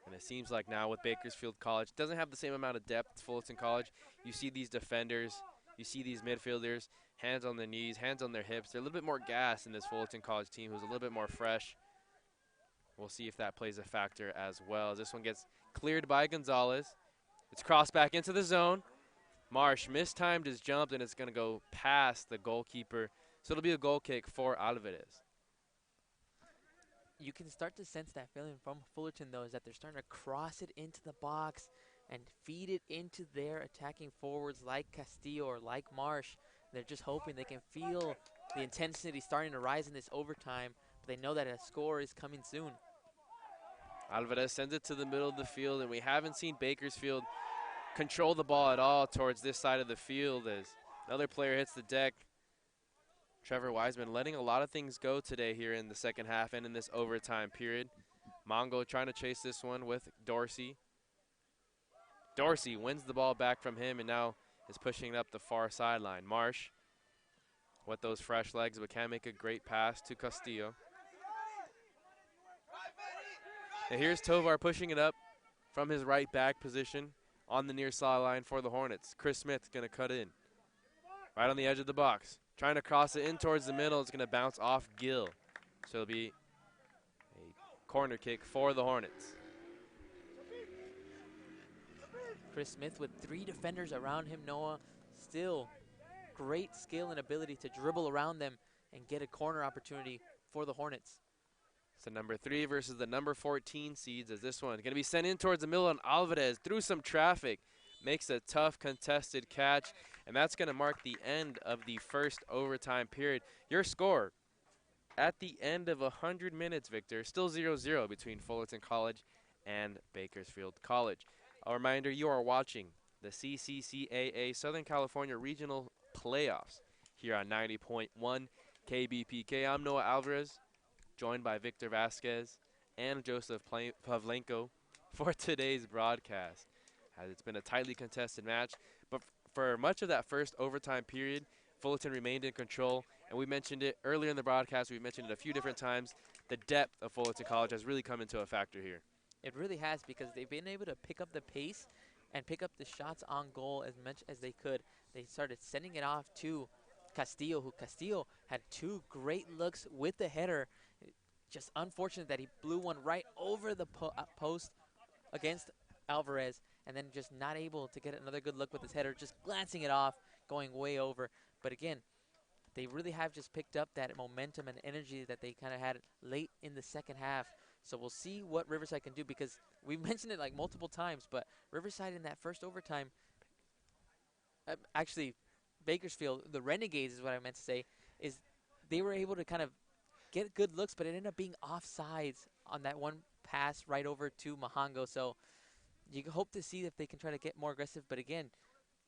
And it seems like now with Bakersfield College, doesn't have the same amount of depth as Fullerton College. You see these defenders, you see these midfielders, hands on their knees, hands on their hips. They're a little bit more gas in this Fullerton College team who's a little bit more fresh. We'll see if that plays a factor as well. As this one gets cleared by Gonzalez. It's crossed back into the zone. Marsh mistimed his jump, and it's going to go past the goalkeeper. So it'll be a goal kick for Alvarez. You can start to sense that feeling from Fullerton, though, is that they're starting to cross it into the box and feed it into their attacking forwards like Castillo or like Marsh. They're just hoping they can feel the intensity starting to rise in this overtime, but they know that a score is coming soon. Alvarez sends it to the middle of the field, and we haven't seen Bakersfield control the ball at all towards this side of the field as another player hits the deck. Trevor Wiseman letting a lot of things go today here in the second half and in this overtime period. Mongo trying to chase this one with Dorsey. Dorsey wins the ball back from him and now is pushing it up the far sideline. Marsh with those fresh legs but can make a great pass to Castillo. And here's Tovar pushing it up from his right back position on the near sideline for the Hornets. Chris Smith's going to cut in right on the edge of the box. Trying to cross it in towards the middle. It's going to bounce off Gill. So it'll be a corner kick for the Hornets. Chris Smith with 3 defenders around him, Noah. Still great skill and ability to dribble around them and get a corner opportunity for the Hornets. So number 3 versus the number 14 seeds as this one going to be sent in towards the middle, and Alvarez through some traffic makes a tough contested catch, and that's going to mark the end of the first overtime period. Your score at the end of 100 minutes, Victor, still 0-0 between Fullerton College and Bakersfield College. A reminder, you are watching the CCCAA Southern California Regional Playoffs here on 90.1 KBPK. I'm Noah Alvarez, joined by Victor Vasquez and Joseph Pavlenko for today's broadcast. As it's been a tightly contested match, but for much of that first overtime period, Fullerton remained in control, and we mentioned it earlier in the broadcast. We mentioned it a few different times. The depth of Fullerton College has really come into a factor here. It really has, because they've been able to pick up the pace and pick up the shots on goal as much as they could. They started sending it off to Castillo, who Castillo had 2 great looks with the header. Just unfortunate that he blew one right over the post against Alvarez, and then just not able to get another good look with his header, just glancing it off, going way over. But again, they really have just picked up that momentum and energy that they kind of had late in the second half. So we'll see what Riverside can do, because we mentioned it like multiple times, but Riverside in that first overtime, actually Bakersfield, the Renegades is what I meant to say, is they were able to kind of get good looks, but it ended up being offsides on that one pass right over to Mahango. So you hope to see if they can try to get more aggressive, but again,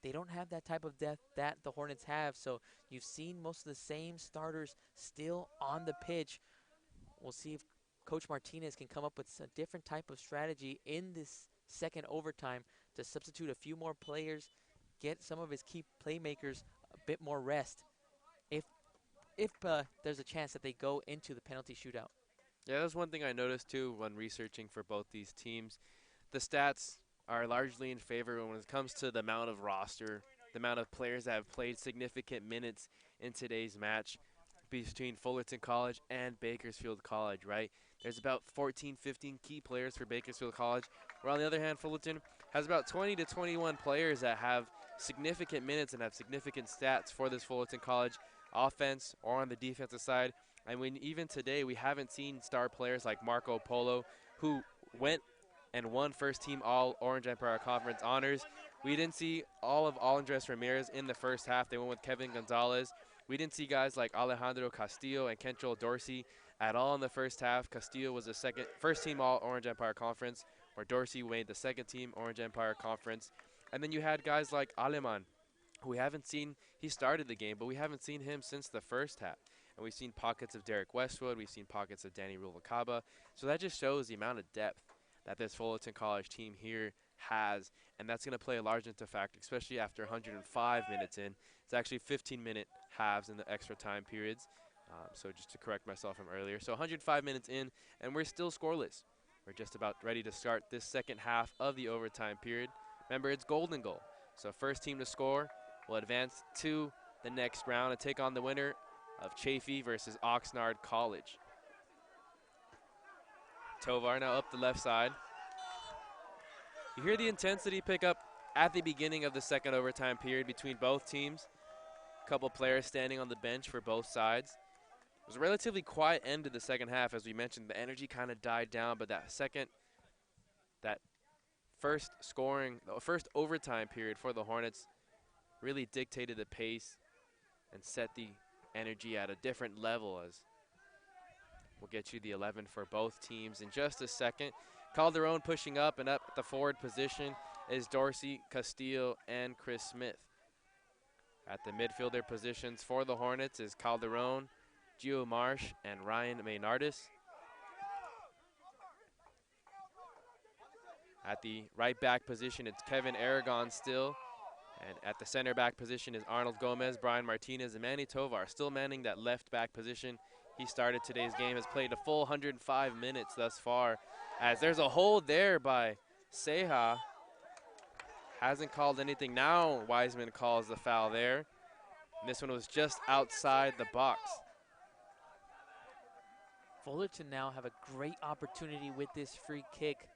they don't have that type of depth that the Hornets have. So you've seen most of the same starters still on the pitch. We'll see if Coach Martinez can come up with a different type of strategy in this second overtime to substitute a few more players, get some of his key playmakers a bit more rest, if there's a chance that they go into the penalty shootout. Yeah, that's one thing I noticed too when researching for both these teams. The stats are largely in favor when it comes to the amount of roster, the amount of players that have played significant minutes in today's match between Fullerton College and Bakersfield College, right? There's about 14, 15 key players for Bakersfield College, where on the other hand, Fullerton has about 20 to 21 players that have significant minutes and have significant stats for this Fullerton College offense or on the defensive side. And even today, we haven't seen star players like Marco Polo, who went and won first team all Orange Empire Conference honors. We didn't see all of Andres Ramirez in the first half. They went with Kevin Gonzalez. We didn't see guys like Alejandro Castillo and Kentrell Dorsey at all in the first half. Castillo was the first team all Orange Empire Conference, where Dorsey made the second team Orange Empire Conference. And then you had guys like Aleman, who we haven't seen. He started the game, but we haven't seen him since the first half. And we've seen pockets of Derek Westwood. We've seen pockets of Danny Ruvalcaba. So that just shows the amount of depth that this Fullerton College team here has. And that's going to play a large into factor, especially after 105 minutes in. It's actually 15-minute halves in the extra time periods. So just to correct myself from earlier. So 105 minutes in, and we're still scoreless. We're just about ready to start this second half of the overtime period. Remember, it's golden goal. So first team to score will advance to the next round and take on the winner of Chaffee versus Oxnard College. Tovar now up the left side. You hear the intensity pick up at the beginning of the second overtime period between both teams. A couple players standing on the bench for both sides. It was a relatively quiet end to the second half. As we mentioned, the energy kind of died down, but that first overtime period for the Hornets really dictated the pace and set the energy at a different level, as we'll get you the 11 for both teams in just a second. Calderon pushing up, and up at the forward position is Dorsey, Castillo, and Chris Smith. At the midfielder positions for the Hornets is Calderon, Gio Marsh, and Ryan Maynardis. At the right back position, it's Kevin Aragon still. And at the center back position is Arnold Gomez, Brian Martinez, and Manny Tovar still manning that left back position. He started today's game, has played a full 105 minutes thus far. As there's a hold there by Ceja. Hasn't called anything. Now Wiseman calls the foul there. And this one was just outside the box. Fullerton now have a great opportunity with this free kick.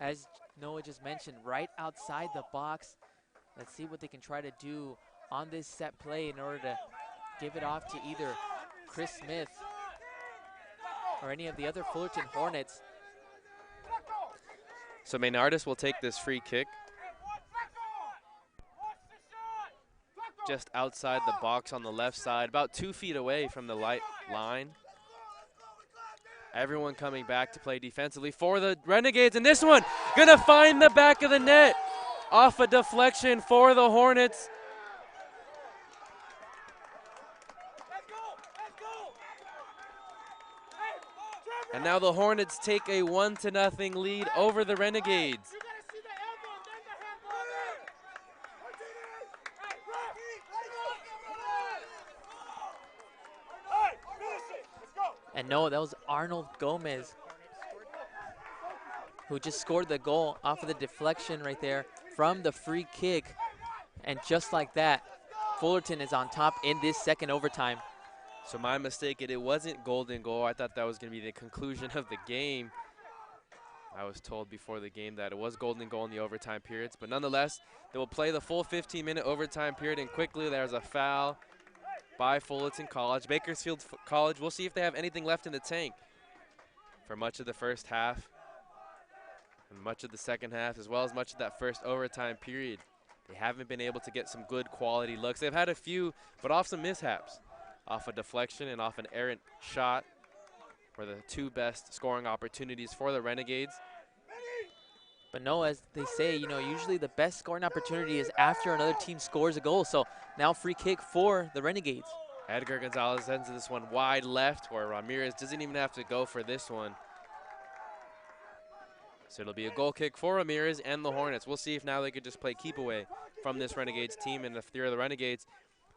As Noah just mentioned, right outside the box. Let's see what they can try to do on this set play in order to give it off to either Chris Smith or any of the other Fullerton Hornets. So Maynardis will take this free kick. Just outside the box on the left side, about 2 feet away from the light line. Everyone coming back to play defensively for the Renegades, and this one gonna find the back of the net off a deflection for the Hornets. And now the Hornets take a 1-0 lead over the Renegades. And no, that was Arnold Gomez who just scored the goal off of the deflection right there from the free kick. And just like that, Fullerton is on top in this second overtime. So my mistake, it wasn't golden goal. I thought that was going to be the conclusion of the game. I was told before the game that it was golden goal in the overtime periods. But nonetheless, they will play the full 15-minute overtime period, and quickly there's a foul by Fullerton College. Bakersfield College, we'll see if they have anything left in the tank for much of the first half and much of the second half, as well as much of that first overtime period. They haven't been able to get some good quality looks. They've had a few, but off some mishaps. Off a deflection and off an errant shot were the two best scoring opportunities for the Renegades. But no, as they say, you know, usually the best scoring opportunity is after another team scores a goal. So now free kick for the Renegades. Edgar Gonzalez sends this one wide left, where Ramirez doesn't even have to go for this one. So it'll be a goal kick for Ramirez and the Hornets. We'll see if now they could just play keep away from this Renegades team. And if they're the Renegades,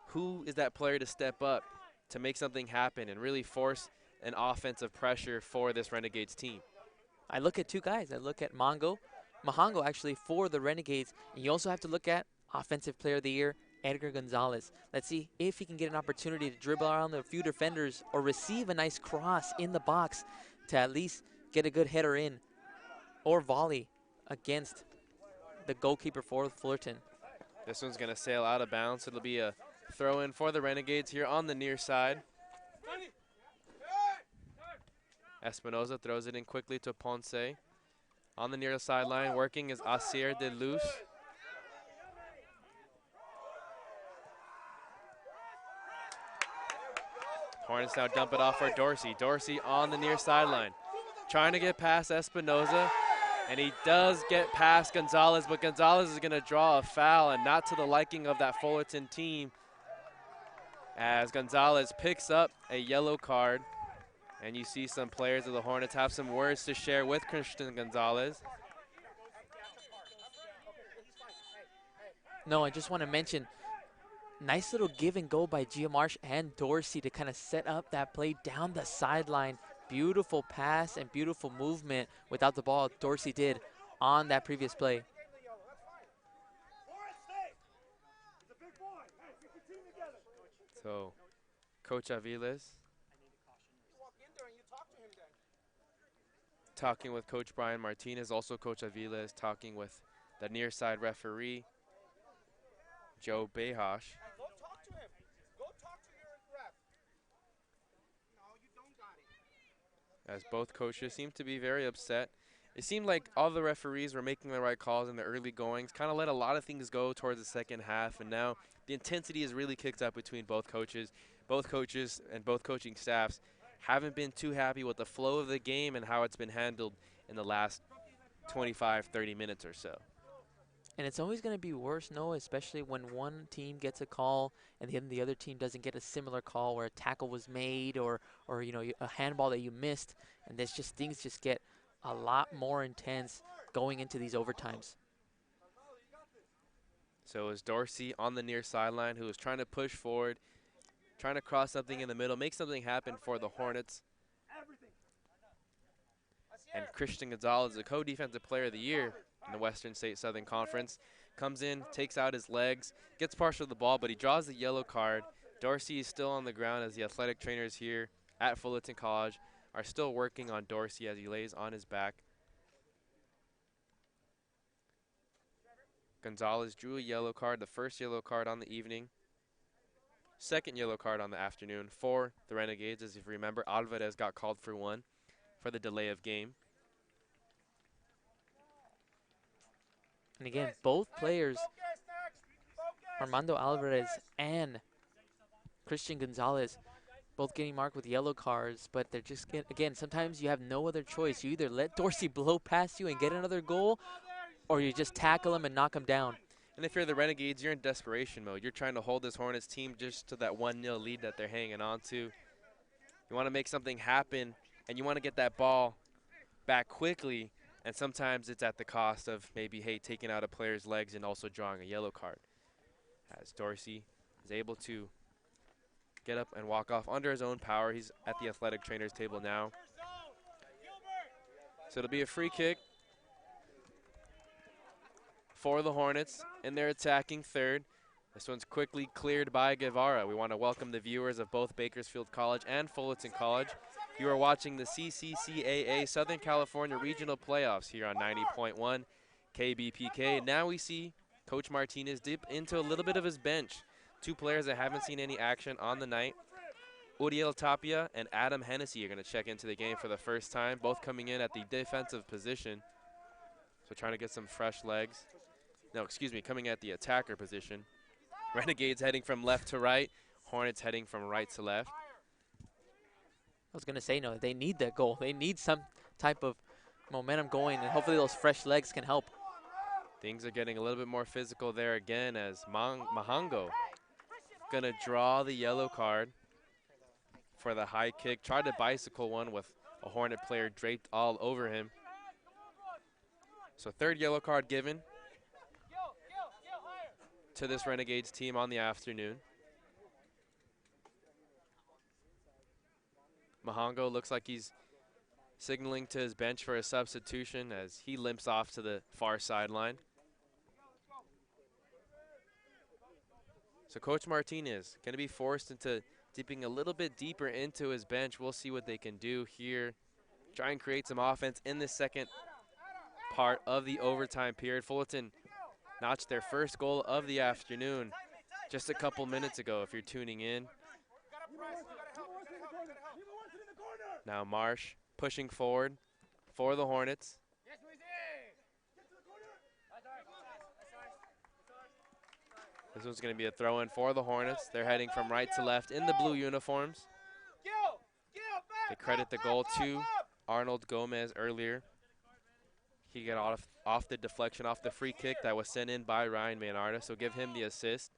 who is that player to step up to make something happen and really force an offensive pressure for this Renegades team? I look at two guys. I look at Mahango actually for the Renegades. And you also have to look at Offensive Player of the Year, Edgar Gonzalez. Let's see if he can get an opportunity to dribble around a few defenders or receive a nice cross in the box to at least get a good header in or volley against the goalkeeper for Fullerton. This one's going to sail out of bounds. It'll be a throw in for the Renegades here on the near side. Espinoza throws it in quickly to Ponce. On the near sideline, working is Asier de Luz. Hornets now dump it off for Dorsey. Dorsey on the near sideline, trying to get past Espinoza, and he does get past Gonzalez, but Gonzalez is going to draw a foul, and not to the liking of that Fullerton team, as Gonzalez picks up a yellow card. And you see some players of the Hornets have some words to share with Christian Gonzalez. No, I just want to mention, nice little give and go by Giamarsh and Dorsey to kind of set up that play down the sideline. Beautiful pass and beautiful movement without the ball Dorsey did on that previous play. So, Coach Aviles talking with Coach Brian Martinez, also Coach Aviles talking with the near side referee, Joe Behosh. Go talk to him. Go talk to your ref. No, you don't got it. As both coaches seem to be very upset. It seemed like all the referees were making the right calls in the early goings, kind of let a lot of things go towards the second half, and now the intensity has really kicked up between both coaches. Both coaches and both coaching staffs haven't been too happy with the flow of the game and how it's been handled in the last 25, 30 minutes or so. And it's always going to be worse, Noah, especially when one team gets a call and then the other team doesn't get a similar call where a tackle was made or you know, a handball that you missed. And there's just things just get a lot more intense going into these overtimes. So is Dorsey on the near sideline, who is trying to push forward, trying to cross something in the middle, make something happen for the Hornets. And Christian Gonzalez, the co-defensive player of the year in the Western State Southern Conference. comes in, takes out his legs, gets partial to the ball, but he draws the yellow card. Dorsey is still on the ground as the athletic trainers here at Fullerton College are still working on Dorsey as he lays on his back. Gonzalez drew a yellow card, the first yellow card on the evening. Second yellow card on the afternoon for the Renegades, as if you remember, Alvarez got called for one for the delay of game. And again, both players, Armando Alvarez and Christian Gonzalez, both getting marked with yellow cards, but they're just, again, sometimes you have no other choice. You either let Dorsey blow past you and get another goal, or you just tackle him and knock him down. And if you're the Renegades, you're in desperation mode. You're trying to hold this Hornets team just to that 1-0 lead that they're hanging on to. You want to make something happen, and you want to get that ball back quickly, and sometimes it's at the cost of maybe, hey, taking out a player's legs and also drawing a yellow card. As Dorsey is able to get up and walk off under his own power. He's at the athletic trainer's table now. So it'll be a free kick for the Hornets in their attacking third. This one's quickly cleared by Guevara. We want to welcome the viewers of both Bakersfield College and Fullerton College. You are watching the CCCAA Southern California Regional Playoffs here on 90.1 KBPK. Now we see Coach Martinez dip into a little bit of his bench. Two players that haven't seen any action on the night. Uriel Tapia and Adam Hennessy are going to check into the game for the first time, both coming in at the defensive position. So trying to get some fresh legs. No, excuse me, coming at the attacker position. Renegades heading from left to right. Hornets heading from right to left. I was going to say, no, they need that goal. They need some type of momentum going, and hopefully those fresh legs can help. Things are getting a little bit more physical there again as Mahango going to draw the yellow card for the high kick. Tried to bicycle one with a Hornet player draped all over him. So third yellow card given to this Renegades team on the afternoon. Mahango looks like he's signaling to his bench for a substitution as he limps off to the far sideline. So Coach Martinez going to be forced into dipping a little bit deeper into his bench. We'll see what they can do here. Try and create some offense in the second part of the overtime period. Fullerton notched their first goal of the afternoon just a couple minutes ago if you're tuning in. Now Marsh pushing forward for the Hornets. This one's going to be a throw-in for the Hornets. They're heading from right to left in the blue uniforms. They credit the goal to Arnold Gomez earlier. He got off the deflection, off the free kick that was sent in by Ryan Maynarda, so give him the assist.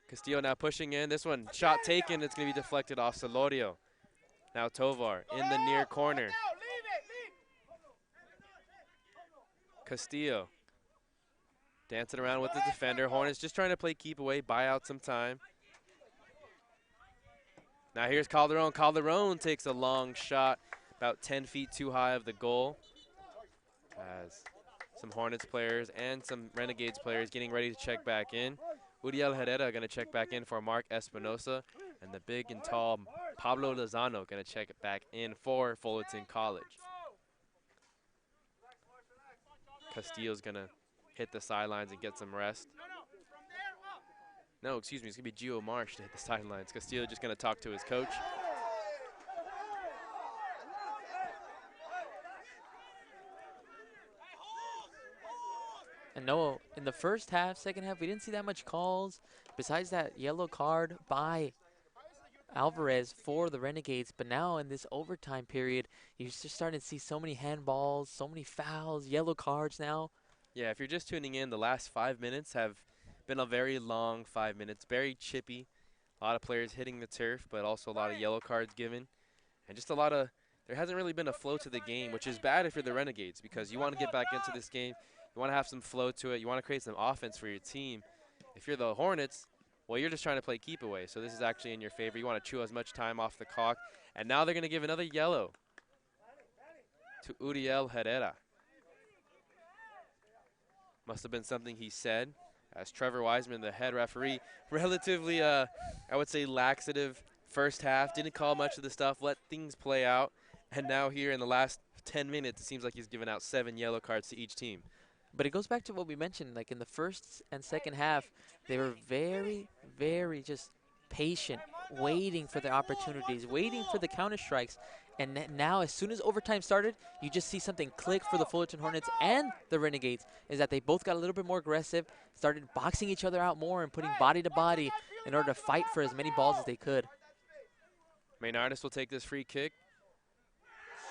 Castillo now pushing in. This one, shot taken. It's going to be deflected off Solorio. Now Tovar in the near corner. Castillo dancing around with the defender. Hornets just trying to play keep away, buy out some time. Now here's Calderon. Calderon takes a long shot, about 10 feet too high of the goal. As some Hornets players and some Renegades players getting ready to check back in. Uriel Herrera going to check back in for Mark Espinosa. And the big and tall Pablo Lozano going to check it back in for Fullerton College. Castillo's going to hit the sidelines and get some rest. No, excuse me, it's going to be Gio Marsh to hit the sidelines. Castillo just going to talk to his coach. And no, in the first half, second half, we didn't see that much calls besides that yellow card by Alvarez for the Renegades. But now in this overtime period, you're just starting to see so many handballs, so many fouls, yellow cards now. Yeah, if you're just tuning in, the last 5 minutes have been a very long 5 minutes, very chippy. A lot of players hitting the turf, but also a lot of yellow cards given. And just a lot of, there hasn't really been a flow to the game, which is bad if you're the Renegades because you want to get back into this game. You want to have some flow to it. You want to create some offense for your team. If you're the Hornets, well, you're just trying to play keep away. So this is actually in your favor. You want to chew as much time off the clock. And now they're going to give another yellow to Uriel Herrera. Must have been something he said, as Trevor Wiseman, the head referee, relatively, I would say, laxative first half. Didn't call much of the stuff, let things play out. And now here in the last 10 minutes, it seems like he's given out 7 yellow cards to each team. But it goes back to what we mentioned, like in the first and second half, they were very, very just patient, waiting for their opportunities, waiting for the counter strikes. And now, as soon as overtime started, you just see something click for the Fullerton Hornets and the Renegades, is that they both got a little bit more aggressive, started boxing each other out more and putting body to body in order to fight for as many balls as they could. Maynardis will take this free kick.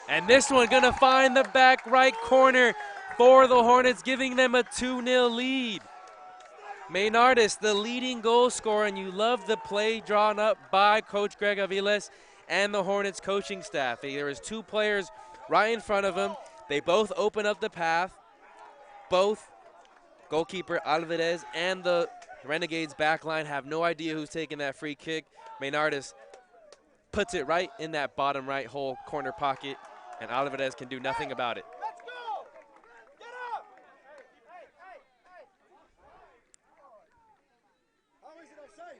And this one gonna find the back right corner for the Hornets, giving them a 2-0 lead. Maynardis, the leading goal scorer, and you love the play drawn up by Coach Greg Aviles and the Hornets coaching staff. There was 2 players right in front of him. They both open up the path. Both goalkeeper Alvarez and the Renegades back line have no idea who's taking that free kick. Maynardis puts it right in that bottom right hole corner pocket, and Alvarez can do nothing about it. Let's go! Get up! Hey! How is it offside?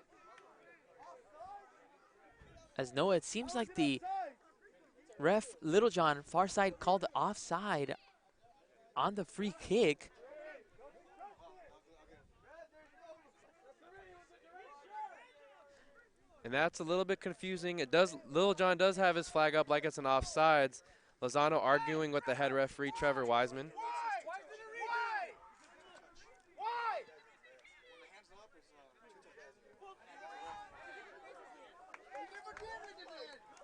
As Noah, it seems like the ref, Littlejohn, far side, called offside on the free kick. And that's a little bit confusing. Littlejohn does have his flag up like it's an offsides. Lozano arguing with the head referee, Trevor Wiseman. Why?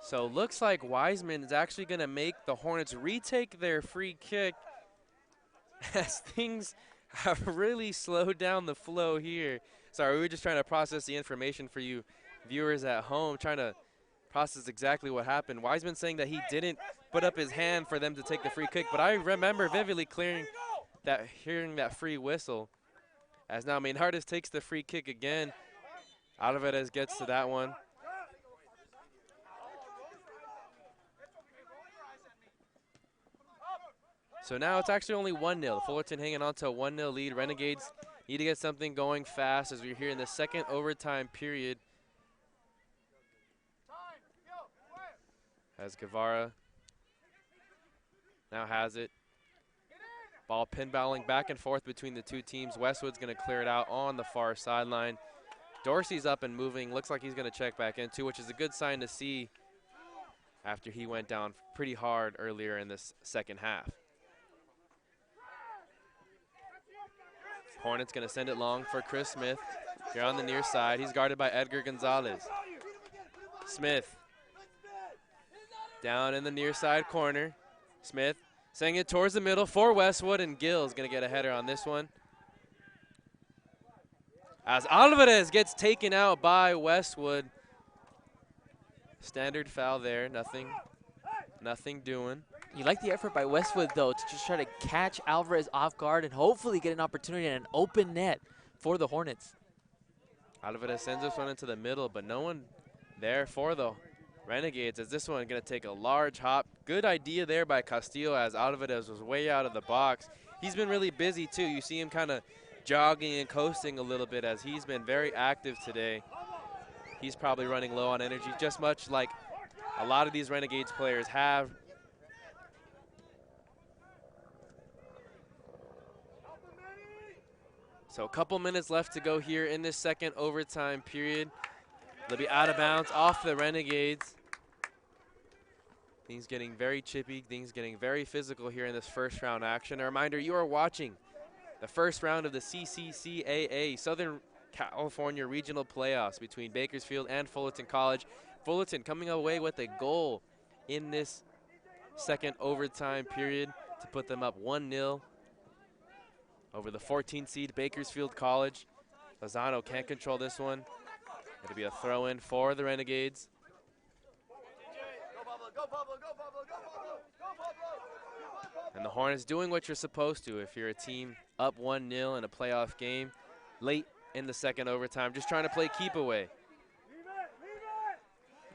So looks like Wiseman is actually going to make the Hornets retake their free kick, as things have really slowed down the flow here. Sorry, we were just trying to process the information for you viewers at home, trying to process exactly what happened. Wiseman saying that he didn't put up his hand for them to take the free kick, but I remember vividly hearing that free whistle. As now Maynardis takes the free kick again. Alvarez gets to that one. So now it's actually only 1-0. Fullerton hanging on to a 1-0 lead. Renegades need to get something going fast as we're here in the second overtime period. As Guevara now has it. Ball pinballing back and forth between the two teams. Westwood's going to clear it out on the far sideline. Dorsey's up and moving. Looks like he's going to check back in too, which is a good sign to see after he went down pretty hard earlier in this second half. Hornets going to send it long for Chris Smith here on the near side. He's guarded by Edgar Gonzalez. Smith down in the near side corner. Smith sending it towards the middle for Westwood, and Gill's going to get a header on this one. As Alvarez gets taken out by Westwood. Standard foul there, nothing doing. You like the effort by Westwood, though, to just try to catch Alvarez off guard and hopefully get an opportunity at an open net for the Hornets. Alvarez sends this one into the middle, but no one there for the Renegades, as this one going to take a large hop. Good idea there by Castillo, as Alvarez was way out of the box. He's been really busy, too. You see him kind of jogging and coasting a little bit, as he's been very active today. He's probably running low on energy, just much like a lot of these Renegades players have. So a couple minutes left to go here in this second overtime period. They'll be out of bounds off the Renegades. Things getting very chippy, things getting very physical here in this first round action. A reminder, you are watching the first round of the CCCAA Southern California Regional Playoffs between Bakersfield and Fullerton College. Fullerton coming away with a goal in this second overtime period to put them up 1-0 over the 14th seed Bakersfield College. Lozano can't control this one. It'll be a throw-in for the Renegades. And the Hornets doing what you're supposed to if you're a team up 1-0 in a playoff game late in the second overtime, just trying to play keep away.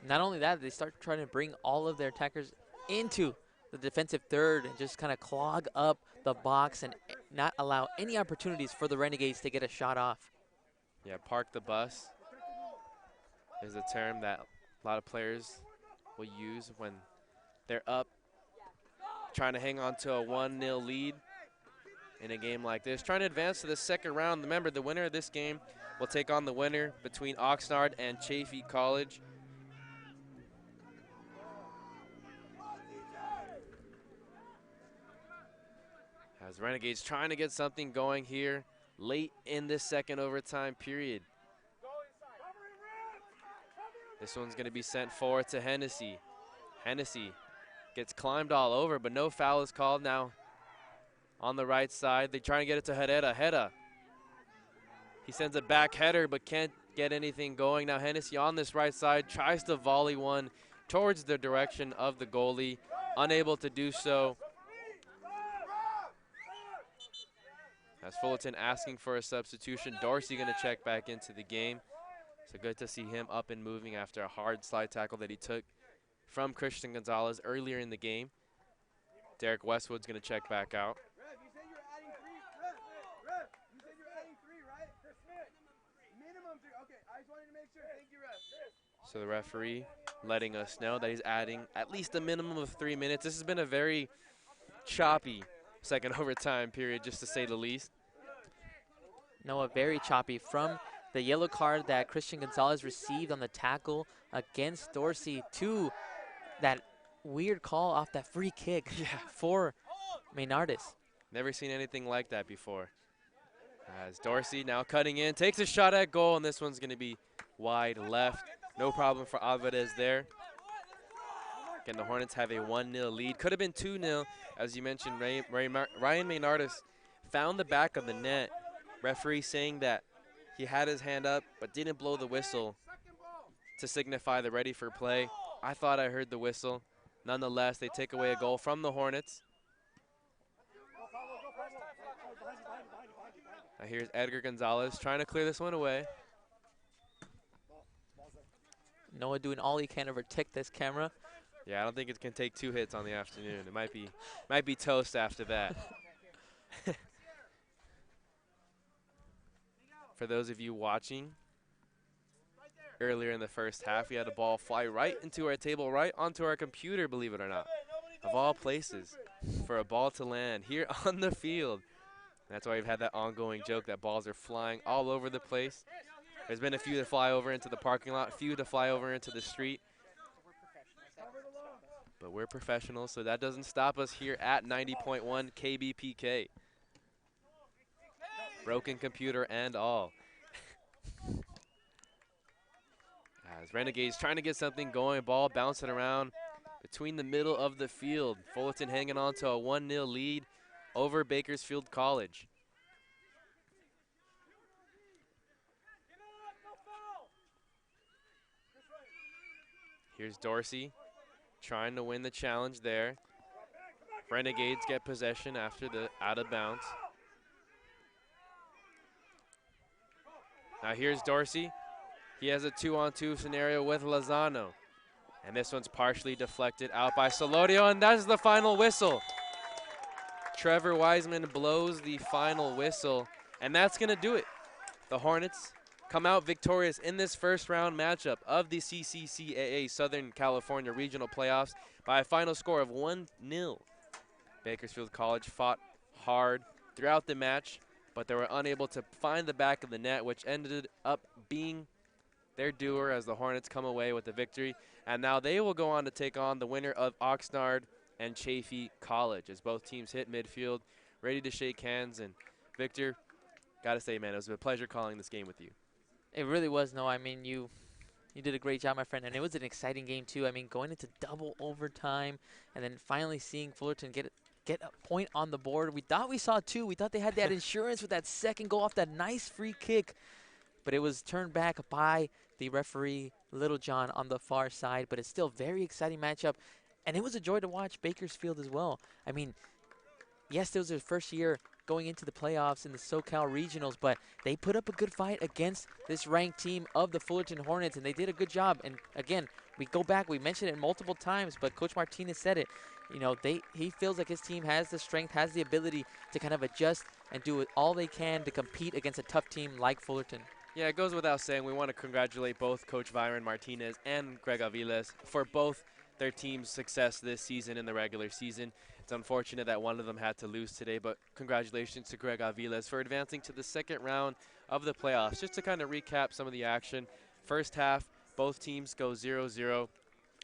Not only that, they start trying to bring all of their attackers into the defensive third and just kind of clog up the box and not allow any opportunities for the Renegades to get a shot off. Yeah, park the bus is a term that a lot of players will use when they're up, trying to hang on to a 1-0 lead in a game like this, trying to advance to the second round. Remember, the winner of this game will take on the winner between Oxnard and Chaffey College. As Renegades trying to get something going here late in this second overtime period. This one's going to be sent forward to Hennessy. Hennessy gets climbed all over, but no foul is called now. On the right side, they try to get it to Herrera. Herrera. He sends a back header, but can't get anything going. Now Hennessy on this right side tries to volley one towards the direction of the goalie. Unable to do so. As Fullerton asking for a substitution, Dorsey going to check back into the game. So good to see him up and moving after a hard slide tackle that he took from Christian Gonzalez earlier in the game. Derek Westwood's going to check back out. So the referee letting us know that he's adding at least a minimum of 3 minutes. This has been a very choppy second overtime period, just to say the least. Noah, very choppy from the yellow card that Christian Gonzalez received on the tackle against Dorsey to that weird call off that free kick for Maynardis. Never seen anything like that before. As Dorsey now cutting in, takes a shot at goal, and this one's going to be wide left. No problem for Alvarez there. Again, the Hornets have a 1-0 lead. Could have been 2-0. As you mentioned, Ryan Maynardis found the back of the net. Referee saying that he had his hand up but didn't blow the whistle to signify the ready for play. I thought I heard the whistle. Nonetheless, they take away a goal from the Hornets. Now here's Edgar Gonzalez trying to clear this one away. Noah doing all he can to protect this camera. Yeah, I don't think it can take 2 hits on the afternoon. It might be toast after that. For those of you watching, earlier in the first half, we had a ball fly right into our table, right onto our computer, believe it or not. Of all places, for a ball to land here on the field. That's why we've had that ongoing joke that balls are flying all over the place. There's been a few that fly over into the parking lot, a few to fly over into the street. But we're professionals, so that doesn't stop us here at 90.1 KBPK. Broken computer and all. As Renegades trying to get something going, ball bouncing around between the middle of the field. Fullerton hanging on to a 1-0 lead over Bakersfield College. Here's Dorsey trying to win the challenge there. Renegades get possession after the out of bounds. Now here's Dorsey. He has a 2-on-2 scenario with Lozano. And this one's partially deflected out by Solorio, and that's the final whistle. Trevor Wiseman blows the final whistle, and that's going to do it. The Hornets come out victorious in this first round matchup of the CCCAA Southern California Regional Playoffs by a final score of 1-0. Bakersfield College fought hard throughout the match, but they were unable to find the back of the net, which ended up being their doer as the Hornets come away with the victory. And now they will go on to take on the winner of Oxnard and Chaffey College as both teams hit midfield, ready to shake hands. And Victor, got to say, man, it was a pleasure calling this game with you. It really was. No, I mean, you did a great job, my friend, and it was an exciting game too. I mean, going into double overtime and then finally seeing Fullerton get a point on the board. We thought we saw 2. We thought they had that insurance with that second goal off that nice free kick, but it was turned back by the referee, Littlejohn, on the far side. But it's still a very exciting matchup, and it was a joy to watch Bakersfield as well. I mean, yes, it was their first year going into the playoffs in the SoCal Regionals, but they put up a good fight against this ranked team of the Fullerton Hornets, and they did a good job. And again, we go back, we mentioned it multiple times, but Coach Martinez said it. you know, he feels like his team has the strength, has the ability to kind of adjust and do all they can to compete against a tough team like Fullerton. Yeah, it goes without saying, we want to congratulate both Coach Byron Martinez and Greg Aviles for both their team's success this season in the regular season. It's unfortunate that one of them had to lose today, but congratulations to Greg Aviles for advancing to the second round of the playoffs. Just to kind of recap some of the action, first half, both teams go 0-0.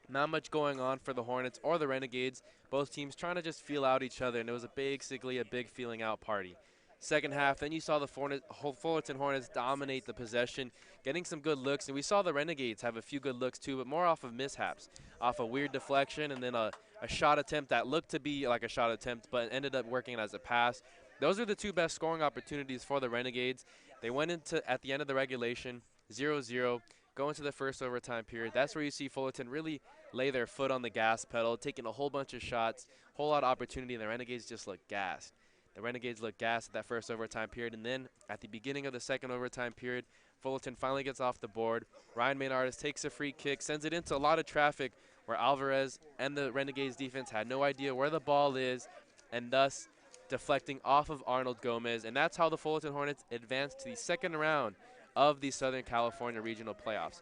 Not much going on for the Hornets or the Renegades. Both teams trying to just feel out each other, and it was basically a big feeling out party. Second half, then you saw the Fullerton Hornets dominate the possession, getting some good looks, and we saw the Renegades have a few good looks too, but more off of mishaps, off a weird deflection, and then a shot attempt that looked to be like a shot attempt, but ended up working as a pass. Those are the two best scoring opportunities for the Renegades. They went into, at the end of the regulation, 0-0, go into the first overtime period. That's where you see Fullerton really lay their foot on the gas pedal, taking a whole bunch of shots, whole lot of opportunity, and the Renegades just look gassed. The Renegades look gassed at that first overtime period, and then at the beginning of the second overtime period, Fullerton finally gets off the board. Ryan Maynardis takes a free kick, sends it into a lot of traffic where Alvarez and the Renegades defense had no idea where the ball is, and thus deflecting off of Arnold Gomez. And that's how the Fullerton Hornets advanced to the second round of the Southern California Regional Playoffs.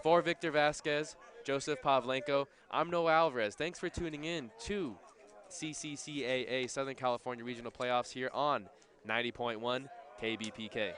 For Victor Vasquez, Joseph Pavlenko, I'm Noah Alvarez. Thanks for tuning in to CCCAA Southern California Regional Playoffs here on 90.1 KBPK.